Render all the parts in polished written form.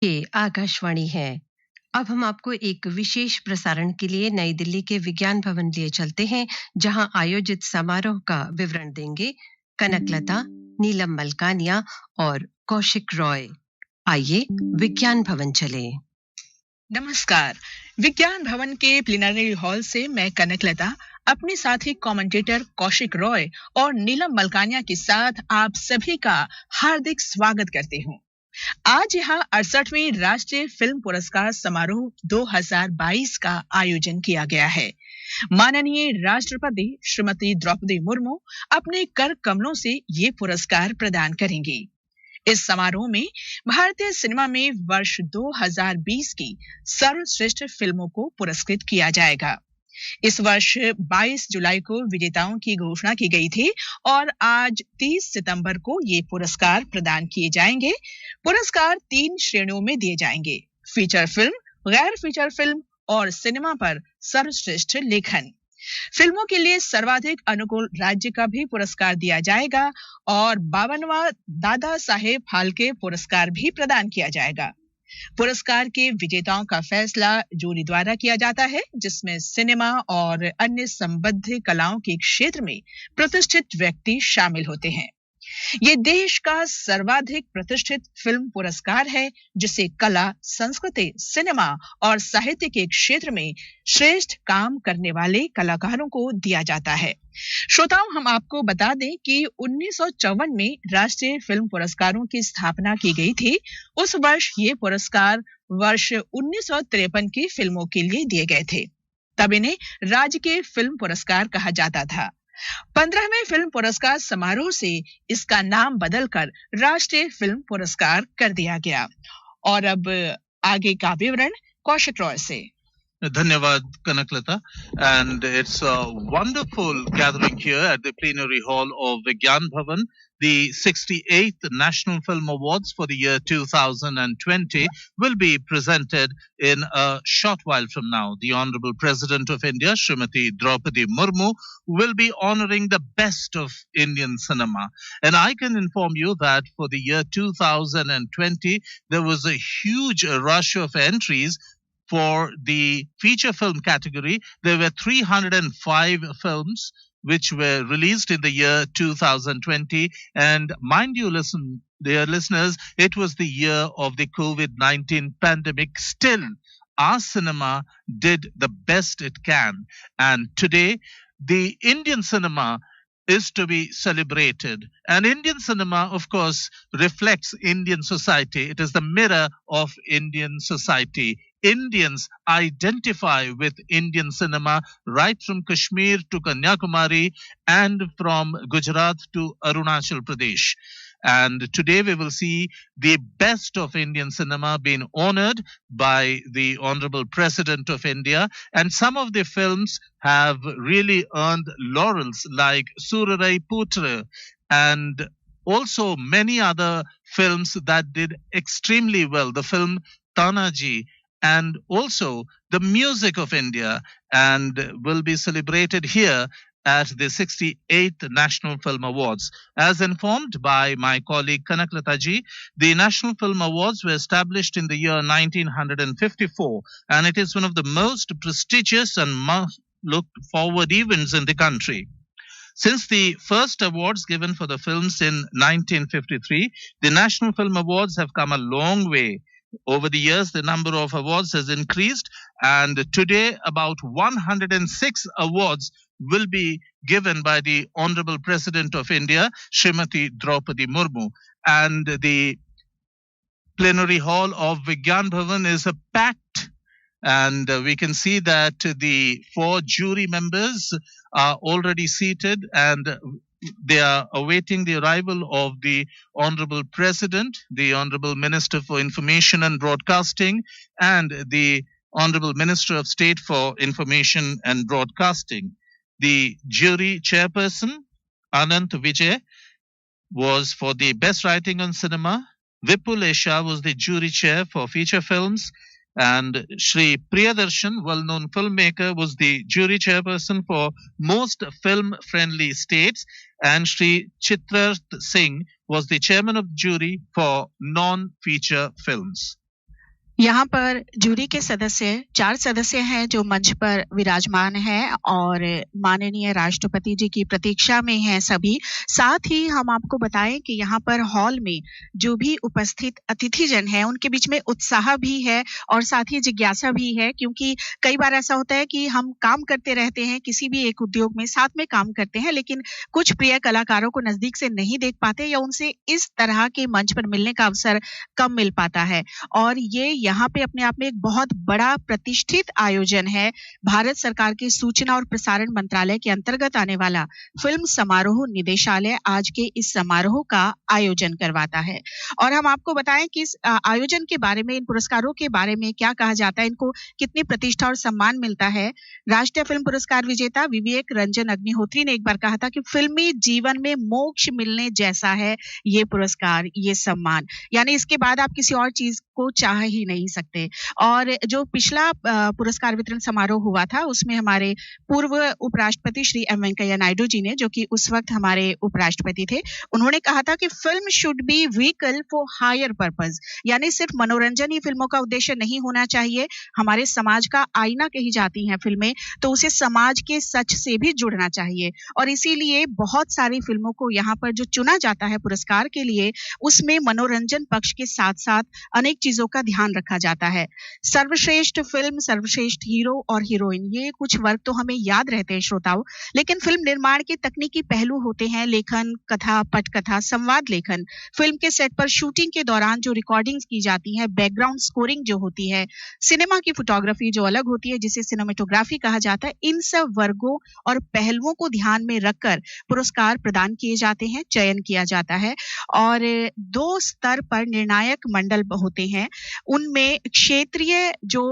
ये आकाशवाणी है। अब हम आपको एक विशेष प्रसारण के लिए नई दिल्ली के विज्ञान भवन लिए चलते हैं, जहां आयोजित समारोह का विवरण देंगे कनकलता, नीलम मलकानिया और कौशिक रॉय। आइए विज्ञान भवन चले। नमस्कार। विज्ञान भवन के प्लीनरी हॉल से मैं कनकलता अपने साथी कमेंटेटर कौशिक रॉय और नीलम मलकानिया के साथ आप सभी का हार्दिक स्वागत करती हूँ। आज यहाँ 68वें राष्ट्रीय फिल्म पुरस्कार समारोह 2022 का आयोजन किया गया है। माननीय राष्ट्रपति श्रीमती द्रौपदी मुर्मू अपने कर कमलों से ये पुरस्कार प्रदान करेंगी। इस समारोह में भारतीय सिनेमा में वर्ष 2020 की सर्वश्रेष्ठ फिल्मों को पुरस्कृत किया जाएगा। इस वर्ष 22 जुलाई को विजेताओं की घोषणा की गई थी और आज 30 सितंबर को ये पुरस्कार प्रदान किए जाएंगे। पुरस्कार 3 श्रेणियों में दिए जाएंगे: फीचर फिल्म, गैर फीचर फिल्म और सिनेमा पर सर्वश्रेष्ठ लेखन। फिल्मों के लिए सर्वाधिक अनुकूल राज्य का भी पुरस्कार दिया जाएगा और 52वां दादा साहेब फाल्के पुरस्कार भी प्रदान किया जाएगा। पुरस्कार के विजेताओं का फैसला जूरी द्वारा किया जाता है, जिसमें सिनेमा और अन्य संबद्ध कलाओं के क्षेत्र में प्रतिष्ठित व्यक्ति शामिल होते हैं। ये देश का सर्वाधिक प्रतिष्ठित फिल्म पुरस्कार है, जिसे कला, संस्कृति, सिनेमा और साहित्य के क्षेत्र में श्रेष्ठ काम करने वाले कलाकारों को दिया जाता है। श्रोताओं, हम आपको बता दें कि 1954 में राष्ट्रीय फिल्म पुरस्कारों की स्थापना की गई थी। उस वर्ष ये पुरस्कार वर्ष 1953 की फिल्मों के लिए दिए गए थे। तब इन्हें राज्य के फिल्म पुरस्कार कहा जाता था। 15वें फिल्म पुरस्कार समारोह से इसका नाम बदलकर राष्ट्रीय फिल्म पुरस्कार कर दिया गया। और अब आगे का विवरण कौशिक रॉय से। Dhanyavad Kanaklata, and it's a wonderful gathering here at the plenary hall of Vigyan Bhavan. The 68th National Film Awards for the year 2020 will be presented in a short while from now. The Honorable President of India, Srimati Draupadi Murmu, will be honoring the best of Indian cinema. And I can inform you that for the year 2020, there was a huge rush of entries. For the feature film category, there were 305 films which were released in the year 2020. And mind you, dear listeners, it was the year of the COVID-19 pandemic. Still, our cinema did the best it can. And today, the Indian cinema is to be celebrated. And Indian cinema, of course, reflects Indian society. It is the mirror of Indian society. Indians identify with Indian cinema right from Kashmir to Kanyakumari and from Gujarat to Arunachal Pradesh. And today we will see the best of Indian cinema being honored by the Honorable President of India. And some of the films have really earned laurels like Surarai Putra and also many other films that did extremely well. The film Tanaji, and also the music of India, and will be celebrated here at the 68th National Film Awards. As informed by my colleague Kanaklata ji, the National Film Awards were established in the year 1954, and it is one of the most prestigious and most looked forward events in the country. Since the first awards given for the films in 1953, the National Film Awards have come a long way. Over the years, the number of awards has increased, and today about 106 awards will be given by the Honorable President of India, Srimati Draupadi Murmu. And the plenary hall of Vigyan Bhavan is packed, and we can see that the 4 jury members are already seated, and they are awaiting the arrival of the Honorable President, the Honorable Minister for Information and Broadcasting, and the Honorable Minister of State for Information and Broadcasting. The jury chairperson, Anant Vijay, was for the best writing on cinema. Vipul Esha was the jury chair for feature films. And Shri Priyadarshan, well-known filmmaker, was the jury chairperson for most film-friendly states. And Shri Chitrarth Singh was the chairman of the jury for non-feature films. यहाँ पर jury के सदस्य 4 सदस्य हैं जो मंच पर विराजमान हैं और माननीय राष्ट्रपति जी की प्रतीक्षा में हैं सभी। साथ ही हम आपको बताएं कि यहाँ पर हॉल में जो भी उपस्थित अतिथिजन हैं उनके बीच में उत्साह भी है और साथ ही जिज्ञासा भी है, क्योंकि कई बार ऐसा होता है कि हम काम करते रहते हैं, किसी भी एक उद्योग में साथ में काम करते हैं, लेकिन कुछ प्रिय कलाकारों को नजदीक से नहीं देख पाते या उनसे इस तरह के मंच पर मिलने का अवसर कम मिल पाता है। और ये यहाँ पे अपने आप में एक बहुत बड़ा प्रतिष्ठित आयोजन है। भारत सरकार के सूचना और प्रसारण मंत्रालय के अंतर्गत आने वाला फिल्म समारोह निदेशालय आज के इस समारोह का आयोजन करवाता है। और हम आपको बताएं कि इस आयोजन के बारे में, इन पुरस्कारों के बारे में क्या कहा जाता है, इनको कितनी प्रतिष्ठा और सम्मान मिलता है। राष्ट्रीय फिल्म पुरस्कार विजेता विवेक रंजन अग्निहोत्री ने एक बार कहा था कि फिल्मी जीवन में मोक्ष मिलने जैसा है ये पुरस्कार, ये सम्मान, यानी इसके बाद आप किसी और चीज को चाह ही नहीं सकते। और जो पिछला पुरस्कार वितरण समारोह हुआ था उसमें हमारे पूर्व उपराष्ट्रपति श्री एम वेंकैया नायडू जी ने, जो कि उस वक्त हमारे उपराष्ट्रपति थे, उन्होंने कहा था कि film should be vehicle for higher purpose, यानी सिर्फ मनोरंजन ही फिल्मों का उद्देश्य नहीं होना चाहिए। हमारे समाज का आईना कही जाती हैं फिल्में, तो उसे समाज के सच से भी जुड़ना चाहिए। और इसीलिए बहुत सारी फिल्मों को यहाँ पर जो चुना जाता है पुरस्कार के लिए, उसमें मनोरंजन पक्ष के साथ साथ अनेक चीजों का ध्यान रखा जाता है। सर्वश्रेष्ठ फिल्म, सर्वश्रेष्ठ हीरो और हीरोइन, ये कुछ वर्ग तो हमें याद रहते हैं श्रोताओं, लेकिन फिल्म निर्माण के तकनीकी पहलू होते हैं, लेखन, कथा, पटकथा, संवाद लेखन, फिल्म के सेट पर शूटिंग के दौरान जो रिकॉर्डिंग्स की जाती है, बैकग्राउंड स्कोरिंग जो होती है, सिनेमा की फोटोग्राफी जो अलग होती है जिसे सिनेमेटोग्राफी कहा जाता है, इन सब वर्गों और पहलुओं को ध्यान में रखकर पुरस्कार प्रदान किए जाते हैं, चयन किया जाता है। और 2 स्तर पर निर्णायक मंडल होते हैं, उनमें क्षेत्रीय जो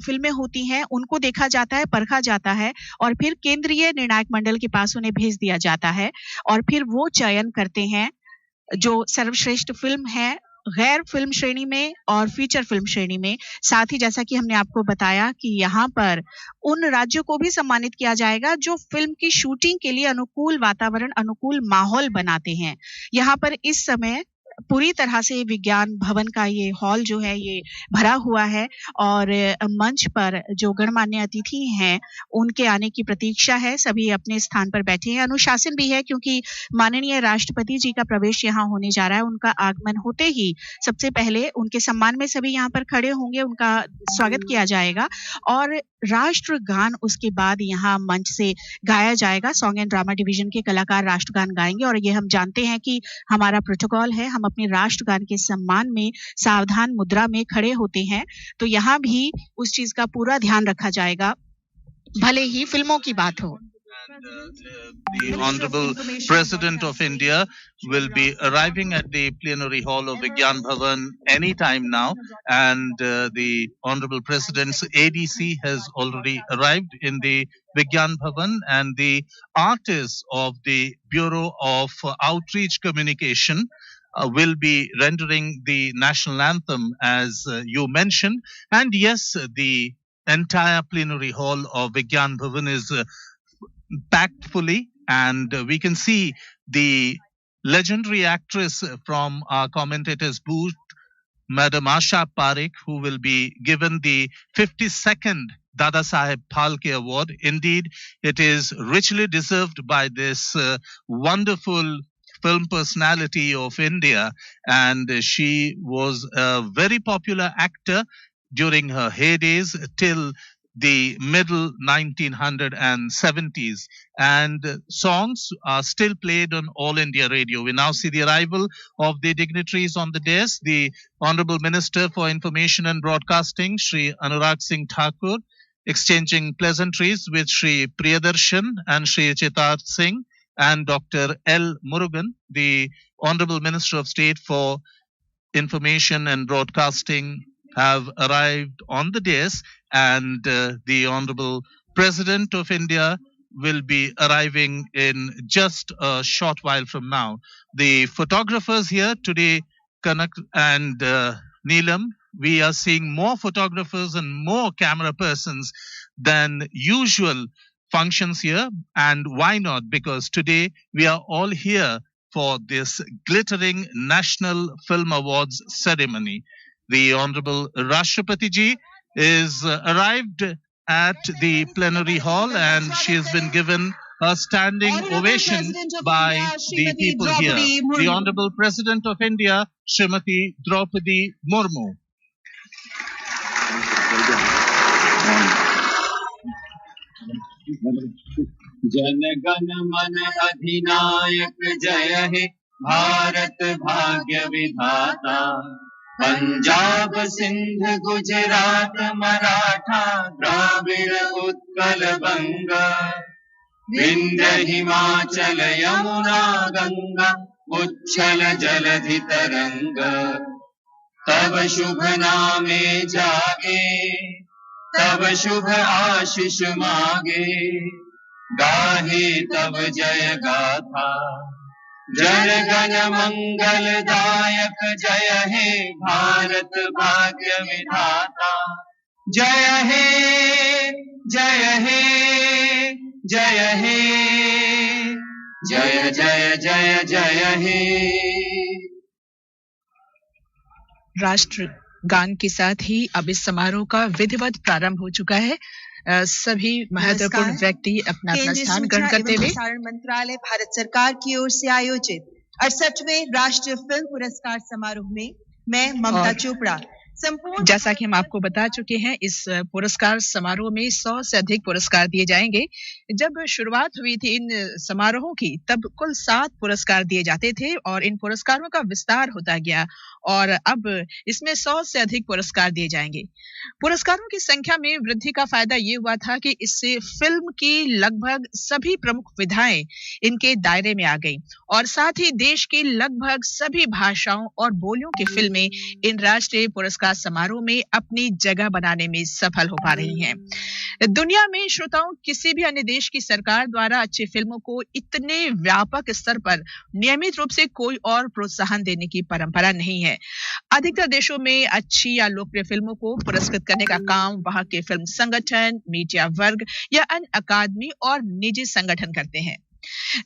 फिल्में होती हैं उनको देखा जाता है, परखा जाता है और फिर केंद्रीय निर्णायक मंडल के पास उन्हें भेज दिया जाता है और फिर वो चयन करते हैं जो सर्वश्रेष्ठ फिल्म है, गैर फिल्म श्रेणी में और फीचर फिल्म श्रेणी में। साथ ही जैसा कि हमने आपको बताया कि यहाँ पर उन राज्यों को भी सम्मानित किया जाएगा जो फिल्म की शूटिंग के लिए अनुकूल वातावरण, अनुकूल माहौल बनाते हैं। यहाँ पर इस समय पूरी तरह से विज्ञान भवन का ये हॉल जो है ये भरा हुआ है और मंच पर जो गणमान्य अतिथि हैं उनके आने की प्रतीक्षा है। सभी अपने स्थान पर बैठे हैं, अनुशासन भी है क्योंकि माननीय राष्ट्रपति जी का प्रवेश यहाँ होने जा रहा है। उनका आगमन होते ही सबसे पहले उनके सम्मान में सभी यहाँ पर खड़े होंगे, उनका स्वागत किया जाएगा और राष्ट्रगान उसके बाद यहाँ मंच से गाया जाएगा। सॉन्ग एंड ड्रामा डिवीजन के कलाकार राष्ट्रगान गाएंगे और ये हम जानते हैं कि हमारा प्रोटोकॉल है, हम अपने राष्ट्रगान के सम्मान में सावधान मुद्रा में खड़े होते हैं, तो यहाँ भी उस चीज का पूरा ध्यान रखा जाएगा, भले ही फिल्मों की बात हो। The Honorable President of India will be arriving at the plenary hall of Vigyan Bhavan anytime now, and the Honorable President's ADC has already arrived in the Vigyan Bhavan, and the artists of the Bureau of Outreach Communication will be rendering the national anthem as you mentioned. And yes, the entire plenary hall of Vigyan Bhavan is packed fully, and we can see the legendary actress from our commentator's booth, Madam Asha Parekh, who will be given the 52nd Dadasaheb Phalke Award. Indeed, it is richly deserved by this wonderful film personality of India, and she was a very popular actor during her heydays till the middle 1970s, and songs are still played on All India Radio. We now see the arrival of the dignitaries on the dais. The Honorable Minister for Information and Broadcasting, Shri Anurag Singh Thakur, exchanging pleasantries with Shri Priyadarshan and Shri Chetar Singh, and Dr. L. Murugan, the Honorable Minister of State for Information and Broadcasting, have arrived on the dais, and the Honorable President of India will be arriving in just a short while from now. The photographers here today, Kanak and Neelam, we are seeing more photographers and more camera persons than usual functions here. And why not? Because today we are all here for this glittering National Film Awards ceremony. The Honorable Rashtrapati Ji is arrived at the plenary hall, and she has been given a standing ovation by the people here. The Honorable President of India, Srimati Draupadi Murmu. Jana Gana मन अधिनायक जय हे भारत भाग्य विधाता पंजाब सिंध गुजरात मराठा द्राविड़ उत्कल बंगा विंध्य हिमाचल यमुना गंगा उच्छल जलधि तरंग तब शुभ नामे जागे तब शुभ आशीष मागे गाहे तब जय गाथा जन गण मंगल दायक जय हे भारत भाग्य विधाता जय हे जय हे जय हे जय जय जय जय हे। राष्ट्र गान के साथ ही अब इस समारोह का विधिवत प्रारंभ हो चुका है। सभी महत्वपूर्ण व्यक्ति अपना स्थान ग्रहण करते हुए प्रसारण मंत्रालय भारत सरकार की ओर से आयोजित 68वें राष्ट्रीय फिल्म पुरस्कार समारोह में मैं ममता चोपड़ा संपूर्ण, जैसा कि हम आपको बता चुके हैं, इस पुरस्कार समारोह में 100 से अधिक पुरस्कार दिए जाएंगे। जब शुरुआत हुई थी इन समारोहों की, तब कुल 7 पुरस्कार दिए जाते थे और इन पुरस्कारों का विस्तार होता गया और अब इसमें 100 से अधिक पुरस्कार दिए जाएंगे। पुरस्कारों की संख्या में वृद्धि का फायदा ये हुआ था कि इससे फिल्म की लगभग सभी प्रमुख विधाएं इनके दायरे में आ गई और साथ ही देश की लगभग सभी भाषाओं और बोलियों की फिल्में इन राष्ट्रीय पुरस्कार समारोह में अपनी जगह बनाने में सफल हो पा रही हैं। दुनिया में श्रोताओं, किसी भी अन्य देश की सरकार द्वारा अच्छी फिल्मों को इतने व्यापक स्तर पर नियमित रूप से कोई और प्रोत्साहन देने की परंपरा नहीं है। अधिकतर देशों में अच्छी या लोकप्रिय फिल्मों को पुरस्कृत करने का काम वहां के फिल्म संगठन, मीडिया वर्ग या अन्य अकादमी और निजी संगठन करते हैं।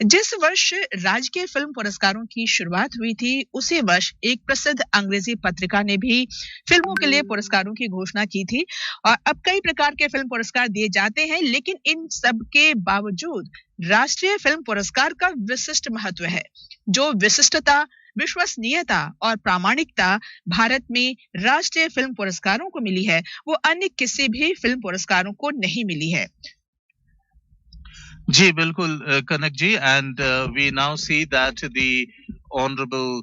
जिस वर्ष राजकीय फिल्म पुरस्कारों की शुरुआत हुई थी, उसी वर्ष एक प्रसिद्ध अंग्रेजी पत्रिका ने भी फिल्मों के लिए पुरस्कारों की घोषणा की थी और अब कई प्रकार के फिल्म पुरस्कार दिए जाते हैं, लेकिन इन सब के बावजूद राष्ट्रीय फिल्म पुरस्कार का विशिष्ट महत्व है। जो विशिष्टता, विश्वसनीयता और प्रामाणिकता भारत में राष्ट्रीय फिल्म पुरस्कारों को मिली है, वो अन्य किसी भी फिल्म पुरस्कारों को नहीं मिली है। जी बिल्कुल कनक जी, and we now see that the honorable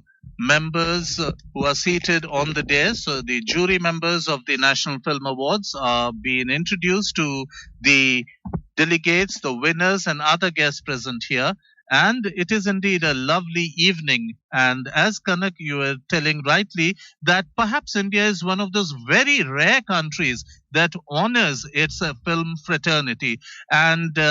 members who are seated on the dais, the jury members of the National Film Awards, are being introduced to the delegates, the winners and other guests present here. And it is indeed a lovely evening. And as Kanak, you were telling rightly that perhaps India is one of those very rare countries that honors its film fraternity. And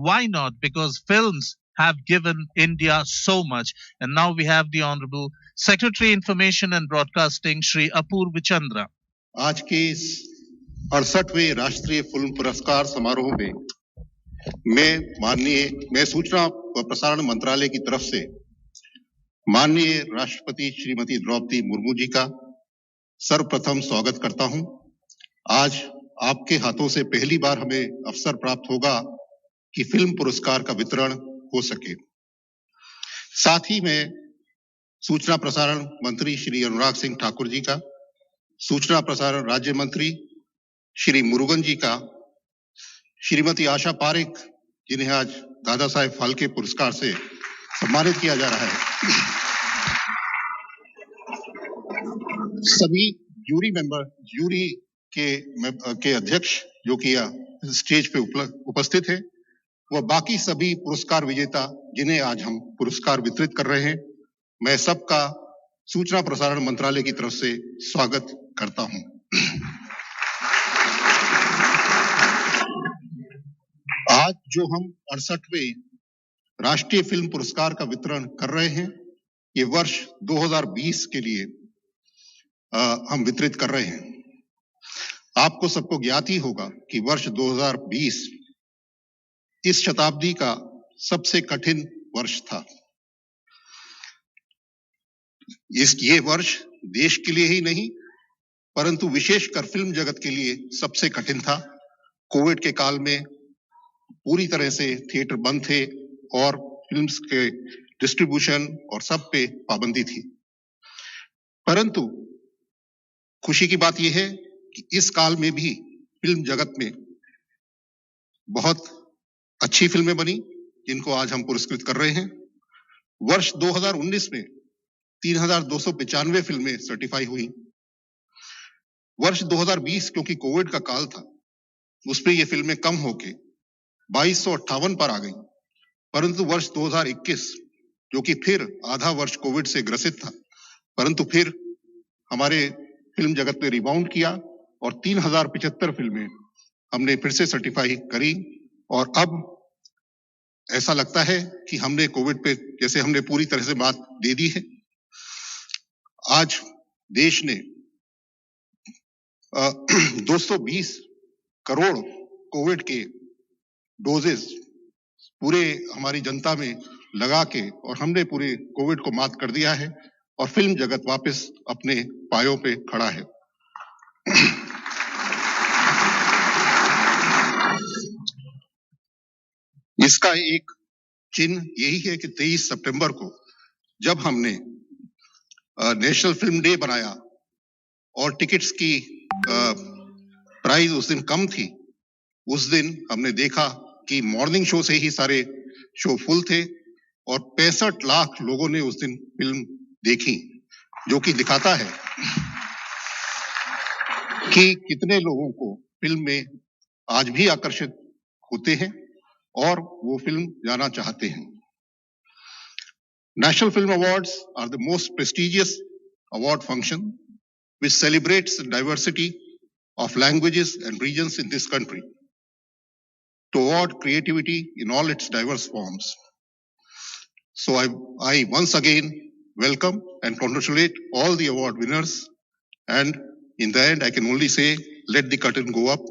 why not? Because films have given India so much. And now we have the Honorable Secretary Information and Broadcasting, Shri Apurva Chandra. आज के इस 68वें राष्ट्रीय film पुरस्कार समारोह में मैं सूचना व प्रसारण मंत्रालय की तरफ से माननीय राष्ट्रपति श्रीमती द्रौपदी मुर्मू जी का सर्वप्रथम स्वागत करता हूं। आज आपके हाथों से पहली बार हमें अवसर प्राप्त होगा कि फिल्म पुरस्कार का वितरण हो सके। साथ ही मैं सूचना प्रसारण मंत्री श्री अनुराग सिंह ठाकुर जी का, सूचना प्रसारण राज्य मंत्री श्री मुरुगन जी का, श्रीमती आशा पारेख जिन्हें आज दादा साहेब फाल्के पुरस्कार से सम्मानित किया जा रहा है, सभी जूरी के अध्यक्ष जो कि स्टेज पे उपस्थित है, व बाकी सभी पुरस्कार विजेता जिन्हें आज हम पुरस्कार वितरित कर रहे हैं, मैं सबका सूचना प्रसारण मंत्रालय की तरफ से स्वागत करता हूं। आज जो हम 68वें राष्ट्रीय फिल्म पुरस्कार का वितरण कर रहे हैं, ये वर्ष 2020 के लिए हम वितरित कर रहे हैं। आपको सबको ज्ञात ही होगा कि वर्ष 2020 इस शताब्दी का सबसे कठिन वर्ष था। ये वर्ष देश के लिए ही नहीं परंतु विशेषकर फिल्म जगत के लिए सबसे कठिन था। कोविड के काल में पूरी तरह से थिएटर बंद थे और फिल्म्स के डिस्ट्रीब्यूशन और सब पे पाबंदी थी। परंतु खुशी की बात यह है कि इस काल में भी फिल्म जगत में बहुत अच्छी फिल्में बनी, जिनको आज हम पुरस्कृत कर रहे हैं। वर्ष 2019 में 3,295 फिल्में सर्टिफाई हुई। वर्ष 2020 क्योंकि कोविड का काल था, उसमें ये फिल्में कम होके 2258 पर आ गई। परंतु वर्ष 2021 जो कि फिर आधा वर्ष कोविड से ग्रसित था, परंतु फिर हमारे फिल्म जगत ने रिबाउंड किया और 3,075 फिल्में हमने फिर से सर्टिफाई करी। और अब ऐसा लगता है कि हमने कोविड पे जैसे हमने पूरी तरह से मात दे दी है। आज देश ने 220 करोड़ कोविड के डोजेस पूरे हमारी जनता में लगा के और हमने पूरे कोविड को मात कर दिया है और फिल्म जगत वापस अपने पायों पे खड़ा है। इसका एक चिन्ह यही है कि 23 सितंबर को जब हमने नेशनल फिल्म डे बनाया और टिकट्स की प्राइस उस दिन कम थी, उस दिन हमने देखा कि मॉर्निंग शो से ही सारे शो फुल थे और 65 लाख लोगों ने उस दिन फिल्म देखी, जो कि दिखाता है कि कितने लोगों को फिल्म में आज भी आकर्षित होते हैं और वो फिल्म जाना चाहते हैं। National Film Awards are the most prestigious award function which celebrates the diversity of languages and regions in this country to award creativity in all its diverse forms. So I once again welcome and congratulate all the award winners, and in the end I can only say let the curtain go up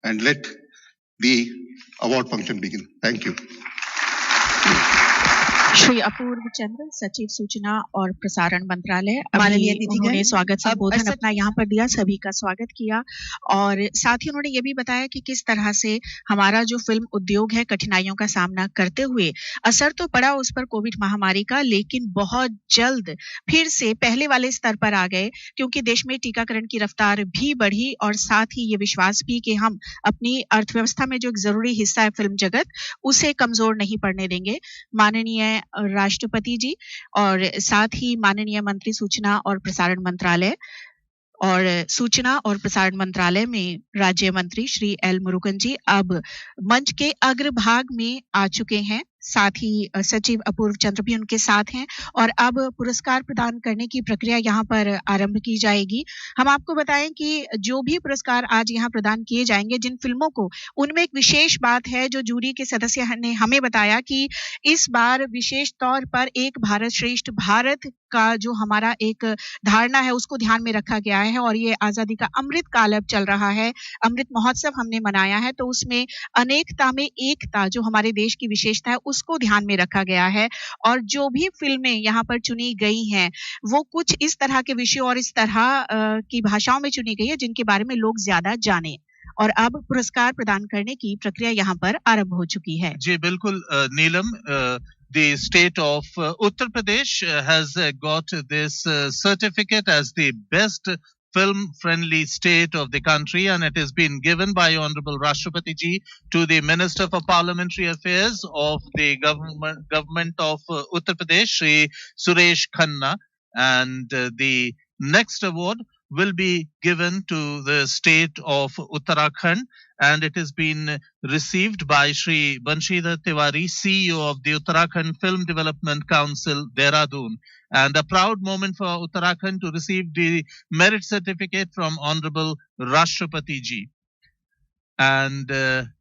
and let the award function begin. Thank you. Shri अपूर्व चंद्र, सचिव सूचना और प्रसारण मंत्रालय, माननीय उन्होंने स्वागत संबोधन अपना यहाँ पर दिया, सभी का स्वागत किया और साथ ही उन्होंने ये भी बताया कि किस तरह से हमारा जो फिल्म उद्योग है कठिनाइयों का सामना करते हुए असर तो पड़ा उस पर कोविड महामारी का, लेकिन बहुत जल्द फिर से पहले वाले स्तर पर आ गए क्योंकि देश में टीकाकरण की रफ्तार भी बढ़ी और साथ ही ये विश्वास भी कि हम अपनी अर्थव्यवस्था में जो एक जरूरी हिस्सा है फिल्म जगत, उसे कमजोर नहीं पड़ने देंगे। माननीय राष्ट्रपति जी और साथ ही माननीय मंत्री सूचना और प्रसारण मंत्रालय और सूचना और प्रसारण मंत्रालय में राज्य मंत्री श्री एल मुरुगन जी अब मंच के अग्रभाग में आ चुके हैं। साथ ही सचिव अपूर्व चंद्र भी उनके साथ हैं और अब पुरस्कार प्रदान करने की प्रक्रिया यहाँ पर आरंभ की जाएगी। हम आपको बताएं कि जो भी पुरस्कार आज यहाँ प्रदान किए जाएंगे जिन फिल्मों को, उनमें एक विशेष बात है जो जूरी के सदस्य ने हमें बताया कि इस बार विशेष तौर पर एक भारत श्रेष्ठ भारत का जो हमारा एक धारणा है उसको ध्यान में रखा गया है और ये आजादी का अमृत काल अब चल रहा है, अमृत महोत्सव हमने मनाया है, तो उसमें अनेकता में एकता जो हमारे देश की विशेषता है उसको ध्यान में रखा गया है और जो भी फिल्में यहाँ पर चुनी गई हैं वो कुछ इस तरह के विषयों और इस तरह की भाषाओं में चुनी गई है जिनके बारे में लोग ज्यादा जाने और अब पुरस्कार प्रदान करने की प्रक्रिया यहाँ पर आरंभ हो चुकी है। जी बिल्कुल नीलम, the state of Uttar Pradesh has got this certificate as the best film-friendly state of the country, and it has been given by Honorable Rashtrapati Ji to the Minister for Parliamentary Affairs of the government of Uttar Pradesh, Shri Suresh Khanna, and the next award will be given to the state of Uttarakhand, and it has been received by Shri Banshidhar Tiwari, CEO of the Uttarakhand Film Development Council, Dehradun. And a proud moment for Uttarakhand to receive the merit certificate from Honorable Rashtrapati Ji. And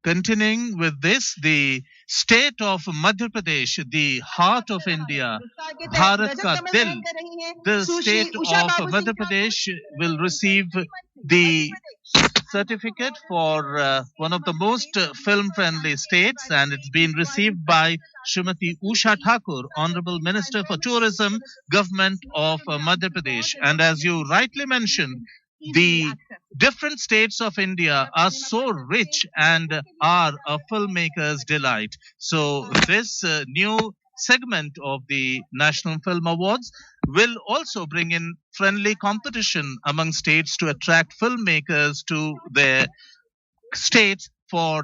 continuing with this, the state of Madhya Pradesh, the heart of India, Bharat ka dil, the state of Madhya Pradesh will receive the certificate for one of the most film-friendly states, and it's been received by Srimati Usha Thakur, Honorable Minister for Tourism, Government of Madhya Pradesh. And as you rightly mentioned, The different states of India are so rich and are a filmmaker's delight. So this new segment of the National Film Awards will also bring in friendly competition among states to attract filmmakers to their states for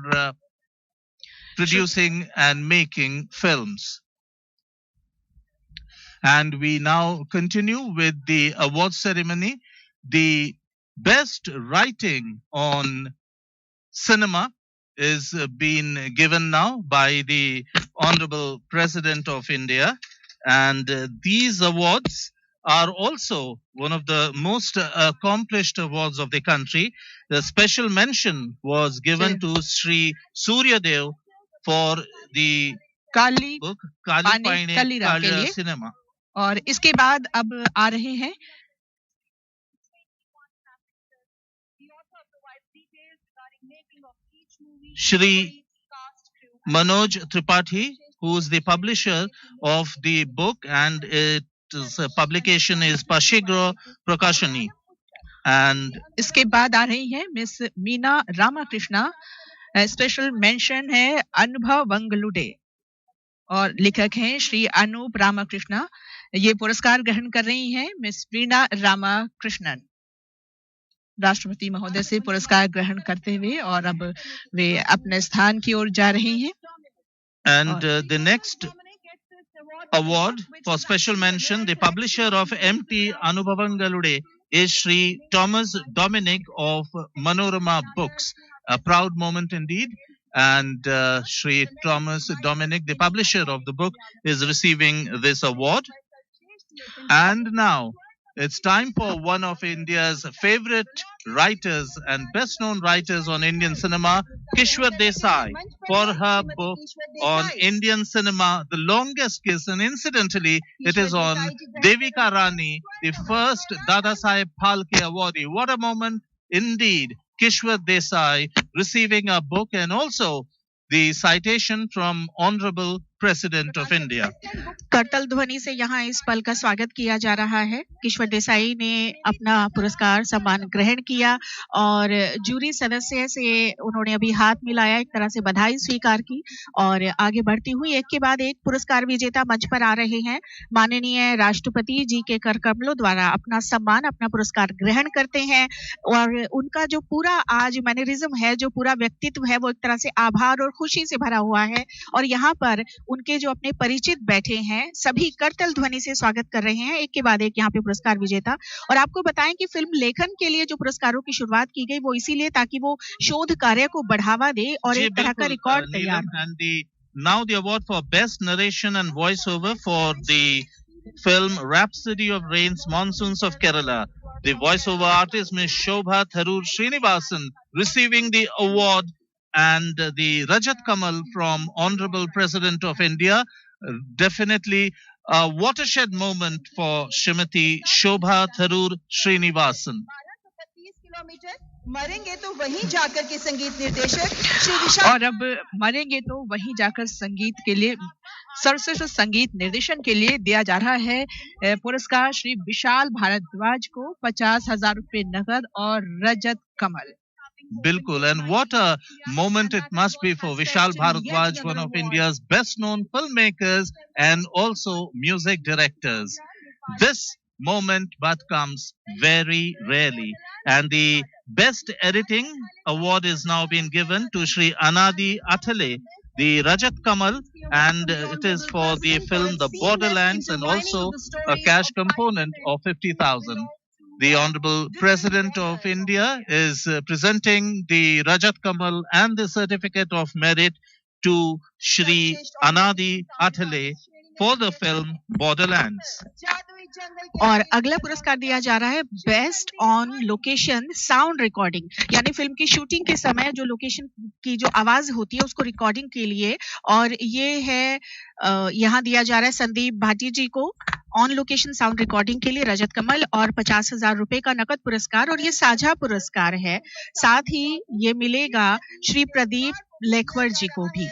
producing and making films. And we now continue with the award ceremony. The best writing on cinema is being given now by the Honorable President of India. And these awards are also one of the most accomplished awards of the country. The special mention was given to Sri Surya Dev for the Kali book Kali पानी Paine kalira के Kalya लिए। Cinema. और इसके बाद अब आ रहे हैं Shri Manoj Tripathi, who is the publisher of the book, and its publication is Pashigro Prakashani. And इसके बाद आ रही हैं miss Meena Ramakrishna. Special mention है अनुभव वंगलुडे और लेखक हैं श्री अनूप रामाकृष्णा। ये पुरस्कार ग्रहण कर रही हैं मिस वीणा रामाकृष्णन। राष्ट्रपति महोदय से पुरस्कार ग्रहण करते हुए और अब वे अपने स्थान की ओर जा रही हैं। And the next award for special mention, the publisher of MT Anubhavangalude is Sri Thomas Dominic of Manorama Books. A proud moment indeed. And Sri Thomas Dominic, the publisher of the book, is receiving this award. And now it's time for one of India's favorite writers and best known writers on Indian cinema, Kishwar Desai, for her book on Indian cinema, The Longest Kiss. And incidentally, it is on Devika Rani, the first Dadasaheb Phalke awardee. What a moment indeed. Kishwar Desai receiving a book and also the citation from Honorable President of India. करतल ध्वनि से यहाँ इस पल का स्वागत किया जा रहा है। किश्वर देसाई ने अपना पुरस्कार सम्मान ग्रहण किया और जूरी सदस्य से उन्होंने अभी हाथ मिलाया, एक तरह से बधाई स्वीकार की और आगे बढ़ती हुई एक के बाद एक पुरस्कार विजेता मंच पर आ रहे हैं। माननीय राष्ट्रपति जी के कर कमलों द्वारा अपना सम्मान, अपना पुरस्कार ग्रहण करते हैं और उनका जो पूरा आज मैनरिज्म है, जो पूरा व्यक्तित्व है, वो एक तरह से आभार और खुशी से भरा हुआ है। और यहाँ पर उनके जो अपने परिचित बैठे हैं सभी करतल ध्वनि से स्वागत कर रहे हैं, एक के बाद एक यहाँ पे पुरस्कार विजेता। और आपको बताएं कि फिल्म लेखन के लिए जो पुरस्कारों की शुरुआत की गई वो इसीलिए ताकि वो शोध कार्य को बढ़ावा दे और एक तरह का रिकॉर्ड तैयार हो। Now the award for best narration and voiceover for the film Rhapsody of Rain's Monsoons of Kerala. The voiceover artist Ms. Shobha Tharoor Srinivasan receiving the award, and the Rajat Kamal from Honorable President of India. Definitely a watershed moment for Srimati Shobha Tharoor Srinivasan. मरेंगे तो वहीं जाकर के संगीत निर्देशक श्री विशाल और अब मरेंगे तो वहीं जाकर संगीत के लिए सर्वश्रेष्ठ संगीत निर्देशन के लिए दिया जा रहा है पुरस्कार श्री विशाल भारद्वाज को 50,000 रुपए नकद और रजत कमल। Bilkul, and what a moment it must be for Vishal Bharadwaj, one of India's best known filmmakers and also music directors. This moment but comes very rarely, and the best editing award is now being given to Sri Anadi Athale, the Rajat Kamal, and it is for the film The Borderlands and also a cash component of 50,000. The Honorable President of India is presenting the Rajat Kamal and the Certificate of Merit to Shri Anadi Athale for the film Borderlands. और अगला पुरस्कार दिया जा रहा है best on location sound recording, यानी film की shooting के समय जो लोकेशन की जो आवाज होती है उसको रिकॉर्डिंग के लिए, और ये है यहाँ दिया जा रहा है संदीप भाटी जी को ऑन लोकेशन साउंड रिकॉर्डिंग के लिए रजत कमल और 50,000 रुपए का नकद पुरस्कार, और ये साझा पुरस्कार है। साथ ही ये मिलेगा श्री प्रदीप लेखवर जी को भी।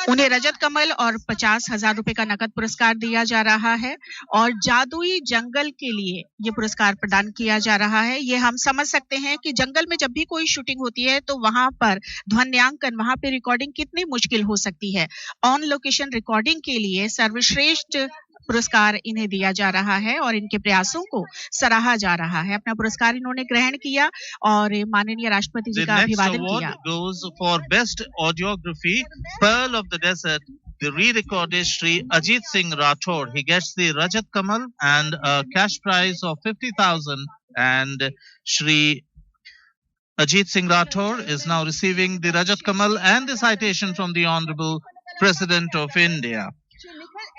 उन्हें रजत कमल और 50,000 रुपए का नकद पुरस्कार दिया जा रहा है और जादुई जंगल के लिए ये पुरस्कार प्रदान किया जा रहा है। ये हम समझ सकते हैं कि जंगल में जब भी कोई शूटिंग होती है तो वहां पर ध्वन्यांकन, वहां पे रिकॉर्डिंग कितनी मुश्किल हो सकती है। ऑन लोकेशन रिकॉर्डिंग के लिए सर्वश्रेष्ठ पुरस्कार इन्हें दिया जा रहा है और इनके प्रयासों को सराहा जा रहा है। अपना पुरस्कार इन्होंने ग्रहण किया और माननीय राष्ट्रपति जी का अभिवादन किया। The next award goes for Best Audiography, Pearl of the Desert. The re-recorded Shri Ajit Singh Rathod. He gets the Rajat Kamal and a cash prize of 50,000. And Shri Ajit Singh Rathod is now receiving the Rajat Kamal and the citation from the Honorable President of India.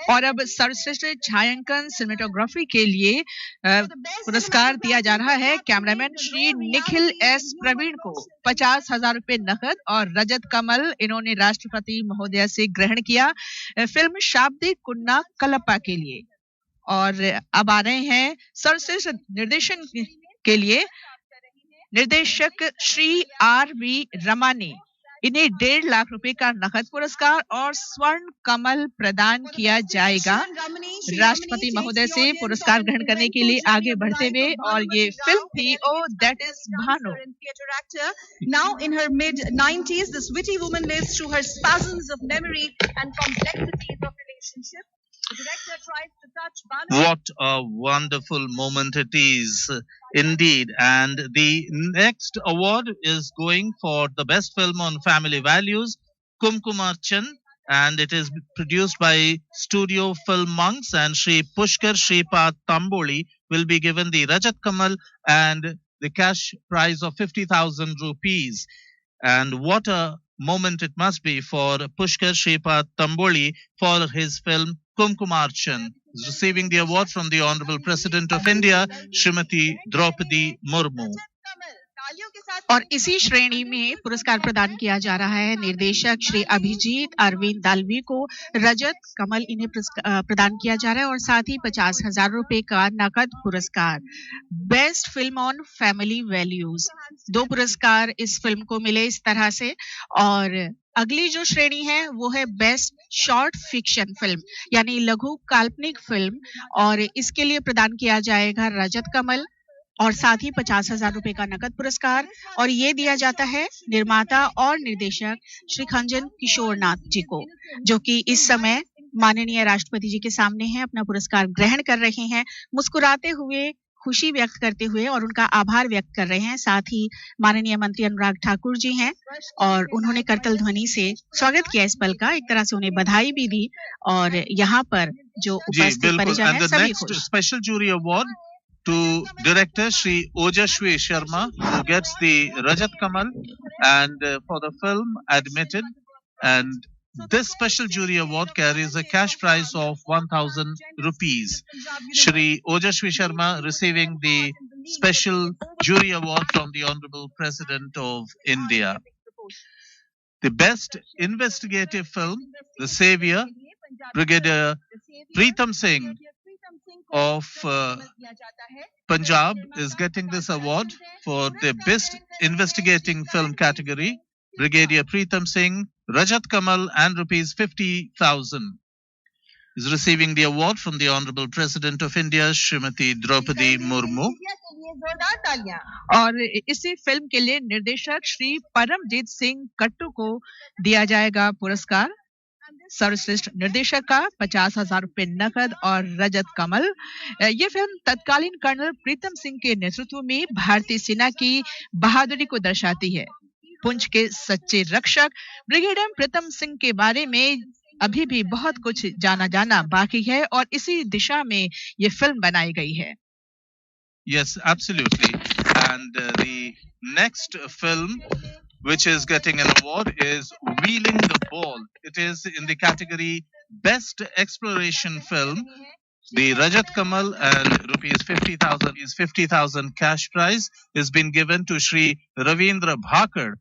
और अब सर्वश्रेष्ठ छायांकन cinematography के लिए पुरस्कार दिया जा रहा है कैमरामैन श्री निखिल एस प्रवीण को 50,000 रुपए नकद और रजत कमल इन्होंने राष्ट्रपति महोदय से ग्रहण किया फिल्म शाब्दिक कुन्ना कलप्पा के लिए। और अब आ रहे हैं सर्वश्रेष्ठ निर्देशन के लिए निर्देशक श्री आर.वी. रमानी। इन्हें 1.5 लाख रुपए का नकद पुरस्कार और स्वर्ण कमल प्रदान किया जाएगा। राष्ट्रपति महोदय से पुरस्कार ग्रहण करने के लिए आगे बढ़ते हुए और ये फिल्म थी oh that is Bhanu. Now in her mid-90s, this witty woman lives through her spasms of memory and complexities of relationship. The director tries to touch Banu. What a wonderful moment it is, indeed. And the next award is going for the best film on family values, Kumkumarchan, and it is produced by Studio Film Monks, and Shri Pushkar Shripad Tamboli will be given the Rajat Kamal and the cash prize of 50,000 rupees. And what a moment it must be for Pushkar Shripad Tamboli for his film Kumkumarchan. Is receiving the award from the Honorable President of India, Srimati Draupadi Murmu. और इसी श्रेणी में पुरस्कार प्रदान किया जा रहा है निर्देशक श्री अभिजीत अरविंद दालवी को रजत कमल इन्हें प्रदान किया जा रहा है और साथ ही 50,000 रुपए का नकद पुरस्कार। Best film on family values 2 पुरस्कार इस फिल्म को मिले इस तरह से। और अगली जो श्रेणी है वो है बेस्ट शॉर्ट फिक्शन फिल्म यानी लघु काल्पनिक फिल्म और इसके लिए प्रदान किया जाएगा रजत कमल और साथ ही 50,000 रुपए का नकद पुरस्कार और ये दिया जाता है निर्माता और निर्देशक श्री खंजन किशोर नाथ जी को, जो कि इस समय माननीय राष्ट्रपति जी के सामने हैं, अपना पुरस्कार ग्रहण कर रहे हैं, मुस्कुराते हुए खुशी व्यक्त करते हुए और उनका आभार व्यक्त कर रहे हैं। साथ ही माननीय मंत्री अनुराग ठाकुर जी हैं और उन्होंने करतल ध्वनि से स्वागत किया इस पल का, एक तरह से उन्हें बधाई भी दी और यहाँ पर जो उपस्थित परिजन हैं सभी खुश। Special jury award to director Shri Ojashwi Sharma, who gets the Rajat Kamal and for the film Admitted, and this special jury award carries a cash prize of 1,000 rupees. Shri Ojashwi Sharma receiving the special jury award from the Honorable President of India. The best investigative film, The Savior, Brigadier Pritam Singh of Punjab is getting this award for the best investigating film category. Brigadier Pritam Singh, Rajat Kamal and rupees 50,000 is receiving the award from the Honorable President of India, Srimati Draupadi Murmu. और इसी film के लिए निर्देशक श्री परमजीत सिंह कट्टू को दिया जाएगा पुरस्कार। सर्वश्रेष्ठ निर्देशक का 50,000 रुपए नकद और रजत कमल। ये फिल्म तत्कालीन कर्नल प्रीतम सिंह के नेतृत्व में भारतीय सेना की बहादुरी को दर्शाती है। पुंछ के सच्चे रक्षक ब्रिगेडियर प्रीतम सिंह के बारे में अभी भी बहुत कुछ जाना बाकी है और इसी दिशा में ये फिल्म बनाई गई है। Yes, absolutely. And the next film which is getting an award is Wheeling the Ball. It is in the category Best Exploration Film. The Rajat Kamal and rupees 50,000 cash prize is been given to Shri Ravindra Bhakar.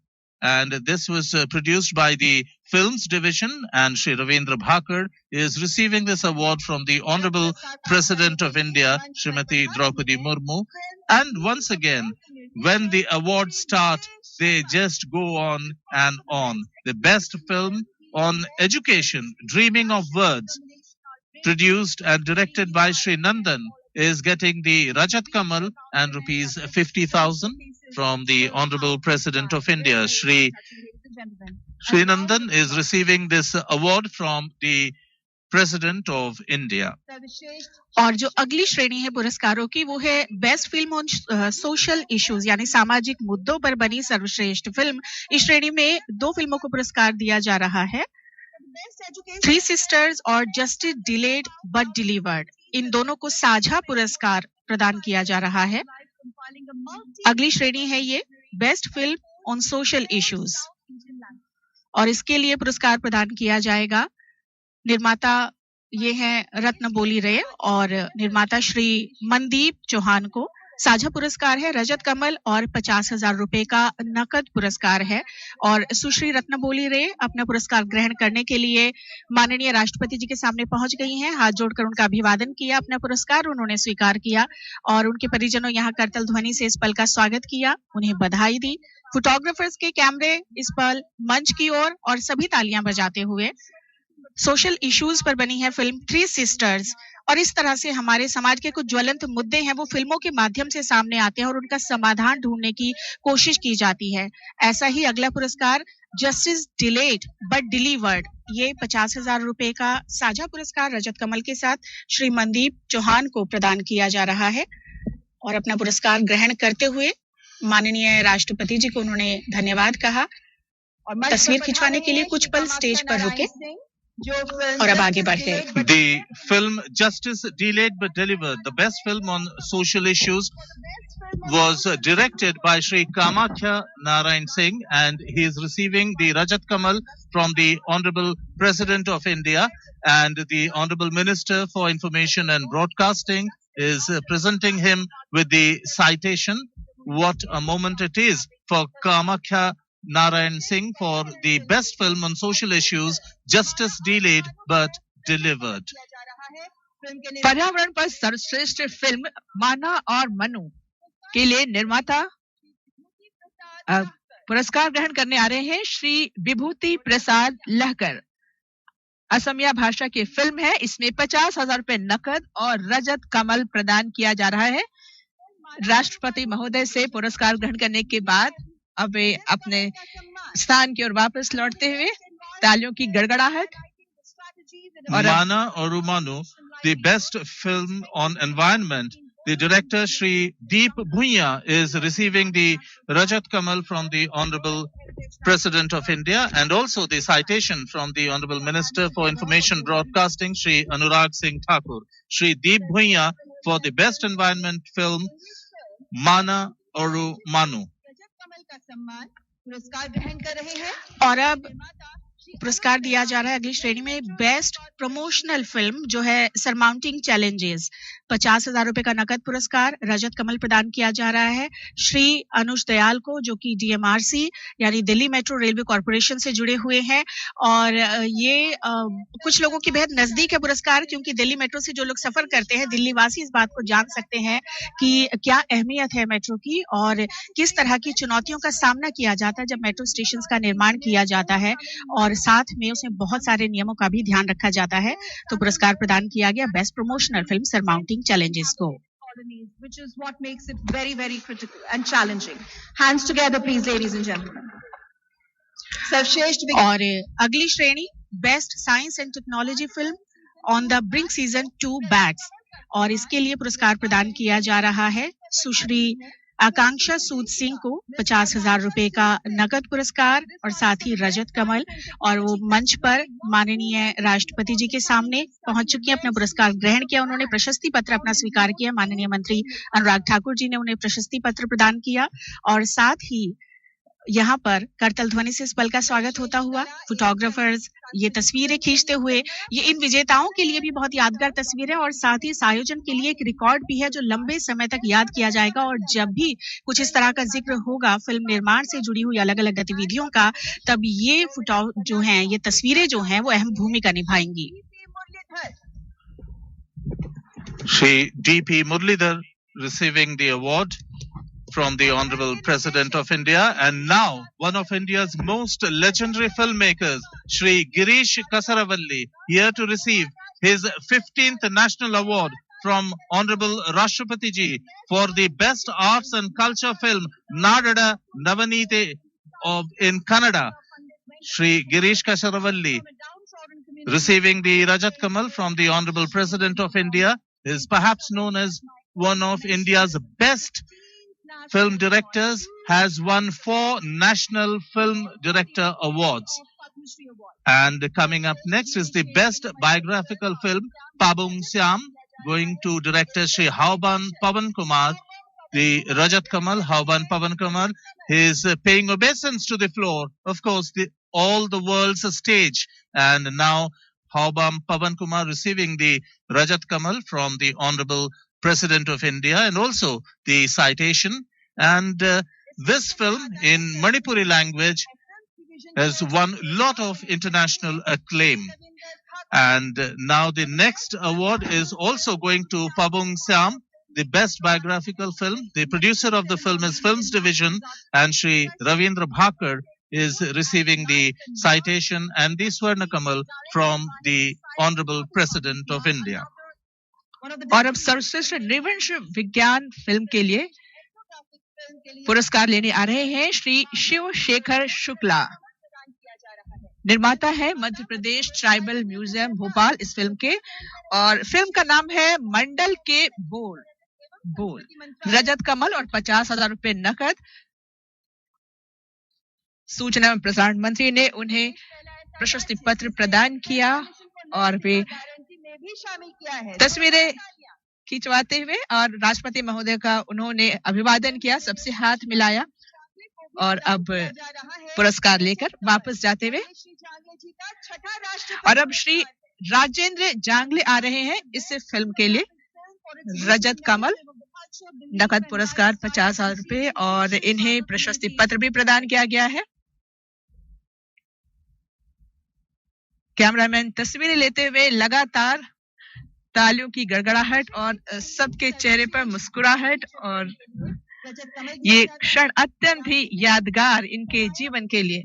And this was produced by the Films Division, and Shri Ravindra Bhakar is receiving this award from the Honorable President of India, Srimati Draupadi Murmu. And once again, when the awards start, they just go on and on. The best film on education, Dreaming of Words, produced and directed by Sri Nandan, is getting the Rajat Kamal and rupees 50,000 from the Honorable President of India. Sri Nandan is receiving this award from the President of India. और जो अगली श्रेणी है पुरस्कारों की वो है best film on social issues यानी सामाजिक मुद्दों पर बनी सर्वश्रेष्ठ फिल्म। इस श्रेणी में 2 फिल्मों को पुरस्कार दिया जा रहा है, थ्री सिस्टर्स और जस्टिस डिलेड बट डिलीवर्ड। इन दोनों को साझा पुरस्कार प्रदान किया जा रहा है। अगली श्रेणी है ये best film on social issues और इसके लिए पुरस्कार प्रदान किया जाएगा। निर्माता ये हैं रत्न बोली रे और निर्माता श्री मनदीप चौहान को साझा पुरस्कार है रजत कमल और 50,000 रुपए का नकद पुरस्कार है। और सुश्री रत्न बोली रे अपना पुरस्कार ग्रहण करने के लिए माननीय राष्ट्रपति जी के सामने पहुंच गई हैं। हाथ जोड़कर उनका अभिवादन किया, अपना पुरस्कार उन्होंने स्वीकार किया और उनके परिजनों यहाँ करतल ध्वनि से इस पल का स्वागत किया, उन्हें बधाई दी। फोटोग्राफर्स के कैमरे इस पल मंच की ओर और सभी तालियां बजाते हुए सोशल इश्यूज पर बनी है फिल्म थ्री सिस्टर्स। और इस तरह से हमारे समाज के कुछ ज्वलंत मुद्दे हैं वो फिल्मों के माध्यम से सामने आते हैं और उनका समाधान ढूंढने की कोशिश की जाती है। ऐसा ही अगला पुरस्कार जस्टिस डिलेड बट डिलीवर्ड, ये 50,000 रुपए का साझा पुरस्कार रजत कमल के साथ श्री मनदीप चौहान को प्रदान किया जा रहा है। और अपना पुरस्कार ग्रहण करते हुए माननीय राष्ट्रपति जी को उन्होंने धन्यवाद कहा और तस्वीर खिंचवाने के लिए कुछ पल स्टेज पर रुके और अब आगे बढ़ गए। The film Justice Delayed but Delivered, the best film on social issues, was directed by Sri Kamakhya Narayan Singh, and he is receiving the Rajat Kamal from the Honorable President of India, and the Honorable Minister for Information and Broadcasting is presenting him with the citation. What a moment it is for Kamakhya Narayan Singh for the best film on social issues, Justice Delayed but Delivered. पर्यावरण पर सर्वश्रेष्ठ film माना और मनु के लिए निर्माता पुरस्कार ग्रहण करने आ रहे हैं श्री विभूति प्रसाद लहकर। असमिया भाषा की फिल्म है, इसमें 50,000 रुपए नकद और रजत कमल प्रदान किया जा रहा है। राष्ट्रपति महोदय से पुरस्कार ग्रहण करने के बाद अब वे अपने स्थान की ओर वापस लौटते हुए तालियों की गड़गड़ाहट। Mana or Manu, the best film on environment, the director Sri Deep Bhuiya is receiving the Rajat Kamal from the Honorable President of India, and also the citation from the Honorable Minister for Information Broadcasting Sri Anurag Singh Thakur. Sri Deep Bhuiya for the best environment film Mana or Manu. और अब पुरस्कार दिया जा रहा है अगली श्रेणी में बेस्ट प्रमोशनल फिल्म जो है सरमाउंटिंग चैलेंजेस। 50,000 रुपए का नकद पुरस्कार रजत कमल प्रदान किया जा रहा है श्री अनुज दयाल को, जो कि डीएमआरसी यानी दिल्ली मेट्रो रेलवे कॉर्पोरेशन से जुड़े हुए हैं। और ये कुछ लोगों के बेहद नजदीक है पुरस्कार, क्योंकि दिल्ली मेट्रो से जो लोग सफर करते हैं दिल्ली वासी इस बात को जान सकते हैं कि क्या अहमियत है मेट्रो की और किस तरह की चुनौतियों का सामना किया जाता है जब मेट्रो स्टेशन का निर्माण किया जाता है और साथ में उसमें बहुत सारे नियमों का भी ध्यान रखा जाता है। तो पुरस्कार प्रदान किया गया बेस्ट प्रमोशनल फिल्म सरमाउंटिंग challenges को, which is what makes it very, very critical and challenging. Hands together, please, ladies and gentlemen. और अगली श्रेणी best science and technology film on the brink season 2 bags, और इसके लिए पुरस्कार प्रदान किया जा रहा है सुश्री आकांक्षा सूद सिंह को 50,000 रुपए का नकद पुरस्कार और साथ ही रजत कमल। और वो मंच पर माननीय राष्ट्रपति जी के सामने पहुंच चुकी हैं, अपना पुरस्कार ग्रहण किया, उन्होंने प्रशस्ति पत्र अपना स्वीकार किया। माननीय मंत्री अनुराग ठाकुर जी ने उन्हें प्रशस्ति पत्र प्रदान किया और साथ ही यहाँ पर करतल ध्वनि से इस पल का स्वागत होता हुआ फोटोग्राफर्स ये तस्वीरें खींचते हुए, ये इन विजेताओं के लिए भी बहुत यादगार तस्वीर है और साथ ही इस आयोजन के लिए एक रिकॉर्ड भी है जो लंबे समय तक याद किया जाएगा। और जब भी कुछ इस तरह का जिक्र होगा फिल्म निर्माण से जुड़ी हुई अलग अलग गतिविधियों का, तब ये फोटो जो हैं, ये तस्वीरें जो हैं वो अहम भूमिका निभाएंगी। Shri D.P. Muralidhar receiving the award from the Honorable President of India. And now, one of India's most legendary filmmakers, Shri Girish Kasaravalli, here to receive his 15th National Award from Honorable Rashtrapati Ji for the Best Arts and Culture film, Nadada Navanite in Kannada. Shri Girish Kasaravalli receiving the Rajat Kamal from the Honorable President of India, is perhaps known as one of India's best film directors, has won 4 National Film Director Awards. And coming up next is the Best Biographical Film, Pabung Syam, going to director Shri Hauban Pavan Kumar. The Rajat Kamal, Hauban Pavan Kumar, is paying obeisance to the floor. Of course, all the world's a stage. And now Hauban Pavan Kumar receiving the Rajat Kamal from the Honorable President of India, and also the citation. And this film in Manipuri language has won a lot of international acclaim. And now the next award is also going to Pabung Syam, the Best Biographical Film. The producer of the film is Films Division, and Shri Ravindra Bhakar is receiving the citation and the Swarna Kamal from the Honorable President of India. और अब सर्वश्रेष्ठ निवंश विज्ञान film के लिए पुरस्कार लेने आ रहे हैं श्री शिव शेखर शुक्ला। निर्माता है मध्य प्रदेश ट्राइबल म्यूजियम भोपाल इस फिल्म के, और फिल्म का नाम है मंडल के बोल। रजत कमल और 50,000 रुपए नकद। सूचना एवं प्रसारण मंत्री ने उन्हें प्रशस्ति पत्र प्रदान किया और वे तस्वीरें खिंचवाते हुए और राष्ट्रपति महोदय का उन्होंने अभिवादन किया, सबसे हाथ मिलाया और अब पुरस्कार लेकर वापस जाते हुए। और अब श्री राजेंद्र जांगले आ रहे हैं इस फिल्म के लिए रजत कमल, नकद पुरस्कार 50,000 रुपए और इन्हें प्रशस्ति पत्र भी प्रदान किया गया है। कैमरामैन तस्वीरें लेते हुए लगातार तालियों की गड़गड़ाहट और सबके चेहरे पर मुस्कुराहट, और ये क्षण अत्यंत ही यादगार इनके जीवन के लिए।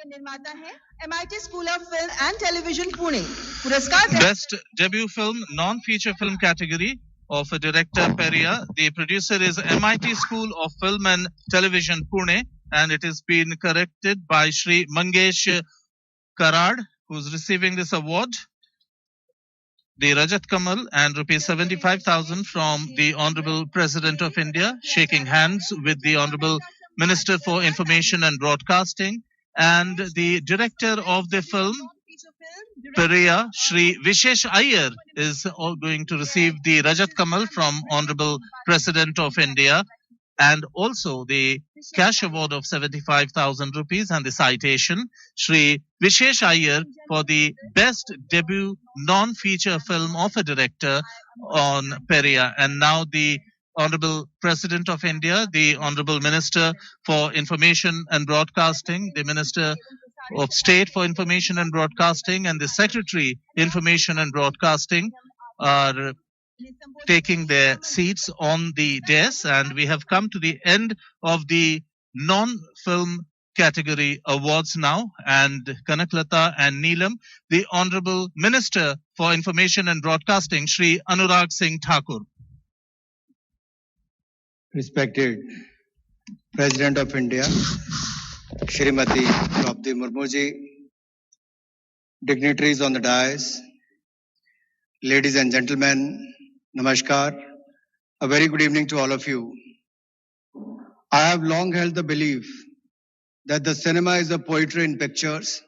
निर्माता है MIT School of Film and Television Pune. पुरस्कार Best Debut Film Non-Feature Film category of a director Peria. The producer is MIT School of Film and Television Pune, and it is been corrected by Shri Mangesh Karad, who's receiving this award, the Rajat Kamal, and rupees 75,000 from the Honorable President of India, shaking hands with the Honorable Minister for Information and Broadcasting, and the director of the film, Peria, Shri Vishesh Iyer, is going to receive the Rajat Kamal from Honorable President of India, and also the cash award of 75,000 rupees and the citation, Shri Vishesh Iyer, for the best debut non-feature film of a director on Peria. And now the Honorable President of India, the Honorable Minister for Information and Broadcasting, the Minister of State for Information and Broadcasting, and the Secretary Information and Broadcasting are taking their seats on the dais, and we have come to the end of the non-film category awards now. And Kanaklata and Neelam, the Honorable Minister for Information and Broadcasting, Shri Anurag Singh Thakur. Respected President of India, Shrimati Draupadi Murmu ji, dignitaries on the dais, ladies and gentlemen, Namaskar. A very good evening to all of you. I have long held the belief that the cinema is a poetry in pictures,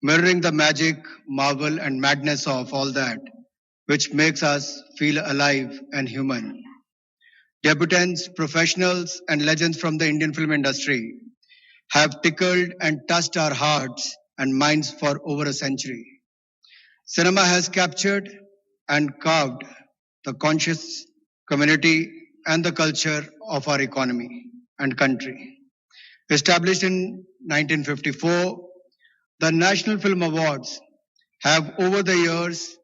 mirroring the magic, marvel, and madness of all that which makes us feel alive and human. Debutants, professionals, and legends from the Indian film industry have tickled and touched our hearts and minds for over a century. Cinema has captured and carved the conscious community and the culture of our economy and country. Established in 1954, the National Film Awards have over the years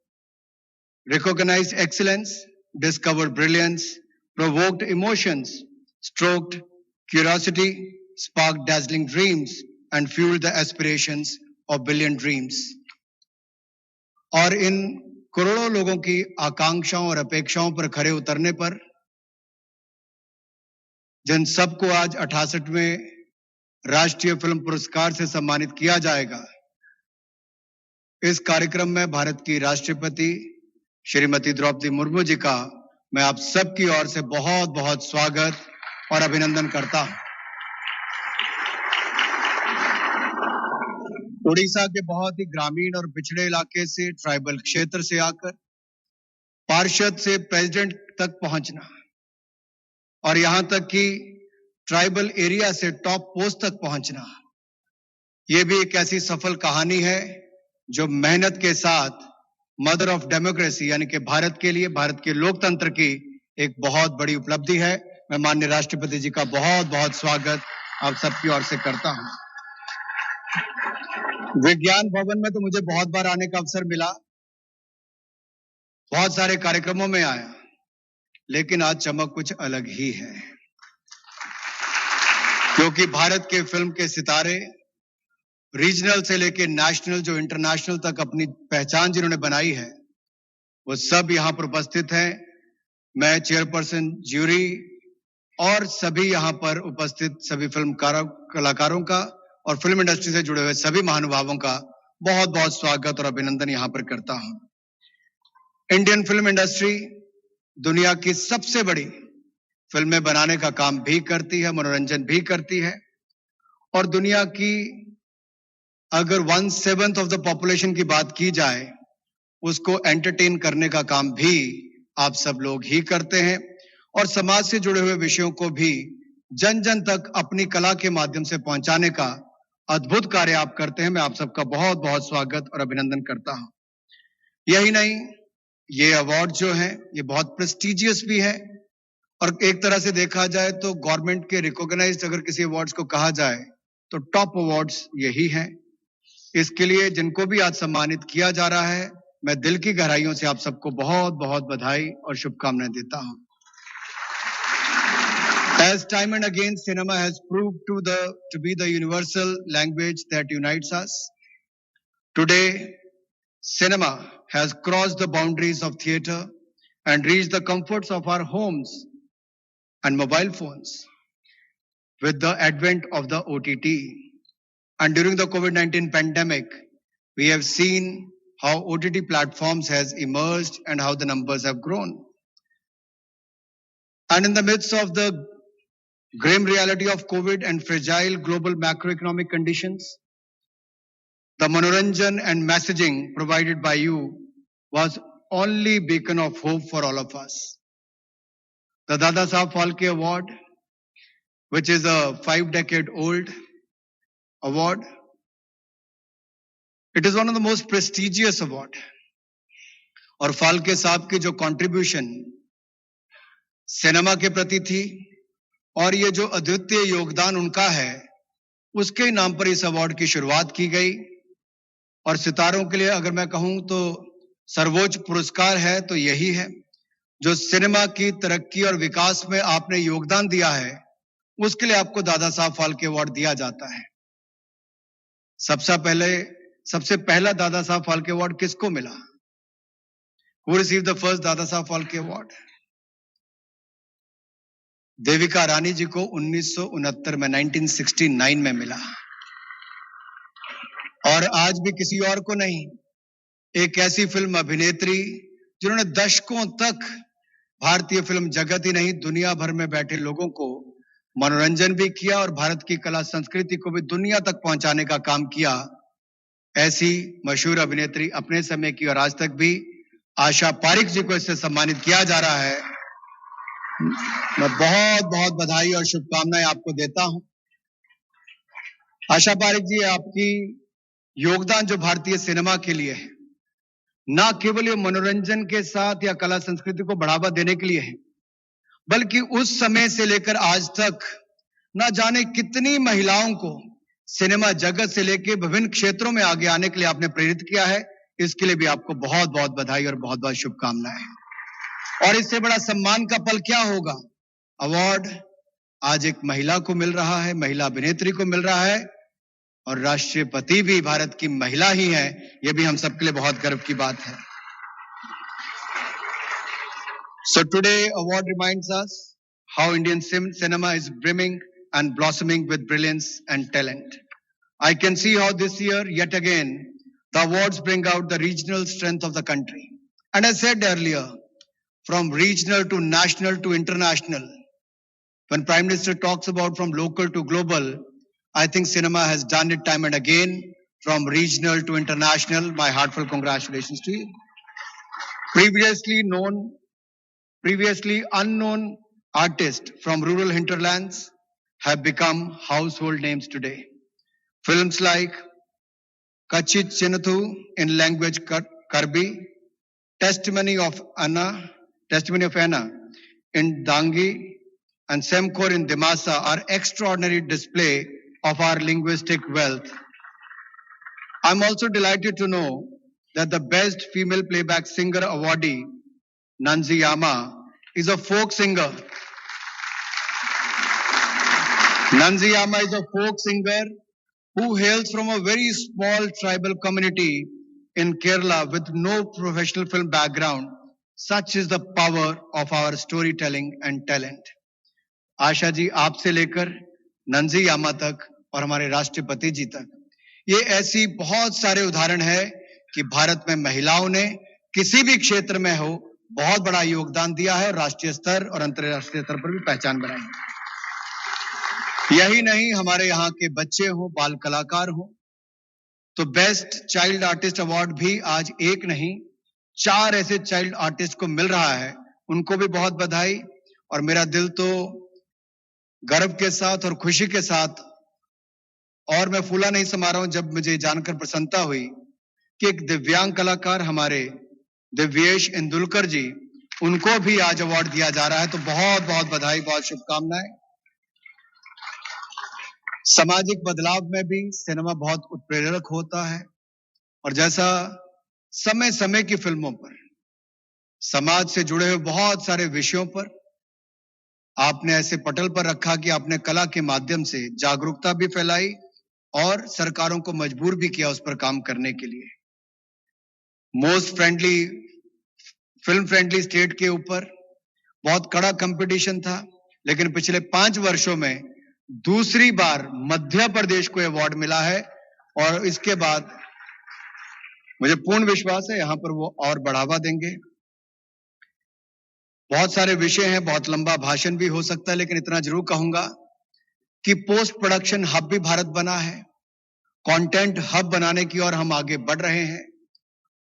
recognized excellence, discovered brilliance, provoked emotions, stroked curiosity, sparked dazzling dreams, and fueled the aspirations of billion dreams. और इन करोड़ों लोगों की आकांक्षाओं और अपेक्षाओं पर खरे उतरने पर जिन सबको आज 68वें राष्ट्रीय फिल्म पुरस्कार से सम्मानित किया जाएगा, इस कार्यक्रम में भारत की राष्ट्रपति श्रीमती द्रौपदी मुर्मू जी का मैं आप सबकी ओर से बहुत बहुत स्वागत और अभिनंदन करता हूं। उड़ीसा के बहुत ही ग्रामीण और पिछड़े इलाके से, ट्राइबल क्षेत्र से आकर पार्षद से प्रेसिडेंट तक पहुंचना और यहां तक कि ट्राइबल एरिया से टॉप पोस्ट तक पहुंचना, यह भी एक ऐसी सफल कहानी है जो मेहनत के साथ मदर ऑफ डेमोक्रेसी यानी कि भारत के लिए, भारत के लोकतंत्र की एक बहुत बड़ी उपलब्धि है। मैं माननीय राष्ट्रपति जी का बहुत बहुत स्वागत आप सबकी ओर से करता हूं। विज्ञान भवन में तो मुझे बहुत बार आने का अवसर मिला, बहुत सारे कार्यक्रमों में आया, लेकिन आज चमक कुछ अलग ही है, क्योंकि भारत के फिल्म के सितारे रीजनल से लेकर नेशनल जो इंटरनेशनल तक अपनी पहचान जिन्होंने बनाई है, वो सब यहां पर उपस्थित हैं। मैं चेयरपर्सन ज्यूरी और सभी यहां पर उपस्थित सभी फिल्म कलाकारों का और फिल्म इंडस्ट्री से जुड़े हुए सभी महानुभावों का बहुत बहुत स्वागत और अभिनंदन यहां पर करता हूं। इंडियन फिल्म इंडस्ट्री दुनिया की सबसे बड़ी फिल्में बनाने का काम भी करती है, मनोरंजन भी करती है, और दुनिया की अगर 1/7 ऑफ द पॉपुलेशन की बात की जाए, उसको एंटरटेन करने का काम भी आप सब लोग ही करते हैं और समाज से जुड़े हुए विषयों को भी जन जन तक अपनी कला के माध्यम से पहुंचाने का अद्भुत कार्य आप करते हैं। मैं आप सबका बहुत बहुत स्वागत और अभिनंदन करता हूं। यही नहीं, ये अवार्ड जो है ये बहुत प्रेस्टिजियस भी है और एक तरह से देखा जाए तो गवर्नमेंट के रिकॉग्नाइज्ड अगर किसी अवार्ड्स को कहा जाए तो टॉप अवार्ड्स यही हैं। इसके लिए जिनको भी आज सम्मानित किया जा रहा है, मैं दिल की गहराइयों से आप सबको बहुत बहुत बधाई और शुभकामनाएं देता हूं। As time and again cinema has proved to be the universal language that unites us, today cinema has crossed the boundaries of theater and reached the comforts of our homes and mobile phones with the advent of the OTT. And during the COVID-19 pandemic, we have seen how OTT platforms has emerged and how the numbers have grown. And in the midst of the grim reality of COVID and fragile global macroeconomic conditions, the Manoranjan and messaging provided by you was only beacon of hope for all of us. The Dadasaheb Phalke Award, which is a 5-decade-old award, it is one of the most prestigious award. और फाल्के साहब की जो contribution cinema के प्रति थी और ये जो अद्वितीय योगदान उनका है, उसके नाम पर इस अवार्ड की शुरुआत की गई। और सितारों के लिए अगर मैं कहूं तो सर्वोच्च पुरस्कार है तो यही है। जो सिनेमा की तरक्की और विकास में आपने योगदान दिया है, उसके लिए आपको दादासाहेब फाल्के अवार्ड दिया जाता है। सबसे पहला दादासाहेब फाल्के अवार्ड किसको मिला? Who received the first Dadasaheb Phalke award? Devika Rani ji को 1969 में 1969 में मिला और आज भी किसी और को नहीं। एक ऐसी फिल्म अभिनेत्री जिन्होंने दशकों तक भारतीय फिल्म जगत ही नहीं दुनिया भर में बैठे लोगों को मनोरंजन भी किया और भारत की कला संस्कृति को भी दुनिया तक पहुंचाने का काम किया। ऐसी मशहूर अभिनेत्री अपने समय की और आज तक भी आशा पारिक जी को इससे सम्मानित किया जा रहा है। मैं बहुत बहुत बधाई और शुभकामनाएं आपको देता हूं। आशा पारिक जी, आपकी योगदान जो भारतीय सिनेमा के लिए है, ना केवल ये मनोरंजन के साथ या कला संस्कृति को बढ़ावा देने के लिए है, बल्कि उस समय से लेकर आज तक ना जाने कितनी महिलाओं को सिनेमा जगत से लेकर विभिन्न क्षेत्रों में आगे आने के लिए आपने प्रेरित किया है। इसके लिए भी आपको बहुत बहुत बधाई और बहुत बहुत शुभकामनाएं। और इससे बड़ा सम्मान का पल क्या होगा? अवार्ड आज एक महिला को मिल रहा है, महिला अभिनेत्री को मिल रहा है, और राष्ट्रपति भी भारत की महिला ही है। यह भी हम सबके लिए बहुत गर्व की बात है। So today award reminds us how Indian cinema is brimming and blossoming with brilliance and talent. I can see how this year, yet again, the awards bring out the regional strength of the country. And as said earlier, from regional to national to international, when Prime Minister talks about from local to global, I think cinema has done it time and again, from regional to international. My heartfelt congratulations to you. Previously unknown artists from rural hinterlands have become household names today. Films like Kachit Chinathu in language Karbi, Testimony of Anna in Dangi, and Semkor in Dimasa are extraordinary display of our linguistic wealth. I'm also delighted to know that the best female playback singer awardee, Nanzi Yama, is a folk singer. Nanzi Yama is a folk singer who hails from a very small tribal community in Kerala with no professional film background. Such is the power of our storytelling and talent. Asha ji, आपसे लेकर नंजी यामा तक और हमारे राष्ट्रपति जी तक, ये ऐसी बहुत सारे उदाहरण है कि भारत में महिलाओं ने किसी भी क्षेत्र में हो बहुत बड़ा योगदान दिया है, राष्ट्रीय स्तर और अंतर्राष्ट्रीय स्तर पर भी पहचान बनाई है। यही नहीं, हमारे यहाँ के बच्चे हो, बाल कलाकार हो, तो बेस्ट चाइल्ड आर्टिस्ट अवार्ड भी आज एक नहीं 4 ऐसे चाइल्ड आर्टिस्ट को मिल रहा है। उनको भी बहुत बधाई। और मेरा दिल तो गर्व के साथ और खुशी के साथ, और मैं फूला नहीं समा रहा हूं जब मुझे जानकर प्रसन्नता हुई कि एक दिव्यांग कलाकार हमारे दिव्येश इंदुलकर जी, उनको भी आज अवार्ड दिया जा रहा है। तो बहुत बहुत बधाई, बहुत शुभकामनाएं। सामाजिक बदलाव में भी सिनेमा बहुत उत्प्रेरक होता है, और जैसा समय समय की फिल्मों पर, समाज से जुड़े हुए बहुत सारे विषयों पर आपने ऐसे पटल पर रखा कि आपने कला के माध्यम से जागरूकता भी फैलाई और सरकारों को मजबूर भी किया उस पर काम करने के लिए। Most friendly film friendly state के ऊपर बहुत कड़ा कंपटीशन था, लेकिन पिछले 5 वर्षों में दूसरी बार मध्य प्रदेश को अवार्ड मिला है, और इसके बाद मुझे पूर्ण विश्वास है यहां पर वो और बढ़ावा देंगे। बहुत सारे विषय हैं, बहुत लंबा भाषण भी हो सकता है, लेकिन इतना जरूर कहूंगा कि पोस्ट प्रोडक्शन हब भी भारत बना है, कंटेंट हब बनाने की ओर हम आगे बढ़ रहे हैं,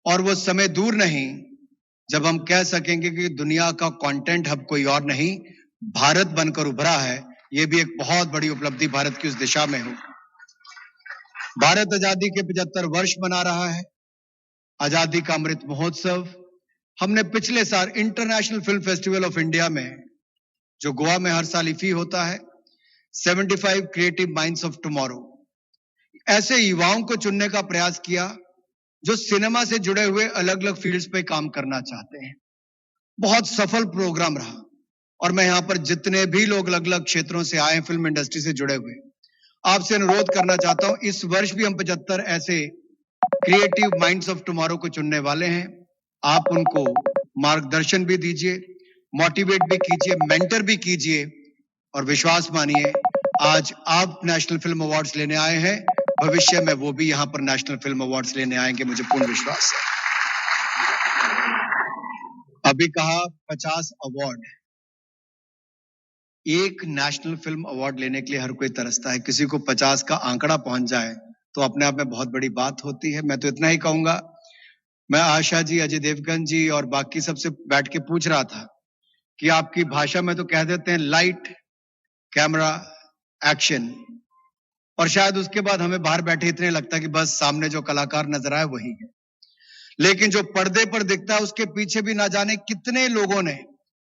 और वो समय दूर नहीं जब हम कह सकेंगे कि दुनिया का कंटेंट हब कोई और नहीं, भारत बनकर उभरा है। ये भी एक बहुत बड़ी उपलब्धि भारत की उस दिशा में हो। भारत आजादी के 75 वर्ष मना रहा है, आजादी का अमृत महोत्सव। हमने पिछले साल international film festival of India में, जो गोवा में हर साल इफी होता है, 75 क्रिएटिव माइंड्स ऑफ टुमारो, ऐसे युवाओं को चुनने का प्रयास किया जो सिनेमा से जुड़े हुए अलग अलग फील्ड्स पे काम करना चाहते हैं। बहुत सफल प्रोग्राम रहा, और मैं यहां पर जितने भी लोग अलग अलग क्षेत्रों से आए हैं, फिल्म इंडस्ट्री से जुड़े हुए, आपसे अनुरोध करना चाहता हूं, इस वर्ष भी हम 75 ऐसे क्रिएटिव माइंड्स ऑफ टुमारो को चुनने वाले हैं। आप उनको मार्गदर्शन भी दीजिए, मोटिवेट भी कीजिए, मेंटर भी कीजिए, और विश्वास मानिए आज आप नेशनल फिल्म अवार्ड्स लेने आए हैं, भविष्य में वो भी यहां पर नेशनल फिल्म अवार्ड्स लेने आएंगे, मुझे पूर्ण विश्वास है। अभी कहा 50 अवार्ड, एक नेशनल फिल्म अवार्ड लेने के लिए हर कोई तरसता है। किसी को 50 का आंकड़ा पहुंच जाए तो अपने आप में बहुत बड़ी बात होती है। मैं तो इतना ही कहूंगा, मैं आशा जी, अजय देवगन जी और बाकी सबसे बैठ के पूछ रहा था कि आपकी भाषा में तो कह देते हैं लाइट कैमरा एक्शन, और शायद उसके बाद हमें बाहर बैठे इतने लगता है कि बस सामने जो कलाकार नजर आए वही है, लेकिन जो पर्दे पर दिखता है उसके पीछे भी ना जाने कितने लोगों ने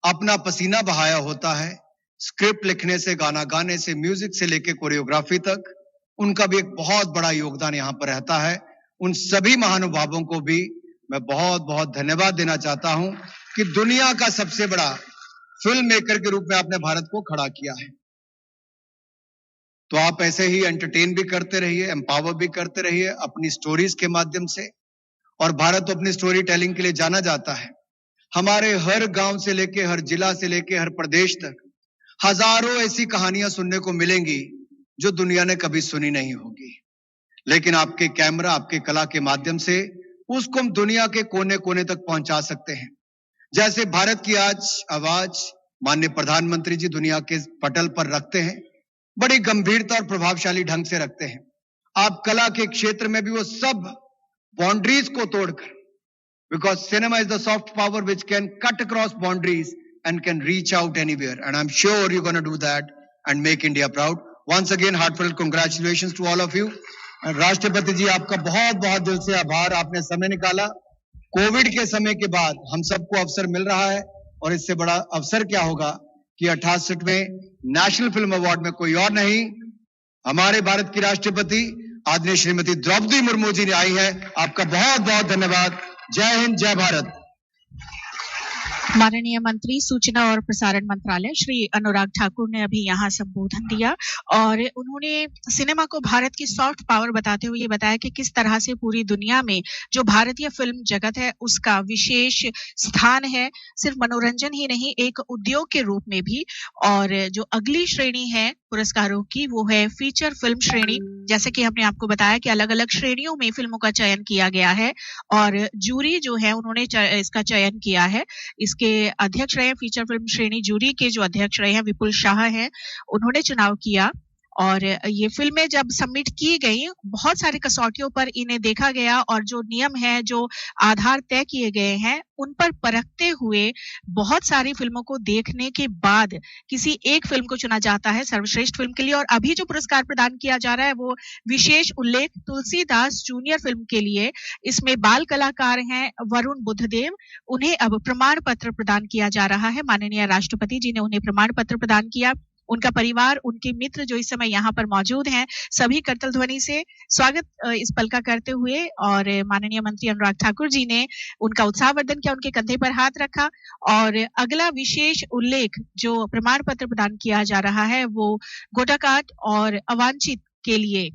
अपना पसीना बहाया होता है। स्क्रिप्ट लिखने से, गाना गाने से, म्यूजिक से लेके कोरियोग्राफी तक, उनका भी एक बहुत बड़ा योगदान यहाँ पर रहता है। उन सभी महानुभावों को भी मैं बहुत बहुत धन्यवाद देना चाहता हूं कि दुनिया का सबसे बड़ा फिल्म मेकर के रूप में आपने भारत को खड़ा किया है। तो आप ऐसे ही एंटरटेन भी करते रहिए, एम्पावर भी करते रहिए अपनी स्टोरीज के माध्यम से। और भारत तो अपनी स्टोरी टेलिंग के लिए जाना जाता है। हमारे हर गांव से लेके, हर जिला से लेके, हर प्रदेश तक हजारों ऐसी कहानियां सुनने को मिलेंगी जो दुनिया ने कभी सुनी नहीं होगी। लेकिन आपके कैमरा, आपके कला के माध्यम से उसको हम दुनिया के कोने कोने तक पहुंचा सकते हैं। जैसे भारत की आज आवाज माननीय प्रधानमंत्री जी दुनिया के पटल पर रखते हैं, बड़ी गंभीरता और प्रभावशाली ढंग से रखते हैं। आप कला के क्षेत्र में भी वो सब बाउंड्रीज को तोड़कर, because cinema is the soft power which can cut across boundaries and can reach out anywhere, and I'm sure you're going to do that and make India proud. Once again, heartfelt congratulations to all of you. राष्ट्रपति जी, आपका बहुत बहुत दिल से आभार, आपने समय निकाला। कोविड के समय के बाद हम सबको अवसर मिल रहा है, और इससे बड़ा अवसर क्या होगा कि 68वें नेशनल फिल्म अवार्ड में कोई और नहीं, हमारे भारत की राष्ट्रपति आदरणीय श्रीमती द्रौपदी मुर्मू जी ने आई है। आपका बहुत बहुत धन्यवाद। जय हिंद, जय भारत। माननीय मंत्री सूचना और प्रसारण मंत्रालय श्री अनुराग ठाकुर ने अभी यहाँ संबोधन दिया, और उन्होंने सिनेमा को भारत की सॉफ्ट पावर बताते हुए ये बताया कि किस तरह से पूरी दुनिया में जो भारतीय फिल्म जगत है उसका विशेष स्थान है, सिर्फ मनोरंजन ही नहीं, एक उद्योग के रूप में भी। और जो अगली श्रेणी है पुरस्कारों की वो है फीचर फिल्म श्रेणी। जैसे कि हमने आपको बताया कि अलग अलग श्रेणियों में फिल्मों का चयन किया गया है, और जूरी जो है उन्होंने इसका चयन किया है। इसके अध्यक्ष रहे फीचर फिल्म श्रेणी जूरी के जो अध्यक्ष रहे हैं विपुल शाह हैं, उन्होंने चुनाव किया। और ये फिल्में जब सबमिट की गई, बहुत सारी कसौटियों पर इन्हें देखा गया, और जो नियम है, जो आधार तय किए गए हैं, उन पर परखते हुए बहुत सारी फिल्मों को देखने के बाद किसी एक फिल्म को चुना जाता है सर्वश्रेष्ठ फिल्म के लिए। और अभी जो पुरस्कार प्रदान किया जा रहा है वो विशेष उल्लेख तुलसीदास जूनियर फिल्म के लिए। इसमें बाल कलाकार हैं वरुण बुद्धदेव, उन्हें अब प्रमाण पत्र प्रदान किया जा रहा है। माननीय राष्ट्रपति जी ने उन्हें प्रमाण पत्र प्रदान किया। उनका परिवार, उनके मित्र जो इस समय यहाँ पर मौजूद हैं, सभी करतल ध्वनि से स्वागत इस पल का करते हुए, और माननीय मंत्री अनुराग ठाकुर जी ने उनका उत्साहवर्धन किया, उनके कंधे पर हाथ रखा। और अगला विशेष उल्लेख जो प्रमाण पत्र प्रदान किया जा रहा है वो गोटाकाट और अवांछित के लिए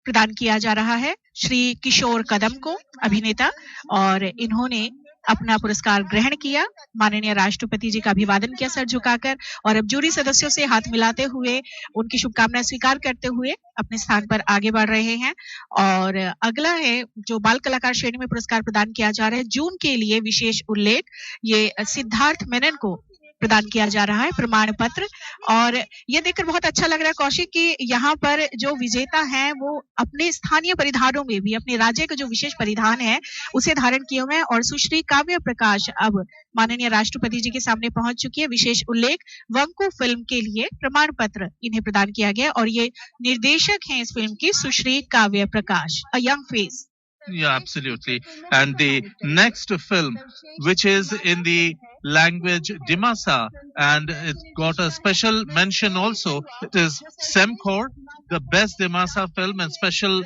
प्रदान किया जा रहा है श्री किशोर कदम को, अभिनेता, और इन्होंने अपना पुरस्कार ग्रहण किया। माननीय राष्ट्रपति जी का अभिवादन किया सर झुकाकर, और अब जूरी सदस्यों से हाथ मिलाते हुए उनकी शुभकामनाएं स्वीकार करते हुए अपने स्थान पर आगे बढ़ रहे हैं। और अगला है जो बाल कलाकार श्रेणी में पुरस्कार प्रदान किया जा रहा है जून के लिए विशेष उल्लेख, ये सिद्धार्थ मेनन को प्रदान किया जा रहा है प्रमाण पत्र। और ये देखकर बहुत अच्छा लग रहा है कौशिक कि यहाँ पर जो विजेता हैं वो अपने स्थानीय परिधानों में भी अपने राज्य का जो विशेष परिधान है उसे धारण किए हुए हैं। और सुश्री काव्य प्रकाश अब माननीय राष्ट्रपति जी के सामने पहुंच चुकी है। विशेष उल्लेख वंको फिल्म के लिए प्रमाण पत्र इन्हें प्रदान किया गया, और ये निर्देशक हैं इस फिल्म की Sushri Kavya Prakash, a young face. Yeah, absolutely. And the next film, which is in the language Dimasa, and it got a special mention also, it is Semkhor, the best Dimasa film, and special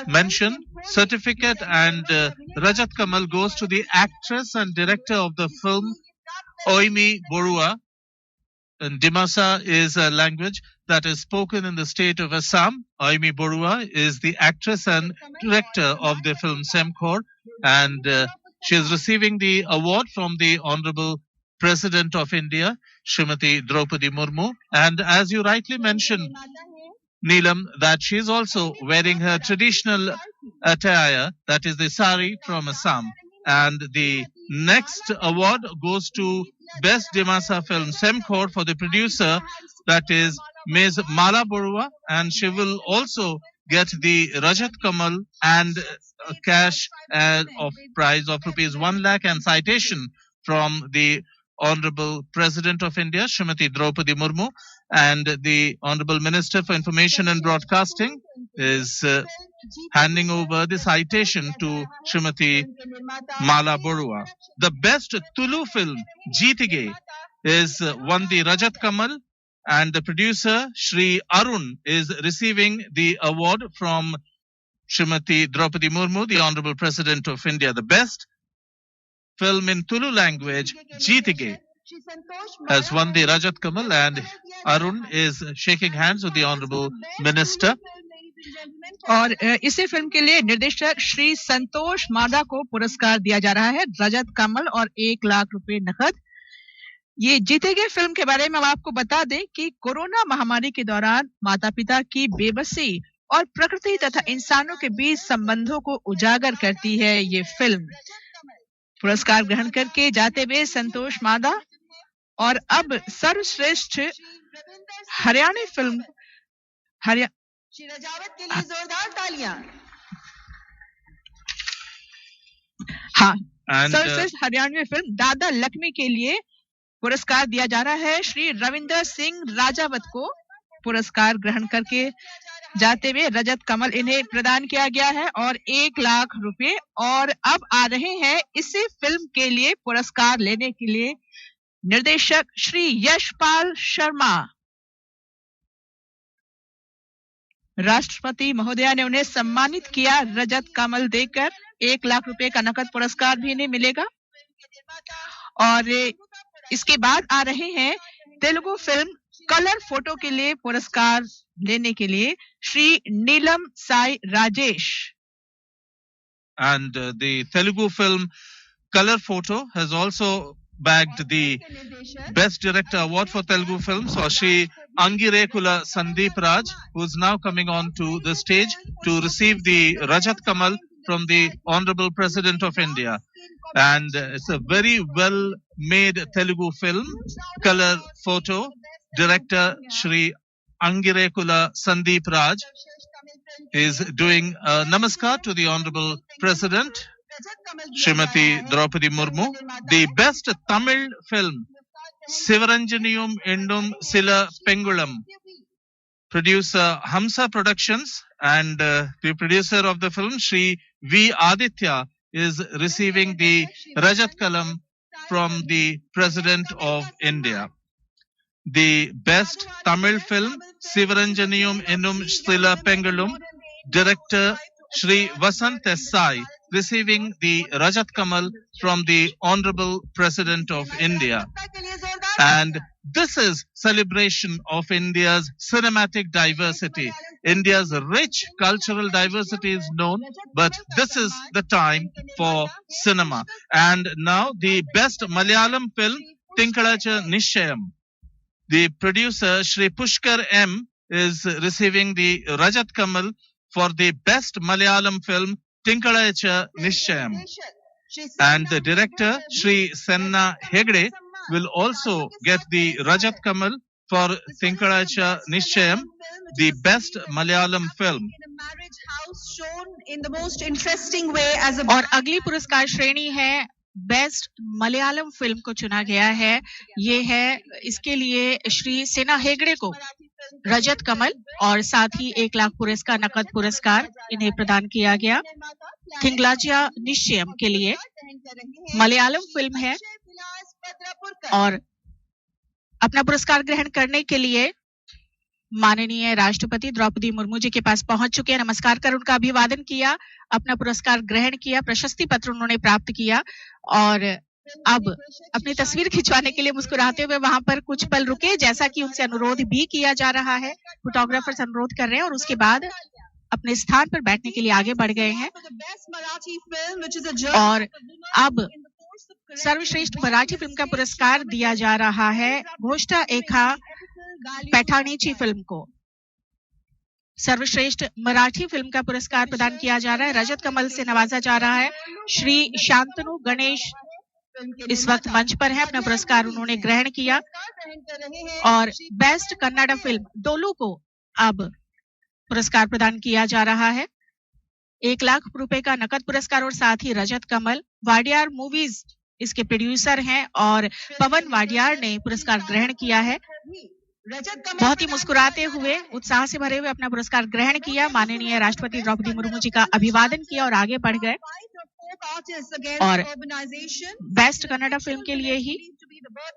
mention certificate, and Rajat Kamal goes to the actress and director of the film, Oimi Borua. And Dimasa is a language that is spoken in the state of Assam. Oimi Borua is the actress and director of the film Semkhor, and she is receiving the award from the Honorable President of India, Srimati Draupadi Murmu. And as you rightly mentioned, Neelam, that she is also wearing her traditional attire, that is the sari from Assam. And the next award goes to Best Dimasa Film Semkhor for the producer, that is Ms. Mala Borua, and she will also get the Rajat Kamal and cash of prize of rupees 1 lakh and citation from the Honorable President of India, Srimati Draupadi Murmu, and the Honorable Minister for Information and Broadcasting is handing over the citation to Srimati Mala Borua. The best Tulu film, Jeetige, is won the Rajat Kamal, and the producer, Shri Arun, is receiving the award from Srimati Draupadi Murmu, the Honorable President of India. The best film in Tulu language, Jeetige, has won the Rajat Kamal, and Arun is shaking hands with the Honorable Minister. और इसी film के लिए निर्देशक श्री संतोष मादा को पुरस्कार दिया जा रहा है, रजत कमल और 1 लाख रुपए नकद। ये जीते गए फिल्म के बारे में हम आपको बता दें कि कोरोना महामारी के दौरान माता पिता की बेबसी और प्रकृति तथा इंसानों के बीच संबंधों को उजागर करती है ये फिल्म। पुरस्कार ग्रहण करके जाते हुए संतोष मादा और अब सर्वश्रेष्ठ हरियाणवी फिल्म के लिए जोरदार तालियां। हाँ, सर्वश्रेष्ठ हरियाणवी फिल्म दादा लक्ष्मी के लिए पुरस्कार दिया जा रहा है। श्री रविंदर सिंह राजावत को पुरस्कार ग्रहण करके जाते हुए रजत कमल इन्हें प्रदान किया गया है और 1 लाख रुपए। और अब आ रहे हैं इसी फिल्म के लिए पुरस्कार लेने के लिए निर्देशक श्री यशपाल शर्मा। राष्ट्रपति महोदया ने उन्हें सम्मानित किया रजत कमल देकर। 1 लाख रुपए का नकद पुरस्कार भी इन्हें मिलेगा। और इसके बाद आ रहे हैं तेलुगु फिल्म कलर फोटो के लिए पुरस्कार लेने के लिए श्री नीलम Sai Rajesh. And the Telugu film Color Photo has also bagged the Best Director Award for Telugu films for Shri Angirekula Sandeep Raj, who is now coming on to the stage to receive the Rajat Kamal from the Honorable President of India. And it's a very well-made Telugu film, Color Photo. Director Shri Angirekula Sandeep Raj is doing a namaskar to the Honorable President, Srimati Draupadi Murmu. The best Tamil film, Sivaranjaniyum Endum Sila Pengulam. Producer Hamsa Productions and the producer of the film, Shri V. Aditya, is receiving the Rajat Kalam from the President of India. The best Tamil film, Sivaranjaniyum Ennum Sila Pengalum, director Shri Vasant Desai, receiving the Rajat Kamal from the Honorable President of India. And this is celebration of India's cinematic diversity. India's rich cultural diversity is known, but this is the time for cinema. And now the best Malayalam film, Tinkalacha Nishayam. The producer, Shri Pushkar M, is receiving the Rajat Kamal for the best Malayalam film, Tinkalacha Nishayam. And the director, Shri Senna Hegde, will also get the Rajat Kamal for Tinkalacha Nishayam, the best Malayalam film. In the most interesting way as a और अगली पुरस्कार श्रेणी है best Malayalam film को चुना गया है। ये है इसके लिए श्री सेना हेगड़े को रजत कमल और साथ ही 1 लाख पुरस्कार नकद पुरस्कार इन्हें प्रदान किया गया। थिंगलाजिया निश्चयम के लिए मलयालम फिल्म है और अपना पुरस्कार ग्रहण करने के लिए माननीय राष्ट्रपति द्रौपदी मुर्मू जी के पास पहुंच चुके हैं। नमस्कार कर उनका अभिवादन किया, अपना पुरस्कार ग्रहण किया, प्रशस्ति पत्र उन्होंने प्राप्त किया और अब अपनी तस्वीर खिंचवाने के लिए मुस्कुराते हुए वहां पर कुछ पल रुके, जैसा कि उनसे अनुरोध भी किया जा रहा है। फोटोग्राफर्स अनुरोध कर रहे हैं और उसके बाद अपने स्थान पर बैठने के लिए आगे बढ़ गए हैं। और अब सर्वश्रेष्ठ मराठी फिल्म का पुरस्कार दिया जा रहा है घोष्टा एका पैठाणीची फिल्म को। सर्वश्रेष्ठ मराठी फिल्म का पुरस्कार प्रदान किया जा रहा है, रजत कमल से नवाजा जा रहा है। श्री शांतनु गणेश इस वक्त मंच पर है, अपना पुरस्कार उन्होंने ग्रहण किया। और बेस्ट कन्नड़ फिल्म डोलू को अब पुरस्कार प्रदान किया जा रहा है। 1 लाख रुपए का नकद पुरस्कार और साथ ही रजत कमल। वाडियार मूवीज इसके प्रोड्यूसर हैं और पवन वाडियार ने पुरस्कार ग्रहण किया है। बहुत ही मुस्कुराते हुए, उत्साह से भरे हुए अपना पुरस्कार ग्रहण किया, माननीय राष्ट्रपति द्रौपदी मुर्मू जी का अभिवादन किया और आगे बढ़ गए। और बेस्ट कन्नड़ा फिल्म के लिए ही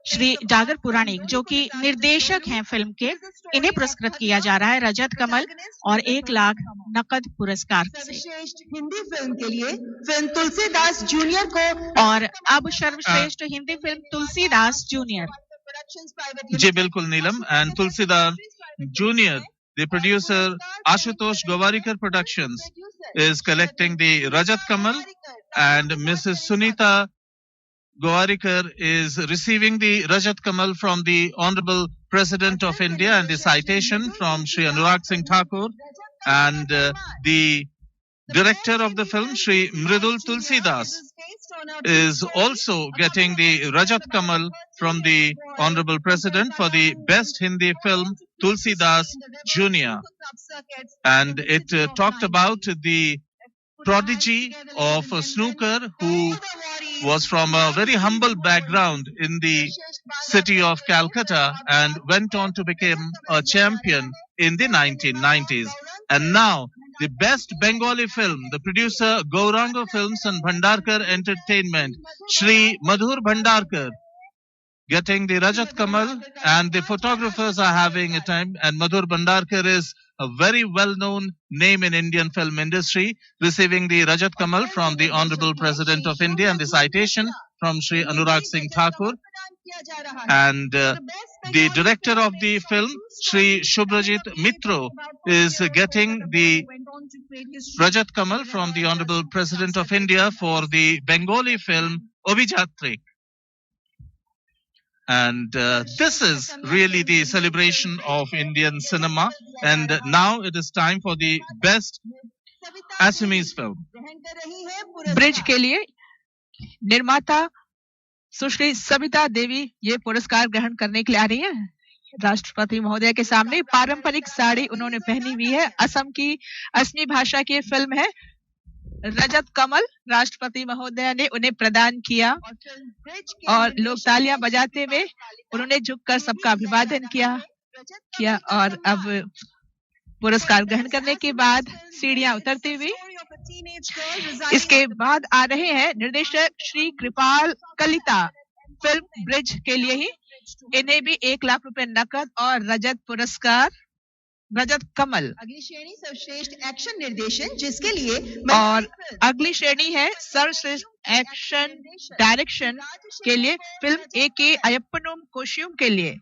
श्री जागर पुराणिक, जो कि निर्देशक हैं फिल्म के, इन्हें पुरस्कृत किया जा रहा है रजत कमल और 1 लाख नकद पुरस्कार से। हिंदी फिल्म के लिए फिल्म तुलसीदास जूनियर को, और अब सर्वश्रेष्ठ हिंदी फिल्म तुलसीदास जूनियर। जी बिल्कुल Neelam, and Tulsidas junior, the producer Ashutosh Gowarikar Productions is collecting the Rajat Kamal, and Mrs. Sunita Gowarikar is receiving the Rajat Kamal from the Honorable President of India and the citation from Shri Anurag Singh Thakur, and the director of the film, Shri Mridul Tulsidas, is also getting the Rajat Kamal from the Honorable President for the Best Hindi Film, Tulsidas Junior. And it talked about the prodigy of snooker who was from a very humble background in the city of Calcutta and went on to become a champion in the 1990s. And now, the best Bengali film, the producer Gauranga Films and Bhandarkar Entertainment, Shri Madhur Bhandarkar, getting the Rajat Kamal, and the photographers are having a time. And Madhur Bhandarkar is a very well-known name in Indian film industry, receiving the Rajat Kamal from the Honorable President of India and the citation from Shri Anurag Singh Thakur. And the director of the film, Shri Shubhrajit Mitro, is getting the Rajat Kamal from the Honorable President of India for the Bengali film Obhijatrik. And this is really the celebration of Indian cinema. And now it is time for the best Assamese film. Bridge के लिए निर्माता सुश्री सविता देवी ये पुरस्कार ग्रहण करने के लिए आ रही हैं राष्ट्रपति महोदय के सामने। पारंपरिक साड़ी उन्होंने पहनी हुई है। असम की असमी भाषा की फिल्म है रजत कमल। राष्ट्रपति महोदय ने उन्हें प्रदान किया और लोग तालियां बजाते हुए उन्होंने झुककर सबका अभिवादन किया और अब पुरस्कार ग्रहण करने के बाद सीढ़ियां उतरती हुई इसके बाद आ रहे हैं निर्देशक श्री कृपाल कलिता। फिल्म ब्रिज के लिए ही इन्हें भी 1 लाख रुपए नकद और रजत पुरस्कार, रजत कमल। अगली श्रेणी सर्वश्रेष्ठ एक्शन निर्देशन, जिसके लिए और अगली श्रेणी है सर्वश्रेष्ठ एक्शन डायरेक्शन के लिए फिल्म A.K. अयप्पनुम कोशियुम के लिए।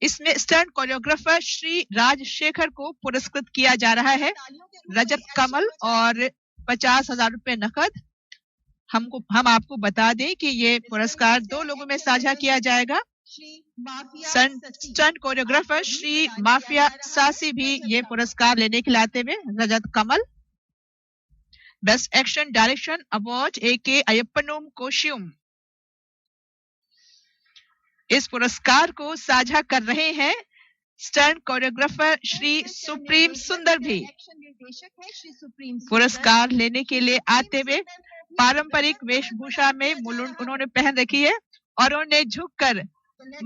इसमें स्टंट कोरियोग्राफर श्री राजशेखर को पुरस्कृत किया जा रहा है रजत कमल और 50,000 रुपए नकद। हम आपको बता दें कि ये पुरस्कार 2 लोगों में साझा किया जाएगा। स्टंट कोरियोग्राफर श्री माफिया सासी भी ये पुरस्कार लेने के लिए आते हुए Rajat Kamal. Best action direction award A.K. Ayyappanum Koshiyum. इस पुरस्कार को साझा कर रहे हैं स्टंट कोरियोग्राफर श्री सुप्रीम सुंदर भी। पुरस्कार लेने के लिए आते हुए पारंपरिक वेशभूषा में मुलुंड उन्होंने पहन रखी है और उन्होंने झुककर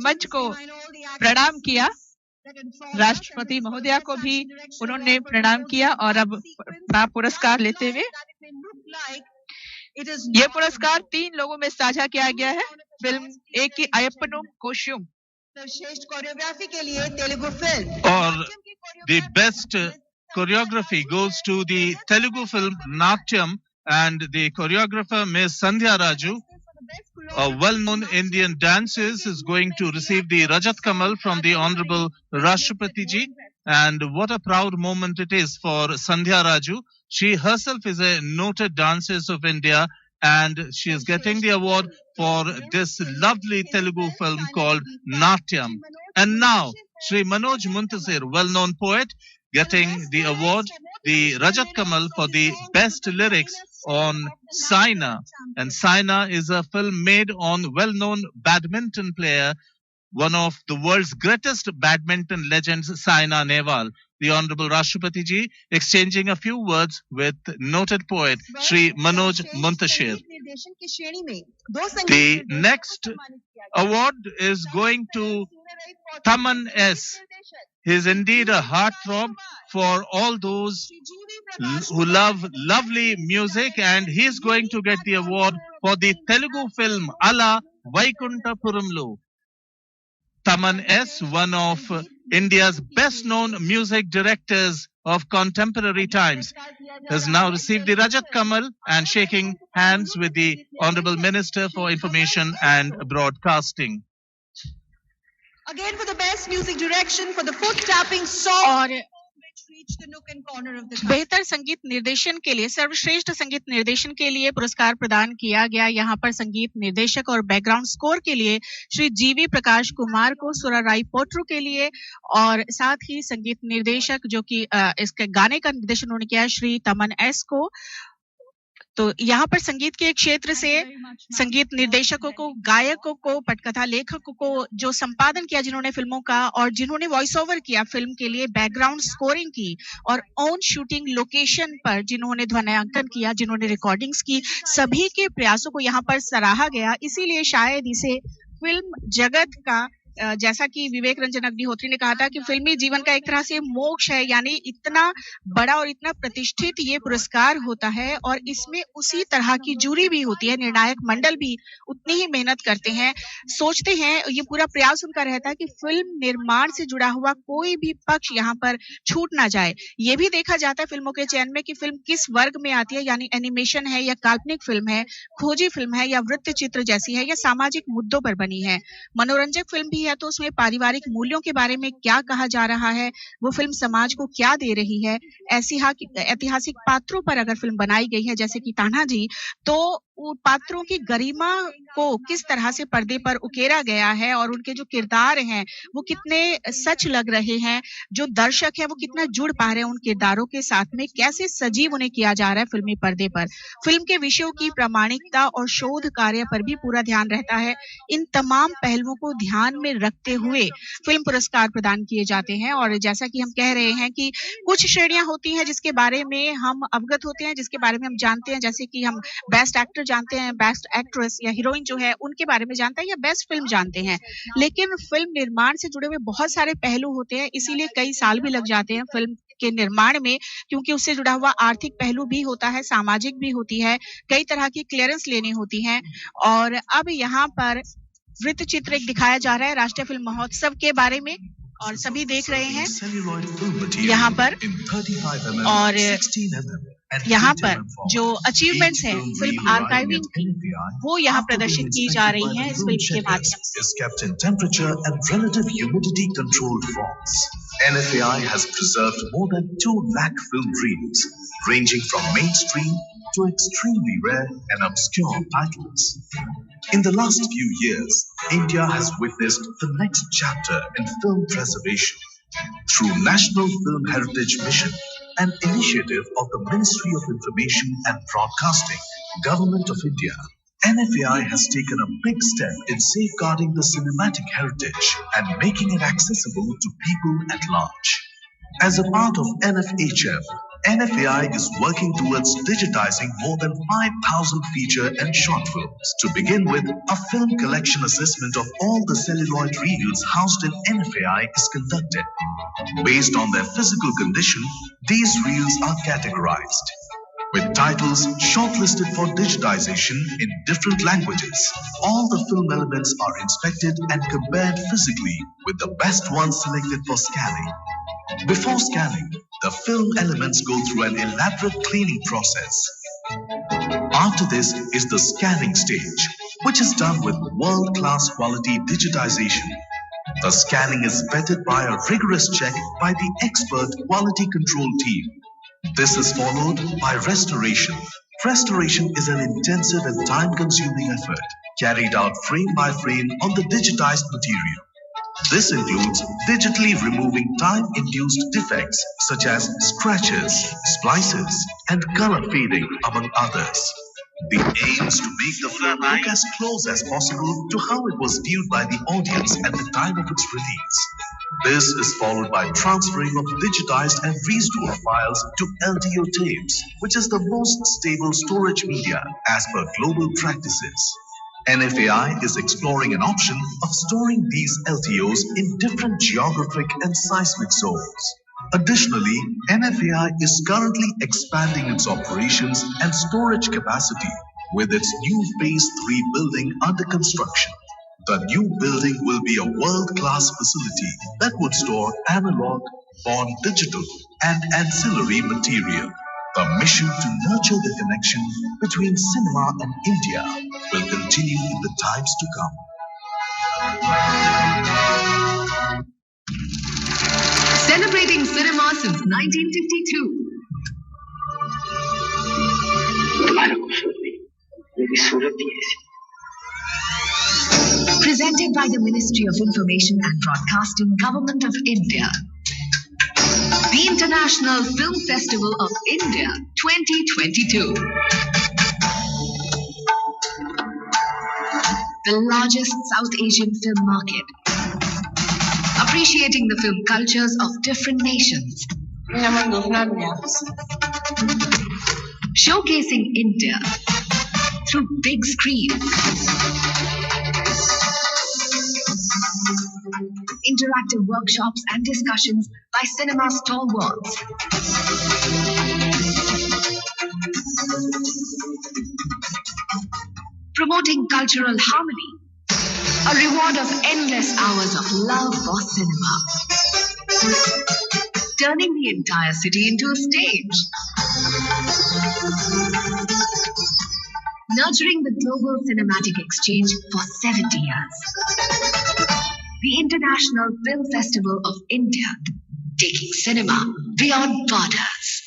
मंच को प्रणाम किया। राष्ट्रपति महोदया को भी उन्होंने प्रणाम किया और अब पुरस्कार लेते हुए यह पुरस्कार 3 लोगों में साझा किया गया है। Film A.K. अयप्पनुम कोशियुम सर्वश्रेष्ठ कोरियोग्राफी के लिए तेलुगु फिल्म, और the best choreography goes to the Telugu film Natyam, and the choreographer Ms. Sandhya Raju, a well-known Indian dancer, is going to receive the Rajat Kamal from the Honorable Rashtrapati Ji. And what a proud moment it is for Sandhya Raju. She herself is a noted dancer of India, and she is getting the award for this lovely Telugu film called Natyam. And now, Shri Manoj Muntasir, well-known poet, getting the award, the Rajat Kamal, for the best lyrics on Saina. And Saina is a film made on well-known badminton player, one of the world's greatest badminton legends, Saina Nehwal. The Honorable Rashtrapati Ji exchanging a few words with noted poet Shri Manoj Muntasir. The next award is going to Taman S. He is indeed a heartthrob for all those who love lovely music, and he is going to get the award for the Telugu film Ala Vaikuntapuramlo. Taman S., one of India's best-known music directors of contemporary times, has now received the Rajat Kamal and shaking hands with the Honorable Minister for Information and Broadcasting. Again for the best music direction for the foot-tapping song. और बेहतर संगीत निर्देशन के लिए सर्वश्रेष्ठ संगीत निर्देशन के लिए पुरस्कार प्रदान किया गया। यहाँ पर संगीत निर्देशक और बैकग्राउंड स्कोर के लिए श्री जीवी प्रकाश कुमार को, सुराराई पोट्रू के लिए, और साथ ही संगीत निर्देशक जो कि इसके गाने का निर्देशन उन्होंने किया श्री तमन एस को। तो यहाँ पर संगीत के क्षेत्र से संगीत निर्देशकों को, गायकों को, पटकथा लेखकों को, जो संपादन किया जिन्होंने फिल्मों का, और जिन्होंने वॉइस ओवर किया फिल्म के लिए, बैकग्राउंड स्कोरिंग की, और ऑन शूटिंग लोकेशन पर जिन्होंने ध्वन्यांकन किया, जिन्होंने रिकॉर्डिंग्स की, सभी के प्रयासों को यहाँ पर सराहा गया। इसीलिए शायद इसे फिल्म जगत का, जैसा कि विवेक रंजन अग्निहोत्री ने कहा था कि फिल्मी जीवन का एक तरह से मोक्ष है, यानी इतना बड़ा और इतना प्रतिष्ठित ये पुरस्कार होता है, और इसमें उसी तरह की जूरी भी होती है, निर्णायक मंडल भी उतनी ही मेहनत करते हैं, सोचते हैं, ये पूरा प्रयास उनका रहता है कि फिल्म निर्माण से जुड़ा हुआ कोई भी पक्ष यहाँ पर छूट ना जाए। ये भी देखा जाता है फिल्मों के चयन में कि फिल्म किस वर्ग में आती है, यानी एनिमेशन है या काल्पनिक फिल्म है, खोजी फिल्म है या वृत्त चित्र जैसी है, या सामाजिक मुद्दों पर बनी है। मनोरंजक फिल्म भी है तो उसमें पारिवारिक मूल्यों के बारे में क्या कहा जा रहा है, वो फिल्म समाज को क्या दे रही है, ऐतिहासिक पात्रों पर अगर फिल्म बनाई गई है जैसे कि तान्हा जी, तो पात्रों की गरिमा को किस तरह से पर्दे पर उकेरा गया है, और उनके जो किरदार हैं वो कितने सच लग रहे हैं, जो दर्शक है वो कितना जुड़ पा रहे हैं उन किरदारों के साथ में, कैसे सजीव उन्हें किया जा रहा है फिल्मी पर्दे पर। फिल्म के विषयों की प्रामाणिकता और शोध कार्य पर भी पूरा ध्यान रहता है। इन तमाम पहलुओं को ध्यान में रखते हुए फिल्म पुरस्कार प्रदान किए जाते हैं। और जैसा कि हम कह रहे हैं कि कुछ श्रेणियां होती हैं जिसके बारे में हम अवगत होते हैं, जिसके बारे में हम जानते हैं, जैसे कि हम बेस्ट एक्टर जानते हैं, बेस्ट एक्ट्रेस या हीरोइन जो है उनके बारे में जानते हैं, या बेस्ट फिल्म जानते हैं। लेकिन फिल्म निर्माण से जुड़े हुए बहुत सारे पहलू होते हैं, इसीलिए कई साल भी लग जाते हैं फिल्म के निर्माण में, क्योंकि उससे जुड़ा हुआ आर्थिक पहलू भी होता है, सामाजिक भी होती है, कई तरह की क्लियरेंस लेनी होती है। और अब यहाँ पर वृत्त चित्र एक दिखाया जा रहा है राष्ट्रीय फिल्म महोत्सव के बारे में, और सभी देख रहे हैं यहाँ पर। और यहाँ पर जो अचीवमेंट्स हैं फिल्म आर्काइविंग की, वो यहाँ प्रदर्शित की जा रही हैं इस फिल्म के माध्यम से। NFAI has preserved more than 2 lakh film reels, ranging from mainstream to extremely rare and obscure titles. In the last few years, India has witnessed the next chapter in film preservation. Through National Film Heritage Mission, an initiative of the Ministry of Information and Broadcasting, Government of India, NFAI has taken a big step in safeguarding the cinematic heritage and making it accessible to people at large. As a part of NFHM, NFAI is working towards digitizing more than 5,000 feature and short films. To begin with, a film collection assessment of all the celluloid reels housed in NFAI is conducted. Based on their physical condition, these reels are categorized, with titles shortlisted for digitization in different languages. All the film elements are inspected and compared physically with the best ones selected for scanning. Before scanning, the film elements go through an elaborate cleaning process. After this is the scanning stage, which is done with world-class quality digitization. The scanning is vetted by a rigorous check by the expert quality control team. This is followed by restoration. Restoration is an intensive and time-consuming effort carried out frame by frame on the digitized material. This includes digitally removing time-induced defects such as scratches, splices, and color fading, among others. The aim is to make the film look as close as possible to how it was viewed by the audience at the time of its release. This is followed by transferring of digitized and restored files to LDO tapes, which is the most stable storage media as per global practices. NFAI is exploring an option of storing these LTOs in different geographic and seismic zones. Additionally, NFAI is currently expanding its operations and storage capacity with its new Phase 3 building under construction. The new building will be a world-class facility that would store analog, born digital, and ancillary material. The mission to nurture the connection between cinema and India will continue in the times to come. Celebrating cinema since 1952. Presented by the Ministry of Information and Broadcasting, Government of India. The International Film Festival of India 2022. The largest South Asian film market. Appreciating the film cultures of different nations. Showcasing India through big screens. Interactive workshops and discussions by cinema stalwarts. Promoting cultural harmony. A reward of endless hours of love for cinema. Turning the entire city into a stage. Nurturing the global cinematic exchange for 70 years. The International Film Festival of India, taking cinema beyond borders.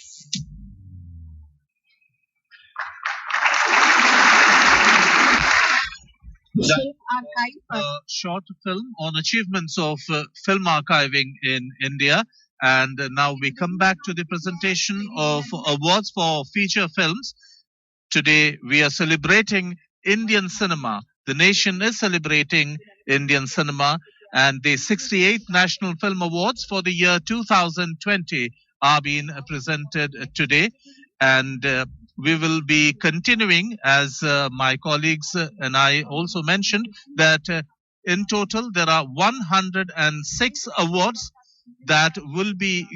A short film on achievements of film archiving in India. And now we come back to the presentation of awards for feature films. Today we are celebrating Indian cinema. The nation is celebrating Indian cinema, and the 68th National Film Awards for the year 2020 are being presented today. And we will be continuing, as my colleagues and I also mentioned, that in total there are 106 awards that will be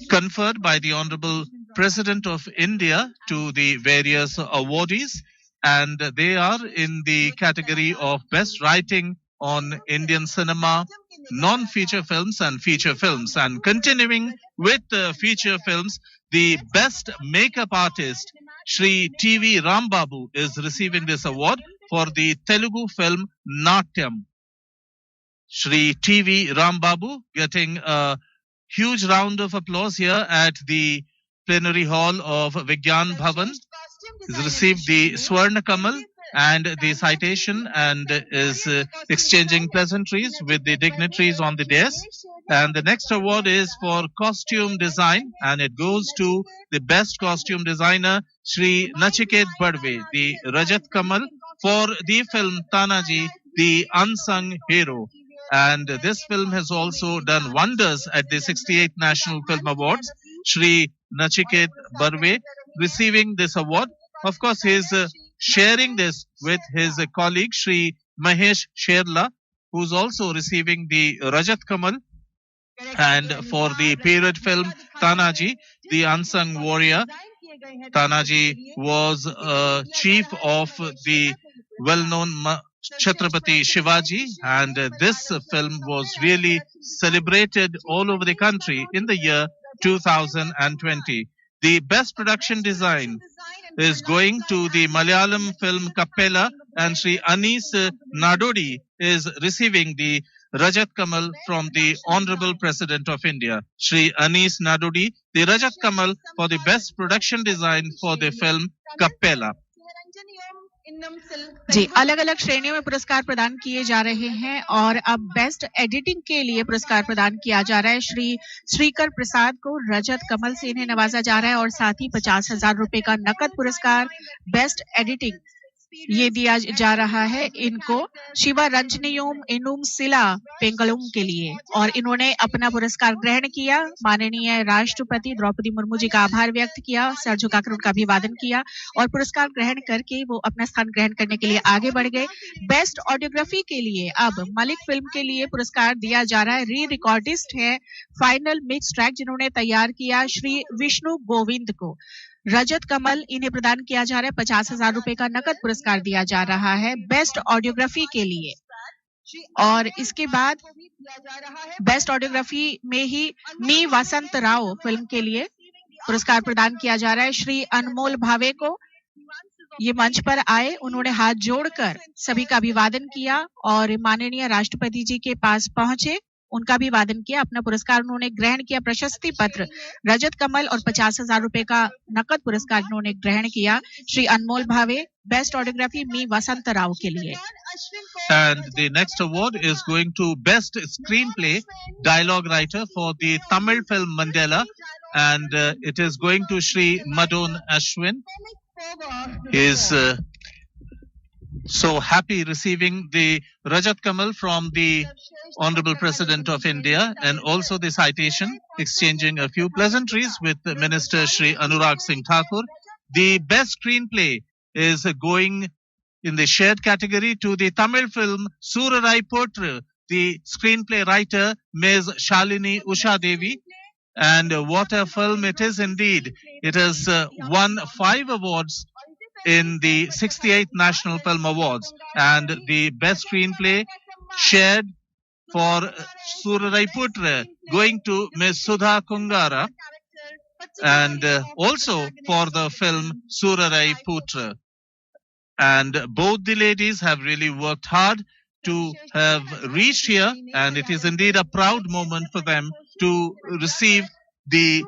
conferred by the Honorable President of India to the various awardees, and they are in the category of Best Writing on Indian Cinema, Non-Feature Films and Feature Films. And continuing with feature films, the Best Makeup Artist, Shri T.V. Rambabu, is receiving this award for the Telugu film Natyam. Shri T.V. Rambabu getting a huge round of applause here at the plenary hall of Vigyan Bhavan. He's received the Swarna Kamal and the citation and is exchanging pleasantries with the dignitaries on the dais. And the next award is for costume design, and it goes to the best costume designer, Shri Nachiket Badve, the Rajat Kamal, for the film Tanaji, the Unsung Hero. And this film has also done wonders at the 68th National Film Awards. Shri Nachiket Badve receiving this award. Of course, he is sharing this with his colleague, Shri Mahesh Sherla, who's also receiving the Rajat Kamal. And for the period film Tanaji, the Unsung Warrior, Tanaji was chief of the well-known Chhatrapati Shivaji, and this film was really celebrated all over the country in the year 2020. The best production design is going to the Malayalam film Capella, and Sri Anis Nadodi is receiving the Rajat Kamal from the Honorable President of India. Sri Anis Nadodi, the Rajat Kamal for the best production design for the film Capella. जी, अलग अलग श्रेणियों में पुरस्कार प्रदान किए जा रहे हैं और अब बेस्ट एडिटिंग के लिए पुरस्कार प्रदान किया जा रहा है। श्री श्रीकर प्रसाद को रजत कमल से इन्हें नवाजा जा रहा है और साथ ही 50,000 रुपए का नकद पुरस्कार बेस्ट एडिटिंग ये दिया जा रहा है इनको शिवा रंजनियुम इनुम सिला पेंगलुम के लिए, और इन्होंने अपना पुरस्कार ग्रहण किया। माननीय राष्ट्रपति द्रौपदी मुर्मू जी का आभार व्यक्त किया, सर झुकाकर उनका अभिवादन किया और पुरस्कार ग्रहण करके वो अपना स्थान ग्रहण करने के लिए आगे बढ़ गए। बेस्ट ऑडियोग्राफी के लिए अब मलिक फिल्म के लिए पुरस्कार दिया जा रहा है। री रिकॉर्डिस्ट है फाइनल मिक्स ट्रैक जिन्होंने तैयार किया श्री विष्णु गोविंद को। रजत कमल इन्हें प्रदान किया जा रहा है। 50,000 रुपए का नकद पुरस्कार दिया जा रहा है बेस्ट ऑडियोग्राफी के लिए। और इसके बाद बेस्ट ऑडियोग्राफी में ही मी वसंत राव फिल्म के लिए पुरस्कार प्रदान किया जा रहा है श्री अनमोल भावे को। ये मंच पर आए, उन्होंने हाथ जोड़कर सभी का अभिवादन किया और माननीय राष्ट्रपति जी के पास पहुंचे, उनका भी वादन किया, अपना पुरस्कार उन्होंने ग्रहण किया। प्रशस्ति पत्र, रजत कमल और 50,000 रुपए का नकद पुरस्कार उन्होंने ग्रहण किया श्री अनमोल भावे बेस्ट ऑडियोग्राफी मी वसंत राव के लिए। And the next award is going to Best Screenplay Dialogue Writer for the Tamil film Mandela, and it is going to Shri Madon Ashwin. He is so happy receiving the Rajat Kamal from the Honorable President of India, and also the citation, exchanging a few pleasantries with Minister Shri Anurag Singh Thakur. The best screenplay is going in the shared category to the Tamil film Surarai Potra, the screenplay writer Ms. Shalini Usha Devi. And what a film it is indeed. It has won 5 awards in the 68th National Film Awards, and the best screenplay shared for Surarai Putra going to Ms. Sudha Kungara, and also for the film Surarai Putra. And both the ladies have really worked hard to have reached here, and it is indeed a proud moment for them to receive the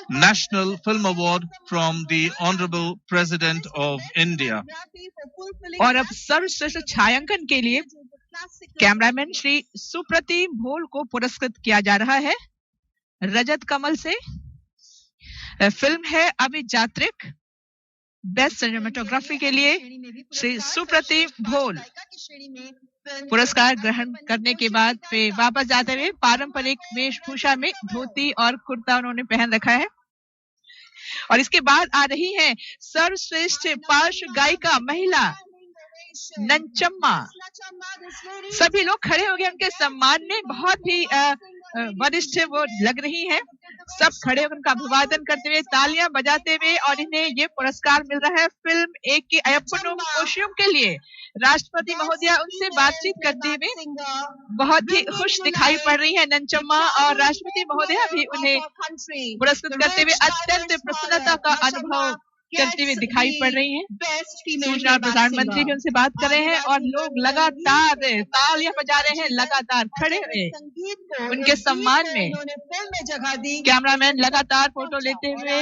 National Film Award from the Honorable President of India. और अब सर्वश्रेष्ठ छायांकन के लिए cameraman Shri Supratim भोल को पुरस्कृत किया जा रहा है रजत कमल से। फिल्म है अभिजात्रिक। बेस्ट सिनेमेटोग्राफी के लिए श्री सुप्रतिम भोल पुरस्कार ग्रहण करने के बाद वे वापस जाते हुए पारंपरिक वेशभूषा में धोती और कुर्ता उन्होंने पहन रखा है। और इसके बाद आ रही है सर्वश्रेष्ठ पार्श्व गायिका महिला नंचम्मा। सभी लोग खड़े हो गए उनके सम्मान में, बहुत ही वरिष्ठ वो लग रही हैं। सब खड़े होकर उनका अभिवादन करते हुए, तालियां बजाते हुए, और इन्हें ये पुरस्कार मिल रहा है फिल्म एक की अयप्पनुम कोशियुम के लिए। राष्ट्रपति महोदया उनसे बातचीत करते हुए बहुत ही खुश दिखाई पड़ रही है नंचम्मा, और राष्ट्रपति महोदया भी उन्हें पुरस्कृत करते हुए अत्यंत प्रसन्नता का अनुभव करते हुए दिखाई पड़ रही हैं। सूचना और प्रसारण मंत्री भी उनसे बात कर रहे हैं और लोग लगातार तालियां बजा रहे हैं, लगातार खड़े हुए उनके सम्मान में। कैमरामैन लगातार फोटो लेते हुए,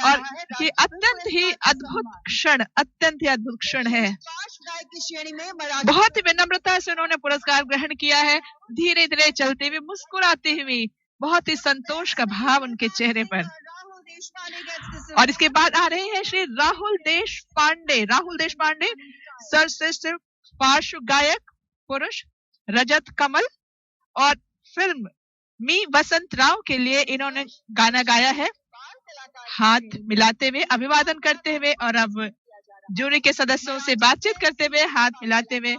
और ये अत्यंत ही अद्भुत क्षण है। बहुत ही विनम्रता से उन्होंने पुरस्कार ग्रहण किया है, धीरे धीरे चलते हुए, मुस्कुराते हुए, बहुत ही संतोष का भाव उनके चेहरे पर। और इसके बाद आ रहे हैं श्री राहुल देश पांडे सर्वश्रेष्ठ पार्श्व गायक पुरुष रजत कमल, और फिल्म मी वसंत राव के लिए इन्होंने गाना गाया है। हाथ मिलाते हुए, अभिवादन करते हुए, और अब जूरी के सदस्यों से बातचीत करते हुए, हाथ मिलाते हुए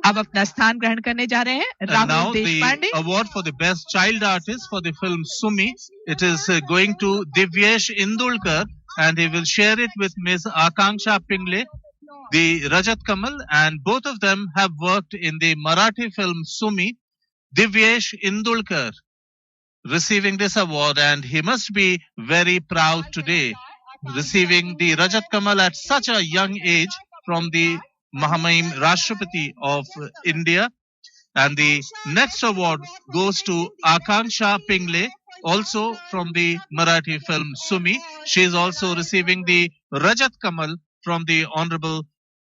अब अपना स्थान ग्रहण करने जा रहे हैं Rahul Deshpande. The award for the best child artist for the film Sumi, it is going to Divyesh Indulkar, and he will share it with Ms. Akanksha Pingle, the Rajat Kamal, and both of them have worked in the Marathi film Sumi. Divyesh Indulkar receiving this award, and he must be very proud today, receiving the Rajat Kamal at such a young age from the Mahamahim Rashtrapati of India. And the next award goes to Akanksha Pingle, also from the Marathi film Sumi. She is also receiving the Rajat Kamal from the Honorable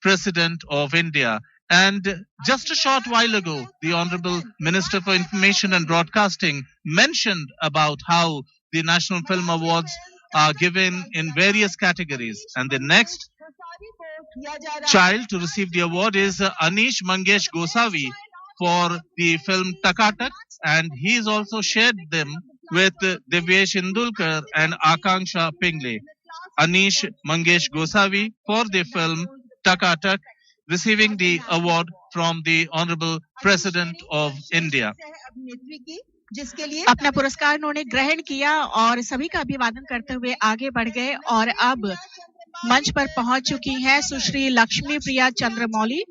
President of India. And just a short while ago, the Honorable Minister for Information and Broadcasting mentioned about how the National Film Awards are given in various categories. And the next child to receive the award is Anish Mangesh Gosavi for the film Takatak, and he's also shared them with Divyesh Indulkar and Akanksha Pingle. Anish Mangesh Gosavi for the film Takatak, receiving the award from the Honorable President of India. अपना पुरस्कार उन्होंने ग्रहण किया और सभी का अभिवादन करते हुए आगे बढ़ गए और अब मंच पर पहुंच चुकी हैं सुश्री लक्ष्मी प्रिया चंद्रमौली,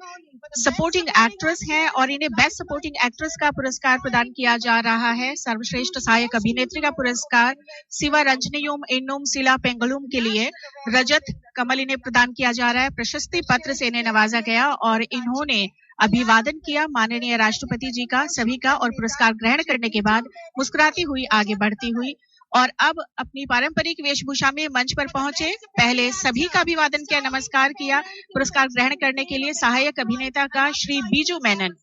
सपोर्टिंग एक्ट्रेस हैं और इन्हें बेस्ट सपोर्टिंग एक्ट्रेस का पुरस्कार प्रदान किया जा रहा है। सर्वश्रेष्ठ सहायक अभिनेत्री का पुरस्कार शिवा रंजनियुम इन्नुम सिला पेंगलुम के लिए रजत कमल इन्हें प्रदान किया जा रहा है। प्रशस्ति पत्र से इन्हें नवाजा गया और इन्होंने अभिवादन किया माननीय राष्ट्रपति जी का, सभी का, और पुरस्कार ग्रहण करने के बाद मुस्कुराती हुई आगे बढ़ती हुई और अब अपनी पारंपरिक वेशभूषा में मंच पर पहुंचे। पहले सभी का अभिवादन किया, नमस्कार किया। पुरस्कार ग्रहण करने के लिए सहायक अभिनेता का श्री बीजू मेनन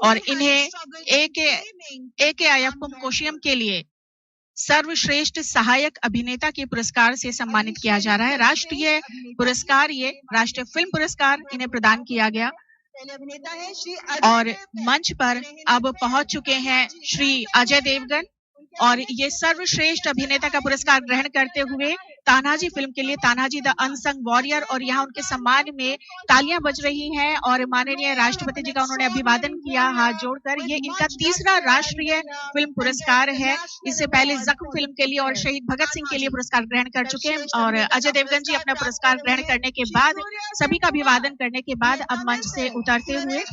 और इन्हें एके अयप्पम कोशियम के लिए सर्वश्रेष्ठ सहायक अभिनेता के पुरस्कार से सम्मानित किया जा रहा है। राष्ट्रीय पुरस्कार, ये राष्ट्रीय फिल्म पुरस्कार इन्हें प्रदान किया गया और मंच पर अब पहुंच चुके हैं श्री अजय देवगन और ये सर्वश्रेष्ठ अभिनेता का पुरस्कार ग्रहण करते हुए तानाजी फिल्म के लिए तानाजी द अनसंग वॉरियर, और यहाँ उनके सम्मान में तालियां बज रही हैं और माननीय राष्ट्रपति जी का उन्होंने अभिवादन किया हाथ जोड़कर। ये इनका तीसरा राष्ट्रीय फिल्म पुरस्कार है। इससे पहले जख्म फिल्म के लिए और शहीद भगत सिंह के लिए पुरस्कार ग्रहण कर चुके हैं और अजय देवगन जी अपना पुरस्कार ग्रहण करने के बाद, सभी का अभिवादन करने के बाद अब मंच से उतरते हुए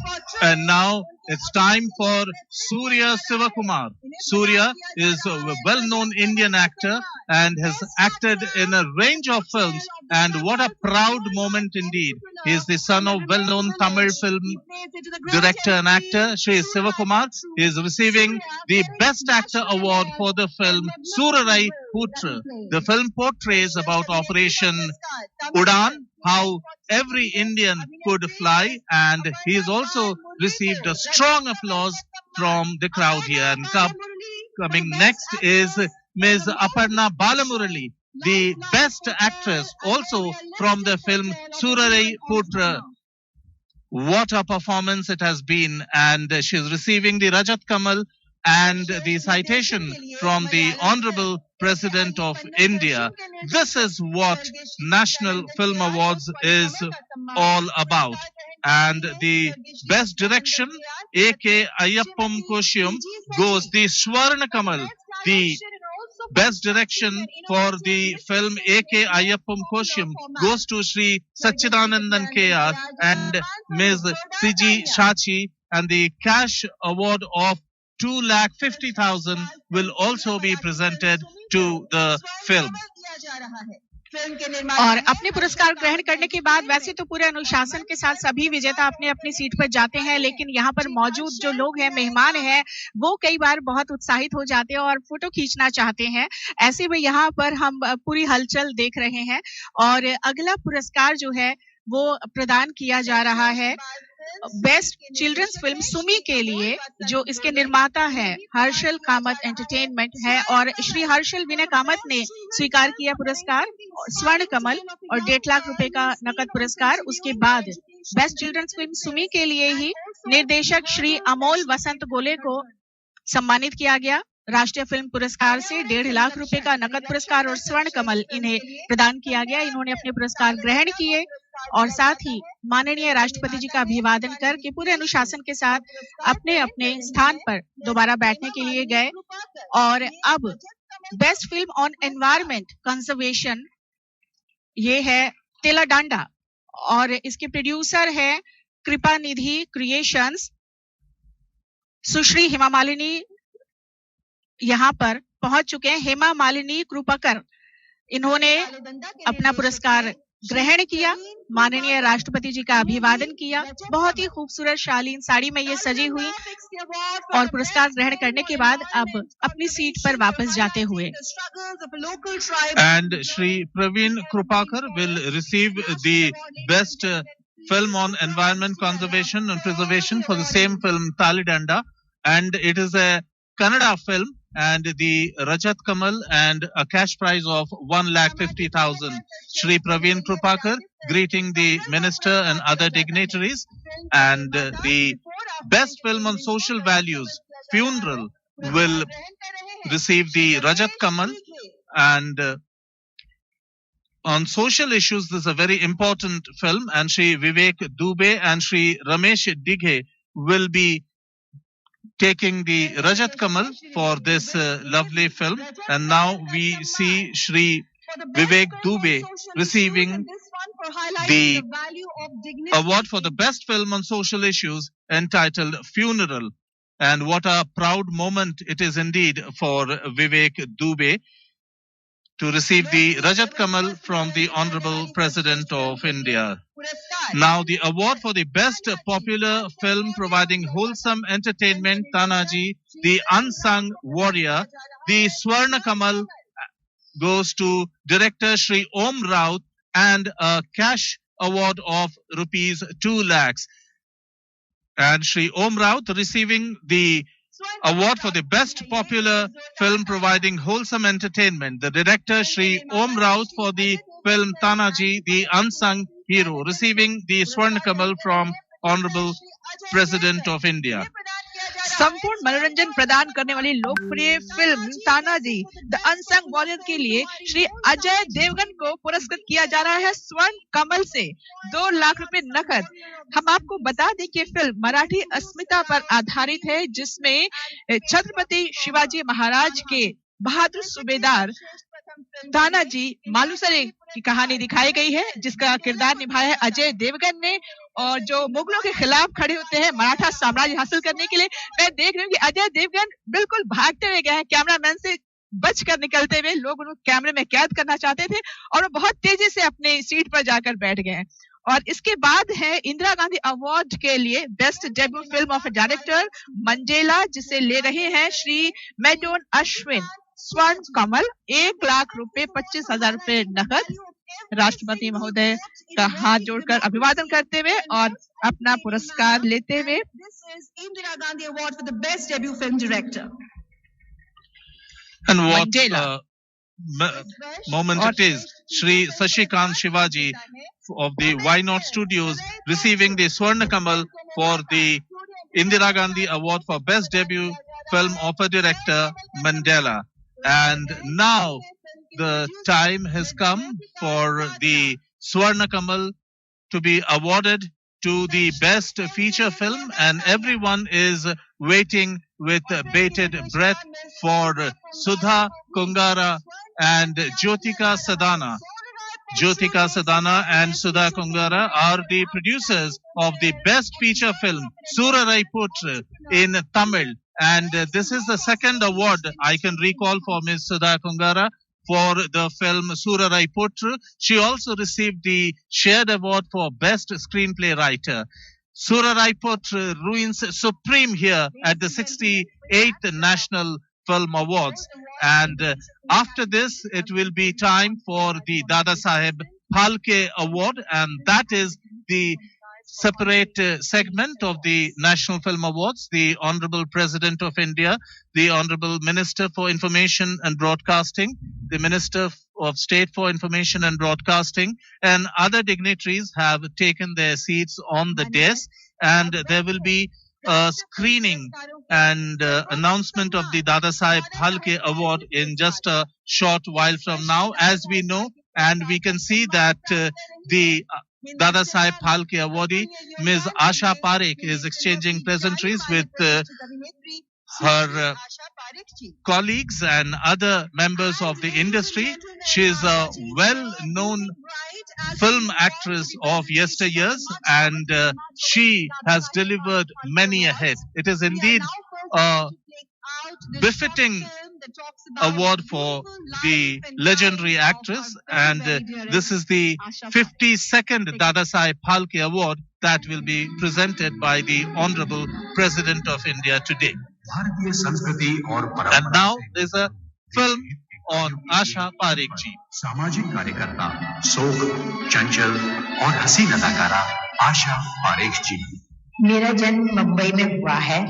And now it's time for Surya Sivakumar. Surya is a well-known Indian actor and has acted in a range of films, and what a proud moment indeed. He is the son of well-known Tamil film director and actor Shri Sivakumar. He is receiving the Best Actor Award for the film Surarai Putra. The film portrays about Operation Udan, how every Indian could fly, and he has also received a strong applause from the crowd here. And coming next is Ms. Aparna Balamurali, the best actress also from the film Surarai Putra. What a performance it has been, and she is receiving the Rajat Kamal and the citation from the Honorable President of India. This is what National Film Awards is all about. And the best direction, A.K. Ayappam Koshiyam, goes the Swarna Kamal. The best direction for the film A.K. Ayappam Koshiyam goes to Sri Sachidanandan K.R. and Ms. Siji Shachi, and the cash award of 2,50,000 will also be presented to the film. और अपने पुरस्कार ग्रहण करने के बाद वैसे तो पूरे अनुशासन के साथ सभी विजेता अपनी अपनी सीट पर जाते हैं, लेकिन यहाँ पर मौजूद जो लोग हैं, मेहमान हैं, वो कई बार बहुत उत्साहित हो जाते हैं और फोटो खींचना चाहते हैं। ऐसे में यहाँ पर हम पूरी हलचल देख रहे हैं और अगला पुरस्कार जो है वो प्रदान किया जा रहा है बेस्ट चिल्ड्रंस फिल्म सुमी के लिए, जो इसके निर्माता है हर्षल कामत एंटरटेनमेंट है और श्री हर्षल विनय कामत ने स्वीकार किया पुरस्कार स्वर्ण कमल और 1.5 लाख रुपए का नकद पुरस्कार। उसके बाद बेस्ट चिल्ड्रंस फिल्म सुमी के लिए ही निर्देशक श्री अमोल वसंत गोले को सम्मानित किया गया। राष्ट्रीय फिल्म पुरस्कार से 1.5 लाख रुपए का नकद पुरस्कार और स्वर्ण कमल इन्हें प्रदान किया गया। इन्होंने अपने पुरस्कार ग्रहण किए और साथ ही माननीय राष्ट्रपति जी का अभिवादन करके पूरे अनुशासन के साथ अपने अपने स्थान पर दोबारा बैठने के लिए गए। और अब best film on environment conservation ये है तेला डांडा और इसके प्रोड्यूसर है कृपा निधि क्रिएशंस। सुश्री हेमा मालिनी यहाँ पर पहुंच चुके हैं। हेमा मालिनी कृपाकर, इन्होंने अपना पुरस्कार ग्रहण किया, माननीय राष्ट्रपति जी का अभिवादन किया। बहुत ही खूबसूरत शालीन साड़ी में ये सजी हुई और पुरस्कार ग्रहण करने के बाद अब अपनी सीट पर वापस जाते हुए। And Shri Praveen Krupakar will receive the best film on environment conservation and preservation for the same film Tali Danda, and it is a Kannada film and the Rajat Kamal and a cash prize of 1,50,000. Shri Praveen Krupakar greeting the minister and other dignitaries, and the best film on social values, Funeral, will receive the Rajat Kamal, and on social issues, this is a very important film, and Shri Vivek Dubey and Shri Ramesh Dighe will be taking the Rajat Kamal for this lovely film. And now we see Shri Vivek Dubey receiving the award for the best film on social issues entitled Funeral. And what a proud moment it is indeed for Vivek Dubey to receive the Rajat Kamal from the Honorable President of India. Now the award for the best popular film providing wholesome entertainment, Tanaji, the Unsung Warrior, the Swarna Kamal goes to director Shri Om Raut and a cash award of rupees 2 lakhs. And Shri Om Raut receiving the award for the best popular film providing wholesome entertainment. The director Shri Om Raut for the film Tanaji, the Unsung Hero, receiving the Swarna Kamal from Honorable President of India. संपूर्ण मनोरंजन प्रदान करने वाली लोकप्रिय film Tanaji the unsung warrior के लिए श्री अजय देवगन को पुरस्कृत किया जा रहा है स्वर्ण कमल से 2 लाख रुपए नकद। हम आपको बता दें कि फिल्म मराठी अस्मिता पर आधारित है, जिसमें छत्रपति शिवाजी महाराज के बहादुर सूबेदार तानाजी मालुसरे की कहानी दिखाई गई है, जिसका किरदार निभाया है अजय देवगन ने, और जो मुगलों के खिलाफ खड़े होते हैं मराठा साम्राज्य हासिल करने के लिए। मैं देख रही हूँ कि अजय देवगन बिल्कुल भागते हुए गए हैं, कैमरामैन से बचकर निकलते हुए। लोग उन्हें कैमरे में कैद करना चाहते थे और वो बहुत तेजी से अपने सीट पर जाकर बैठ गए हैं। और इसके बाद है इंदिरा गांधी अवार्ड के लिए best debut film of director मंजेला, जिसे ले रहे हैं श्री मेडोन अश्विन। स्वर्ण कमल 1 लाख रुपए 25,000 रुपए नकद। राष्ट्रपति महोदय का हाथ जोड़कर अभिवादन करते हुए और अपना पुरस्कार लेते हुए। Indira Gandhi award for the best debut film director. And what moment it is, Shri Sashikant Shivaji of the Why Not Studios receiving the Swarna Kamal for the Indira Gandhi Award for Best Debut Film of a Director, Mandela. And now the time has come for the Swarna Kamal to be awarded to the best feature film, and everyone is waiting with bated breath for Sudha Kungara and Jyotika Sadana. Jyotika Sadana and Sudha Kungara are the producers of the best feature film Surarai Putra in Tamil, and this is the second award I can recall for Ms. Sudha Kungara for the film Surarai Putra. She also received the shared award for best screenplay writer. Surarai Putra reigns supreme here at the 68th National Film Awards, and after this it will be time for the Dadasaheb Phalke Award, and that is the separate segment of the National Film Awards. The Honorable President of India, the Honorable Minister for Information and Broadcasting, the Minister of State for Information and Broadcasting, and other dignitaries have taken their seats on the desk, and there will be a screening and announcement of the Dadasaheb Phalke Award in just a short while from now, as we know, and we can see that the Dadasaheb Phalke awardee, Ms. Asha Parekh, is exchanging pleasantries with her colleagues and other members of the industry. She is a well-known film actress of yesteryears, and she has delivered many a hit. It is indeed a befitting award for the legendary actress, and this is the 52nd Dadasaheb Phalke Award that will be presented by the Honorable President of India today. And now there's a film on Asha Parekh ji. सामाजिक कार्यकर्ता, शोक, चंचल और हसीन अदाकारा आशा पारेख जी। मेरा जन्म मुंबई में हुआ है।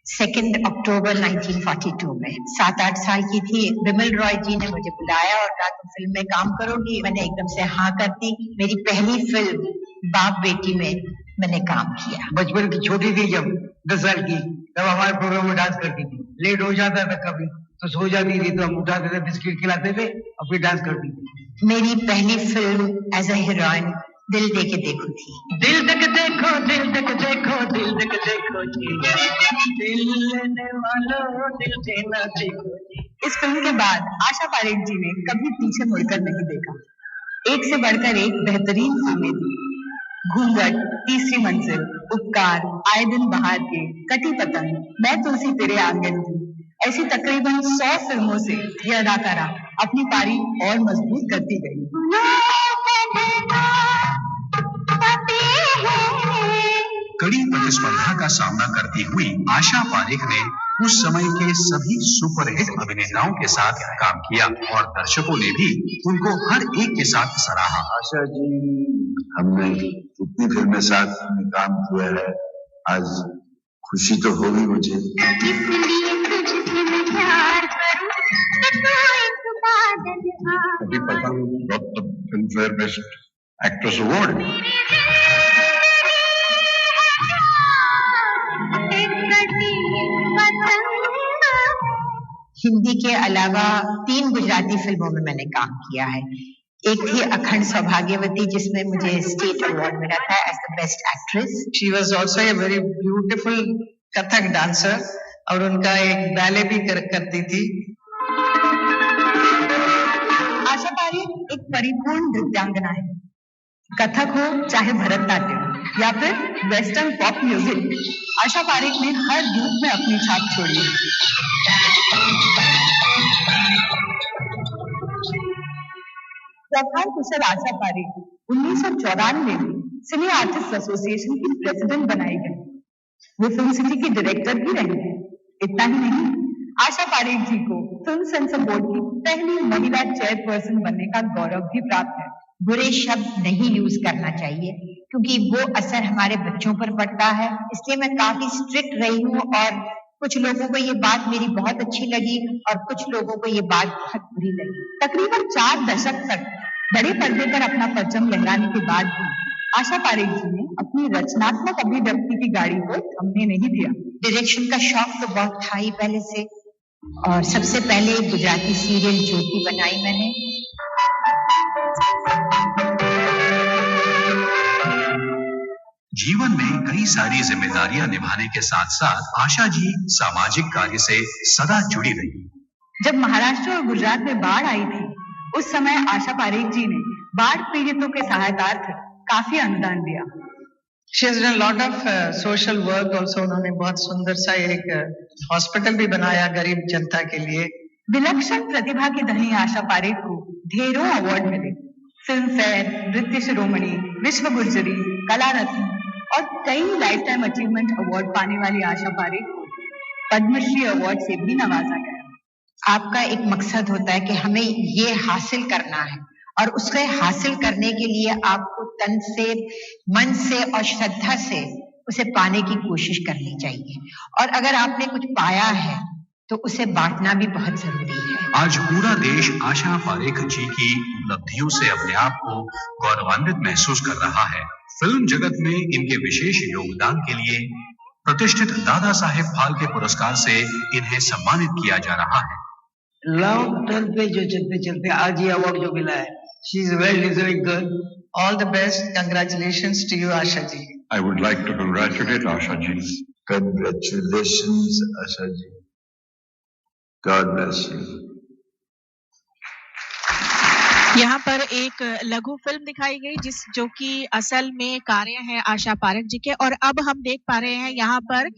2 अक्टूबर 1942 में 7-8 साल की थी। बिमल रॉय जी ने मुझे बुलाया और कहा तुम फिल्म में काम करोगी। मैंने एकदम से हाँ कर दी। मेरी पहली फिल्म बाप बेटी में मैंने काम किया। बचपन की छोटी थी जब 10 साल की, तब हमारे प्रोग्राम में डांस करती थी। लेट हो जाता था कभी तो सो जाती थी, तो हम उठाते थे, बिस्किट खिलाते थे और फिर डांस करती थी। मेरी पहली फिल्म एज अ हीरोइन दिल दे के देखो थी। दिल तक देखो, दिल तक देखो, दिल तक देखो जी, दिल लेने वालों दिल देना सीखो जी। इस फिल्म के बाद आशा पारेख जी ने कभी पीछे मुड़कर नहीं देखा। एक से बढ़कर एक बेहतरीन फिल्में दी। घूंघट, तीसरी मंजिल, उपकार, आए दिन बहार के, कटी पतंग, मैं तुलसी तेरे आंगन की, ऐसी तकरीबन 100 फिल्मों से यह अदाकारा अपनी पारी और मजबूत करती गई। कड़ी प्रतिस्पर्धा का सामना करती हुई आशा पारेख ने उस समय के सभी सुपरहिट अभिनेताओं के साथ काम किया और दर्शकों ने भी उनको हर एक के साथ सराहा। आशा जी, हमने कितनी फिल्में साथ में काम किया है, आज खुशी तो होगी मुझे। अभी पतंग got the Filmfare Best Actress Award. Hindi के अलावा 3 गुजराती फिल्मों में मैंने काम किया है। एक थी अखंड सौभाग्यवती, जिसमें मुझे स्टेट अवार्ड मिला था as the best actress. She was also a very beautiful Kathak dancer और उनका एक बैले भी करती थी। आशा पारेख एक परिपूर्ण नृत्यांगना है। कथक हो चाहे भरतनाट्यम या फिर western pop music, Asha Parekh ने हर रूप में अपनी छाप छोड़ी। प्रधान कुशल आशा पारेख 1994 में सिने आर्टिस्ट एसोसिएशन की प्रेसिडेंट बनाई गई। वो फिल्म सिटी की डायरेक्टर भी रही है। इतना ही नहीं, आशा पारेख जी को फिल्म सेंसर बोर्ड की पहली महिला चेयरपर्सन बनने का गौरव भी प्राप्त है। बुरे शब्द नहीं यूज करना चाहिए क्योंकि वो असर हमारे बच्चों पर पड़ता है, इसलिए मैं काफी स्ट्रिक्ट रही हूँ और कुछ लोगों को ये बात मेरी बहुत अच्छी लगी और कुछ लोगों को ये बात बहुत बुरी लगी। तकरीबन 4 दशक तक बड़े पर्दे पर अपना परचम लहराने के बाद भी आशा पारेख जी ने अपनी रचनात्मक अभिव्यक्ति की गाड़ी को थमने नहीं दिया। डायरेक्शन का शौक तो बहुत था ही पहले से, और सबसे पहले गुजराती सीरियल ज्योति बनाई मैंने। जीवन में कई सारी जिम्मेदारियां निभाने के साथ साथ आशा जी सामाजिक कार्य से सदा जुड़ी रही। जब महाराष्ट्र और गुजरात में बाढ़ आई थी, उस समय आशा पारेख जी ने बाढ़ पीड़ितों के सहायतार्थ काफी अनुदान दिया। She has done a lot of social work also. उन्होंने बहुत सुंदर सा एक हॉस्पिटल भी बनाया गरीब जनता के लिए। विलक्षण प्रतिभा की धनी आशा पारेख को ढेरों अवार्ड मिले। फिल्म फेयर, नृत्य शिरोमणि, विश्व गुर्जरी, कला रत्न और कई लाइफ टाइम अचीवमेंट अवार्ड पाने वाली आशा पारेख को पद्मश्री अवार्ड से भी नवाजा गया। आपका एक मकसद होता है कि हमें ये हासिल करना है और उसके हासिल करने के लिए आपको तन से, मन से और श्रद्धा से उसे पाने की कोशिश करनी चाहिए, और अगर आपने कुछ पाया है तो उसे बांटना भी बहुत जरूरी है। आज पूरा देश आशा पारेख जी की उपलब्धियों से अपने आप को गौरवान्वित महसूस कर रहा है। फिल्म जगत में इनके विशेष योगदान के लिए प्रतिष्ठित दादा साहेब फाल्के पुरस्कार से इन्हें सम्मानित किया जा रहा है। लॉन्ग टर्म पे जो चलते चलते आज ये अवार्ड जो मिला है, she is well deserving girl. All the best, congratulations to you Asha ji. I would like to congratulate Asha ji. Congratulations, Asha ji. God bless you. यहाँ पर एक लघु फिल्म दिखाई गई जो कि असल में कार्य है आशा पारेख जी के, और अब हम देख पा रहे हैं यहाँ पर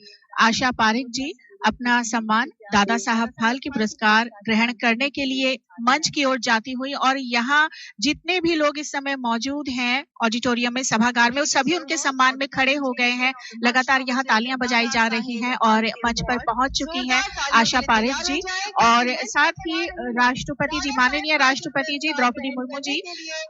आशा पारेख जी अपना सम्मान दादा साहब फाल्के पुरस्कार ग्रहण करने के लिए मंच की ओर जाती हुई, और यहाँ जितने भी लोग इस समय मौजूद हैं ऑडिटोरियम में, सभागार में, वो सभी उनके सम्मान में खड़े हो गए हैं। लगातार यहाँ तालियां बजाई जा रही हैं और मंच पर पहुंच चुकी हैं आशा पारेख जी, और साथ ही राष्ट्रपति जी, माननीय राष्ट्रपति जी द्रौपदी मुर्मू जी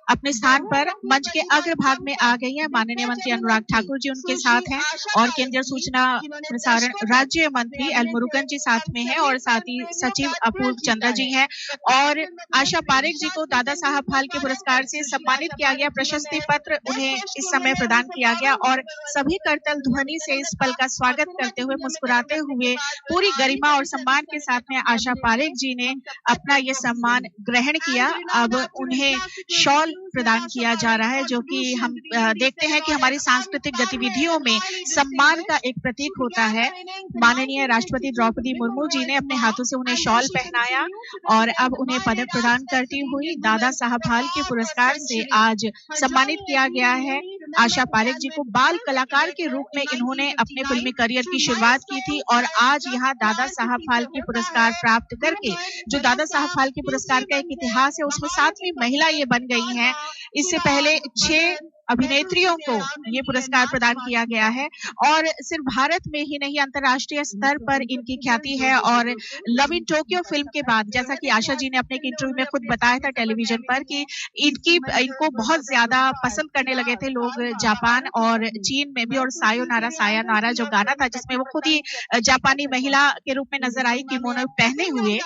अपने स्थान पर मंच के अग्रभाग में आ गई हैं। माननीय मंत्री अनुराग ठाकुर जी उनके साथ हैं और केंद्रीय सूचना प्रसारण राज्य मंत्री एल मुरुगन जी साथ में हैं, और साथ ही सचिव अपूर्व चंद्र जी हैं। और आशा पारेख जी को दादा साहब फाल्के पुरस्कार से सम्मानित किया गया, प्रशस्ति पत्र उन्हें इस समय प्रदान किया गया, और सभी करतल ध्वनि से इस पल का स्वागत करते हुए, मुस्कुराते हुए, पूरी गरिमा और सम्मान के साथ में आशा पारेख जी ने अपना ये सम्मान ग्रहण किया। अब उन्हें शॉल प्रदान किया जा रहा है, जो कि हम देखते हैं कि हमारी सांस्कृतिक गतिविधियों में सम्मान का एक प्रतीक होता है। माननीय राष्ट्रपति द्रौपदी मुर्मू जी ने अपने हाथों से उन्हें शॉल पहनाया और अब उन्हें पदक प्रदान करती हुई दादा साहब फाल्के पुरस्कार से आज सम्मानित किया गया है। आशा पारेख जी को बाल कलाकार के रूप में इन्होंने अपने फिल्मी करियर की शुरुआत की थी, और आज यहाँ दादा साहब फाल्के पुरस्कार प्राप्त करके, जो दादा साहब फाल्के पुरस्कार का एक इतिहास है, उसमें 7वीं महिला ये बन गई हैं। इससे पहले 6 अभिनेत्रियों को ये पुरस्कार प्रदान किया गया है, और सिर्फ भारत में ही नहीं अंतर्राष्ट्रीय स्तर पर इनकी ख्याति है। और लव इन टोक्यो फिल्म के बाद, जैसा कि आशा जी ने अपने एक इंटरव्यू में खुद बताया था टेलीविजन पर, कि इनको बहुत ज्यादा पसंद करने लगे थे लोग जापान और चीन में भी। और सायोनारा सायोनारा जो गाना था, जिसमें वो खुद ही जापानी महिला के रूप में नजर आई किमोनो पहने हुए,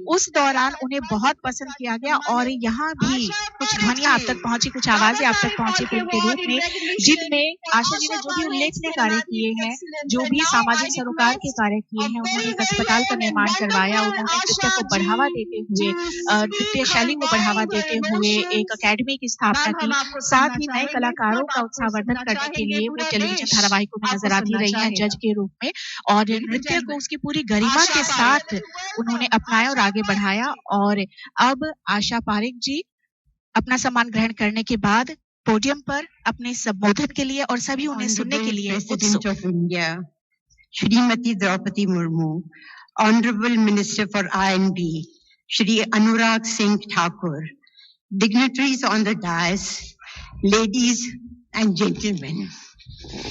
उस दौरान उन्हें बहुत पसंद किया गया। और यहाँ भी कुछ ध्वनियां आप तक पहुंची, कुछ आवाजें आप तक पहुंची फिल्म के रूप में, जिनमें आशा जी ने जो भी उल्लेखनीय कार्य किए हैं, जो भी सामाजिक सरोकार के कार्य किए हैं, उन्होंने एक अस्पताल का निर्माण करवाया, उन्होंने नृत्य को बढ़ावा देते हुए, नृत्य शैली को बढ़ावा देते हुए एक अकेडमी की स्थापना की। साथ ही नए कलाकारों का उत्साहवर्धन करने के लिए वो टेलीविजन धारावाहिकों में नजर आती रही हैं जज के रूप में, और नृत्य को उसकी पूरी गरिमा के साथ उन्होंने अपनाया और आगे बढ़ाया। और अब आशा पारेख जी अपना सम्मान ग्रहण करने के बाद पोडियम पर अपने संबोधन के लिए और सभी उन्हें सुनने के लिए उत्सुक। Of India Shrimati Draupadi Murmu, honourable minister for I&B Shri Anurag Singh Thakur, dignitaries on the dais, ladies and gentlemen,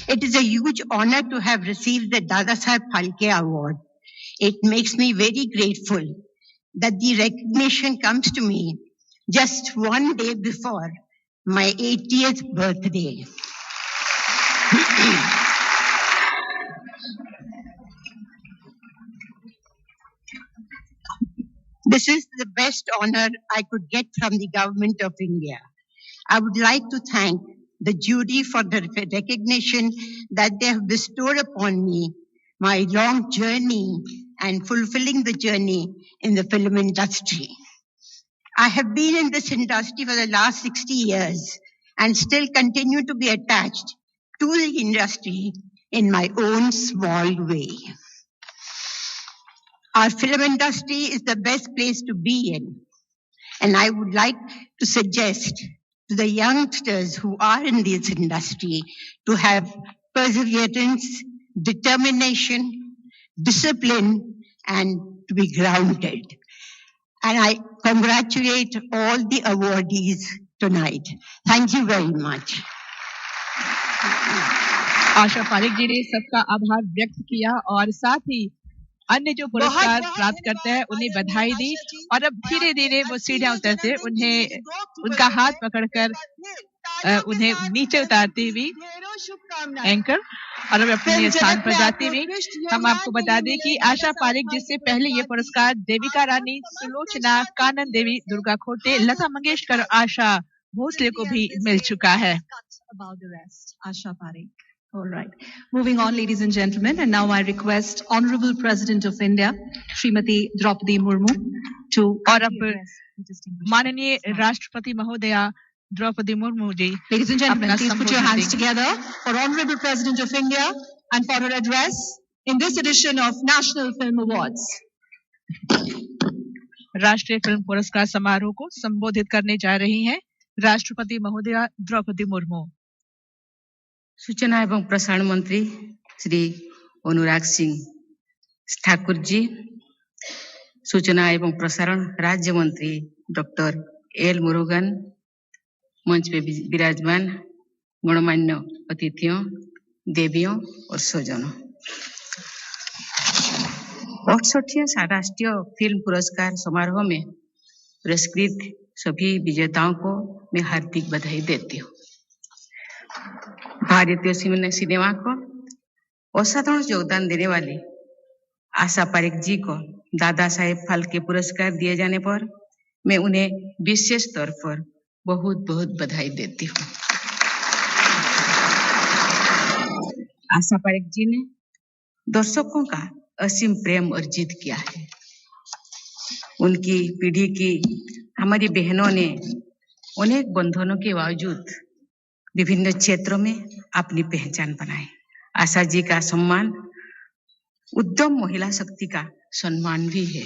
it is a huge honor to have received the Dadasaheb Phalke Award. It makes me very grateful that the recognition comes to me just one day before my 80th birthday. This is the best honor I could get from the government of India. I would like to thank the jury for the recognition that they have bestowed upon me, my long journey and fulfilling the journey in the film industry. I have been in this industry for the last 60 years and still continue to be attached to the industry in my own small way. Our film industry is the best place to be in, and I would like to suggest to the youngsters who are in this industry to have perseverance, determination, discipline, and to be grounded. And I congratulate all the awardees tonight. Thank you very much. Asha Parekh जी ने सबका आभार व्यक्त किया और साथ ही अन्य जो पुरस्कार प्राप्त करते हैं उन्हें बधाई दी, और अब धीरे धीरे वो सीढ़ियां उतरते उन्हें उनका हाथ पकड़कर उन्हें नीचे उतारती हुई एंकर, और अब अपने स्थान पर जाती हुई हम आपको बता दें कि आशा पारेख जिससे पहले ये पुरस्कार देविका रानी, सुलोचना, कानन देवी, दुर्गा खोटे, लता मंगेशकर, आशा भोसले को भी मिल चुका है। About the rest, Asha Parekh. All right. Moving on, ladies and gentlemen, and now I request Honorable President of India, Srimati Draupadi Murmu, to. और अब माननीय राष्ट्रपति महोदया Draupadi Murmu ji, ladies and gentlemen, please put your hands together for Honorable President of India and for her address in this edition of National Film Awards. राष्ट्रीय film पुरस्कार समारोह को संबोधित करने जा रही हैं राष्ट्रपति महोदया द्रौपदी मुर्मू। सूचना एवं प्रसारण मंत्री श्री अनुराग सिंह ठाकुर जी, सूचना एवं प्रसारण राज्य मंत्री डॉक्टर एल मुरुगन, मंच पे विराजमान गणमान्य अतिथियों, देवियों और स्वजनों, 68वें राष्ट्रीय फिल्म पुरस्कार समारोह में पुरस्कृत सभी विजेताओं को मैं हार्दिक बधाई देती हूँ। भारतीय सिनेमा को असाधारण योगदान देने वाली आशा पारेख जी को दादा साहेब फाल्के पुरस्कार दिए जाने पर मैं उन्हें विशेष तौर पर बहुत बहुत बधाई देती हूँ। आशा पारेख जी ने दर्शकों का असीम प्रेम अर्जित किया है। उनकी पीढ़ी की हमारी बहनों ने अनेक बंधनों के बावजूद विभिन्न क्षेत्रों में अपनी पहचान बनाई। आशा जी का सम्मान उद्यम महिला शक्ति का सम्मान भी है।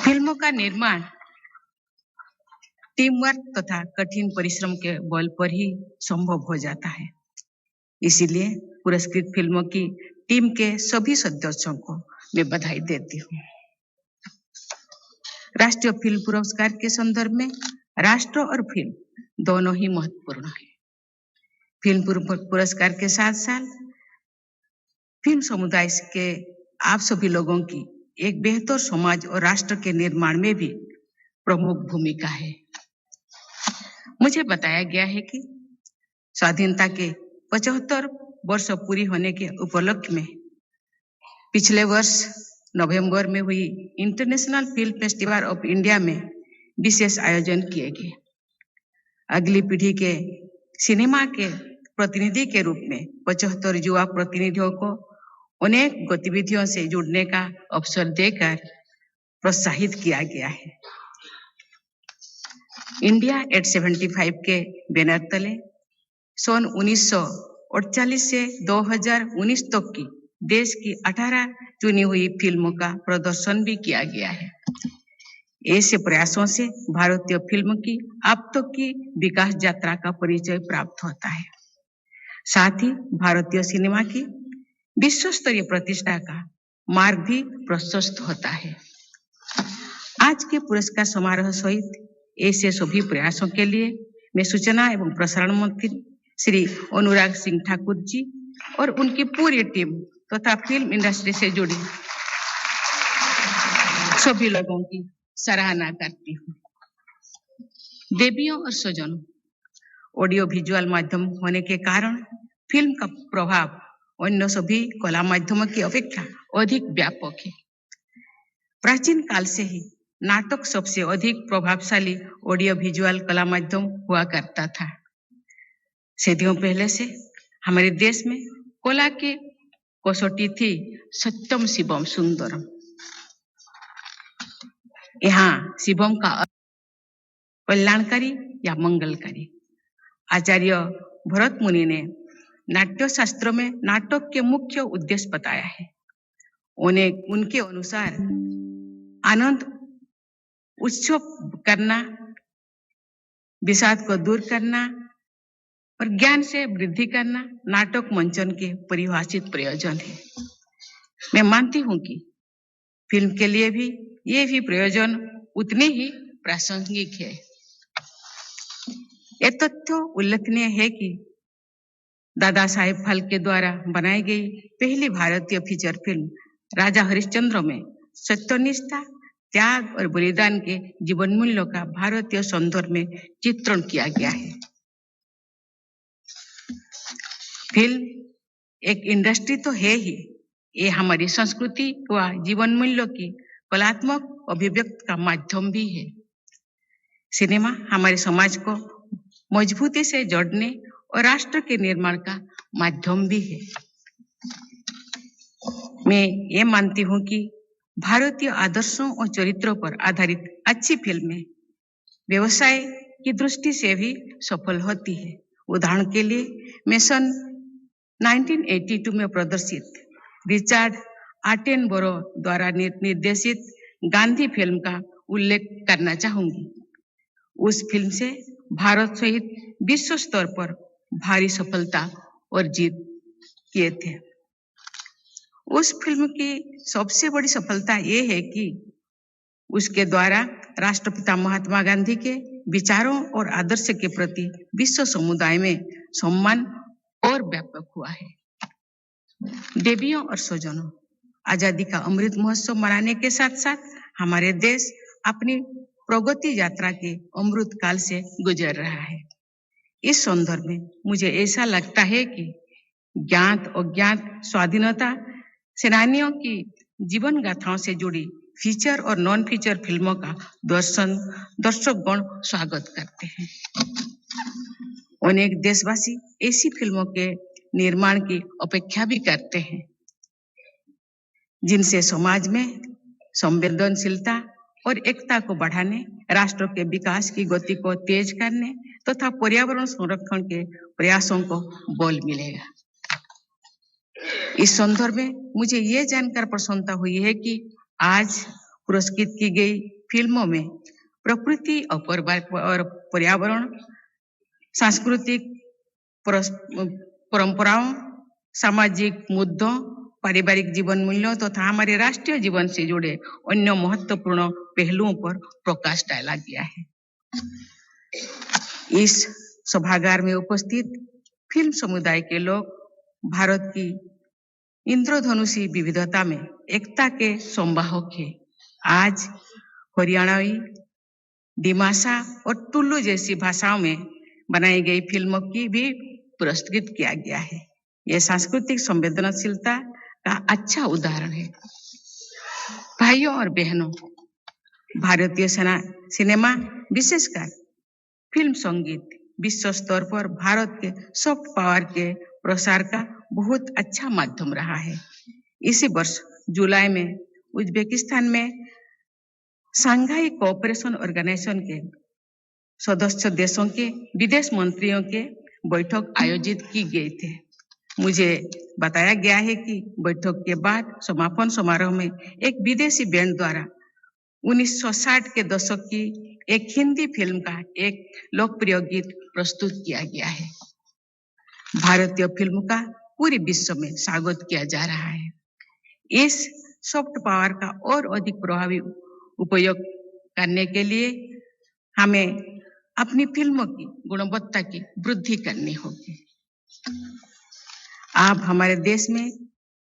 फिल्मों का निर्माण टीम वर्क तथा कठिन परिश्रम के बल पर ही संभव हो जाता है। इसीलिए पुरस्कृत फिल्मों की टीम के सभी सदस्यों को मैं बधाई देती हूँ। राष्ट्रीय फिल्म पुरस्कार के संदर्भ में राष्ट्र और फिल्म दोनों ही महत्वपूर्ण है। फिल्म पुरस्कार के साथ साथ फिल्म समुदाय के आप सभी लोगों की एक बेहतर समाज और राष्ट्र के निर्माण में भी प्रमुख भूमिका है। मुझे बताया गया है कि स्वाधीनता के 75 वर्ष पूरी होने के उपलक्ष्य में पिछले वर्ष नवंबर में हुई international film festival of India में विशेष आयोजन किए गए। अगली पीढ़ी के सिनेमा के प्रतिनिधि के रूप में 75 युवा प्रतिनिधियों को अनेक गतिविधियों से जुड़ने का अवसर देकर प्रोत्साहित किया गया है। इंडिया एट 75 के बैनर तले सन 1948 से 2019 तक की देश की 18 चुनी हुई फिल्मों का प्रदर्शन भी किया गया है। ऐसे प्रयासों से भारतीय फिल्म की अब तक की विकास यात्रा का परिचय प्राप्त होता है। साथ ही भारतीय सिनेमा की विश्व स्तरीय प्रतिष्ठा का मार्ग भी प्रशस्त होता है। आज के पुरस्कार समारोह सहित ऐसे सभी प्रयासों के लिए मैं सूचना एवं प्रसारण मंत्री श्री अनुराग सिंह ठाकुर जी और उनकी पूरी टीम तथा फिल्म इंडस्ट्री से जुड़ी सभी लोगों की सराहना करती हूँ। देवियों और स्वजनों, ऑडियो विजुअल माध्यम होने के कारण फिल्म का प्रभाव अन्य सभी कला माध्यमों की अपेक्षा अधिक व्यापक है। प्राचीन काल से ही नाटक सबसे अधिक प्रभावशाली ऑडियो विजुअल कला माध्यम हुआ करता था। सदियों पहले से हमारे देश में कला की कसौटी थी सत्यम शिवम सुंदरम। यहाँ शिवम का कल्याणकारी या मंगलकारी। आचार्य भरत मुनि ने नाट्य शास्त्र में नाटक के मुख्य उद्देश्य बताया है। उनके अनुसार आनंद उत्सव करना, विषाद को दूर करना और ज्ञान से वृद्धि करना नाटक मंचन के परिभाषित प्रयोजन है। मैं मानती हूं कि फिल्म के लिए भी ये भी प्रयोजन उतने ही प्रासंगिक है। यह तथ्य उल्लेखनीय है कि दादा साहेब फाल्के द्वारा बनाई गई पहली भारतीय फीचर फिल्म राजा हरिश्चंद्र में सत्यनिष्ठा, त्याग और बलिदान के जीवन मूल्यों का भारतीय संदर्भ में चित्रण किया गया है। फिल्म एक इंडस्ट्री तो है ही, ये हमारी संस्कृति व जीवन मूल्यों की कलात्मक अभिव्यक्ति का माध्यम भी है। सिनेमा हमारे समाज को मजबूती से जोड़ने और राष्ट्र के निर्माण का माध्यम भी है। मैं ये मानती हूँ कि भारतीय आदर्शों और चरित्रों पर आधारित अच्छी फिल्में व्यवसाय की दृष्टि से भी सफल होती है। उदाहरण के लिए मैं सन 1982 में प्रदर्शित रिचर्ड आटेनबरो द्वारा निर्देशित गांधी फिल्म का उल्लेख करना चाहूंगी। उस फिल्म से भारत सहित विश्व स्तर पर भारी सफलता अर्जित किए थे। उस फिल्म की सबसे बड़ी सफलता ये है कि उसके द्वारा राष्ट्रपिता महात्मा गांधी के विचारों और आदर्श के प्रति विश्व समुदाय में सम्मान और व्यापक हुआ है। देवियों और स्वजनों, आजादी का अमृत महोत्सव मनाने के साथ साथ हमारे देश अपनी प्रगति यात्रा के अमृत काल से गुजर रहा है। इस संदर्भ में मुझे ऐसा लगता है कि ज्ञात अज्ञात स्वाधीनता सेनानियों की जीवन गाथाओं से जुड़ी फीचर और नॉन फीचर फिल्मों का दर्शकगण स्वागत करते हैं। अनेक देशवासी ऐसी फिल्मों के निर्माण की अपेक्षा भी करते हैं जिनसे समाज में संवेदनशीलता और एकता को बढ़ाने, राष्ट्र के विकास की गति को तेज करने तथा पर्यावरण संरक्षण के प्रयासों को बल मिलेगा। इस संदर्भ में मुझे ये जानकर प्रसन्नता हुई है कि आज पुरस्कृत की गई फिल्मों में प्रकृति और पर्यावरण, सांस्कृतिक परंपराओं, सामाजिक मुद्दों, पारिवारिक जीवन मूल्यों तथा हमारे राष्ट्रीय जीवन से जुड़े अन्य महत्वपूर्ण पहलुओं पर प्रकाश डाला गया है। इस सभागार में उपस्थित फिल्म समुदाय के लोग भारत की इंद्रधनुषी विविधता में एकता के संवाहक है। आज हरियाणवी, डिमासा और टुल्लू जैसी भाषाओं में बनाई गई फिल्मों की भी पुरस्कृत किया गया है। यह सांस्कृतिक संवेदनशीलता का अच्छा उदाहरण है। भाइयों और बहनों, भारतीय सिनेमा विशेषकर फिल्म संगीत विश्व स्तर पर भारत के सॉफ्ट पावर के प्रसार का बहुत अच्छा माध्यम रहा है। इसी वर्ष जुलाई में उज्बेकिस्तान में शंघाई कोऑपरेशन ऑर्गेनाइजेशन के सदस्य देशों के विदेश मंत्रियों के बैठक आयोजित की गई थी। मुझे बताया गया है कि बैठक के बाद समापन समारोह में एक विदेशी बैंड द्वारा 1960 के दशक की एक हिंदी फिल्म का एक लोकप्रिय गीत प्रस्तुत किया गया है। भारतीय फिल्म का पूरे विश्व में स्वागत किया जा रहा है। इस सॉफ्ट पावर का और अधिक प्रभावी उपयोग करने के लिए हमें अपनी फिल्मों की गुणवत्ता की वृद्धि करनी होगी। अब हमारे देश में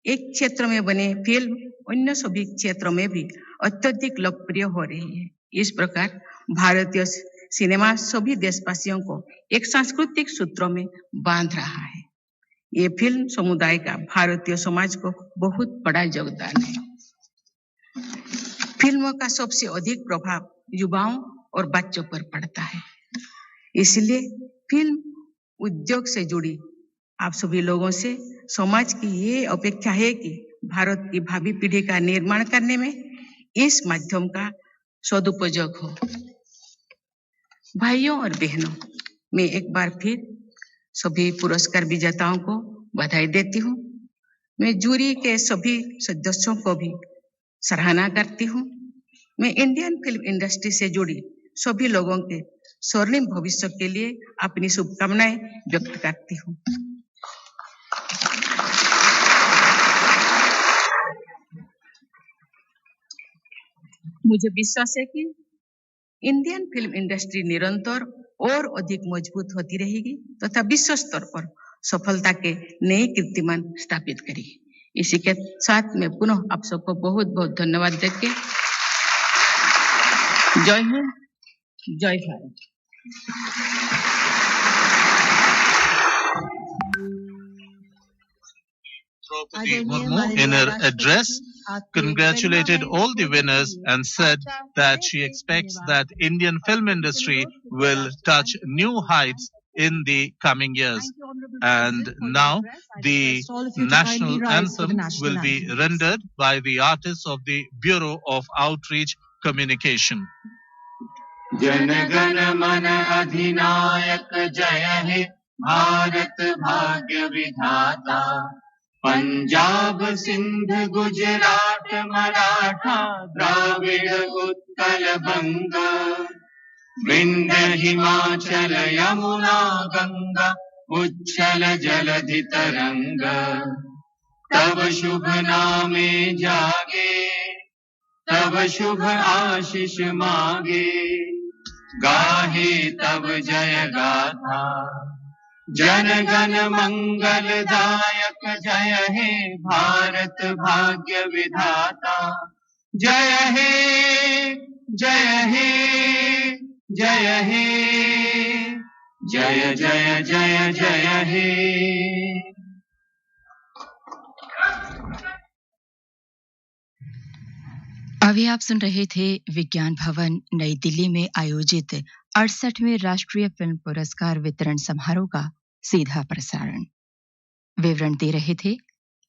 एक क्षेत्र में बने फिल्म अन्य सभी क्षेत्रों में भी अत्यधिक लोकप्रिय हो रही है। इस प्रकार भारतीय सिनेमा सभी देशवासियों को एक सांस्कृतिक सूत्रों में बांध रहा है। ये फिल्म समुदाय का भारतीय समाज को बहुत बड़ा योगदान है। फिल्मों का सबसे अधिक प्रभाव युवाओं और बच्चों पर पड़ता है। इसलिए फिल्म उद्योग से जुड़ी आप सभी लोगों से समाज की ये अपेक्षा है कि भारत की भावी पीढ़ी का निर्माण करने में इस माध्यम का सदुपयोग हो। भाइयों और बहनों, मैं एक बार फिर सभी पुरस्कार विजेताओं को बधाई देती हूँ। मैं जूरी के सभी सदस्यों को भी सराहना करती हूँ। मैं इंडियन फिल्म इंडस्ट्री से जुड़ी सभी लोगों के स्वर्णिम भविष्य के लिए अपनी शुभकामनाएं व्यक्त करती हूँ। मुझे विश्वास है कि इंडियन फिल्म इंडस्ट्री निरंतर और अधिक मजबूत होती रहेगी तथा विश्व स्तर पर सफलता के नए कीर्तिमान स्थापित करेगी। इसी के साथ मैं पुनः आप सबको बहुत बहुत धन्यवाद देके जय हिंद, जय Bharat. Draupadi Murmu, in her address, congratulated all the winners and said that she expects that Indian film industry will touch new heights in the coming years. And now the national anthem will be rendered by the artists of the Bureau of Outreach Communication. Jana Gana मन अधिनायक जय हे भारत भाग्य विधाता, पंजाब सिंध गुजरात मराठा द्राविड़ उत्कल बंग, विंध्य हिमाचल यमुना गंगा उच्छल जलधि तरंग, तब शुभ नामे जागे, तब शुभ आशीष मांगे, गाहे तब जय गाथा, जन गण मंगलदायक जय हे भारत भाग्य विधाता। जय हे जय हे जय हे, जय जय जय जय हे। अभी आप सुन रहे थे विज्ञान भवन नई दिल्ली में आयोजित 68वें राष्ट्रीय फिल्म पुरस्कार वितरण समारोह का सीधा प्रसारण। विवरण दे रहे थे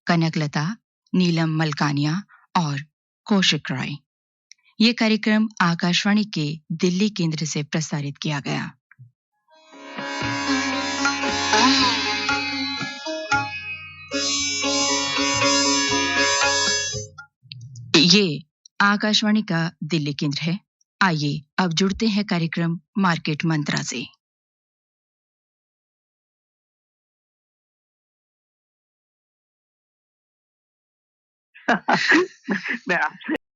कनकलता, नीलम मलकानिया और कौशिक रॉय। ये कार्यक्रम आकाशवाणी के दिल्ली केंद्र से प्रसारित किया गया। ये आकाशवाणी का दिल्ली केंद्र है। आइए अब जुड़ते हैं कार्यक्रम मार्केट मंत्रा से। मैं आपसे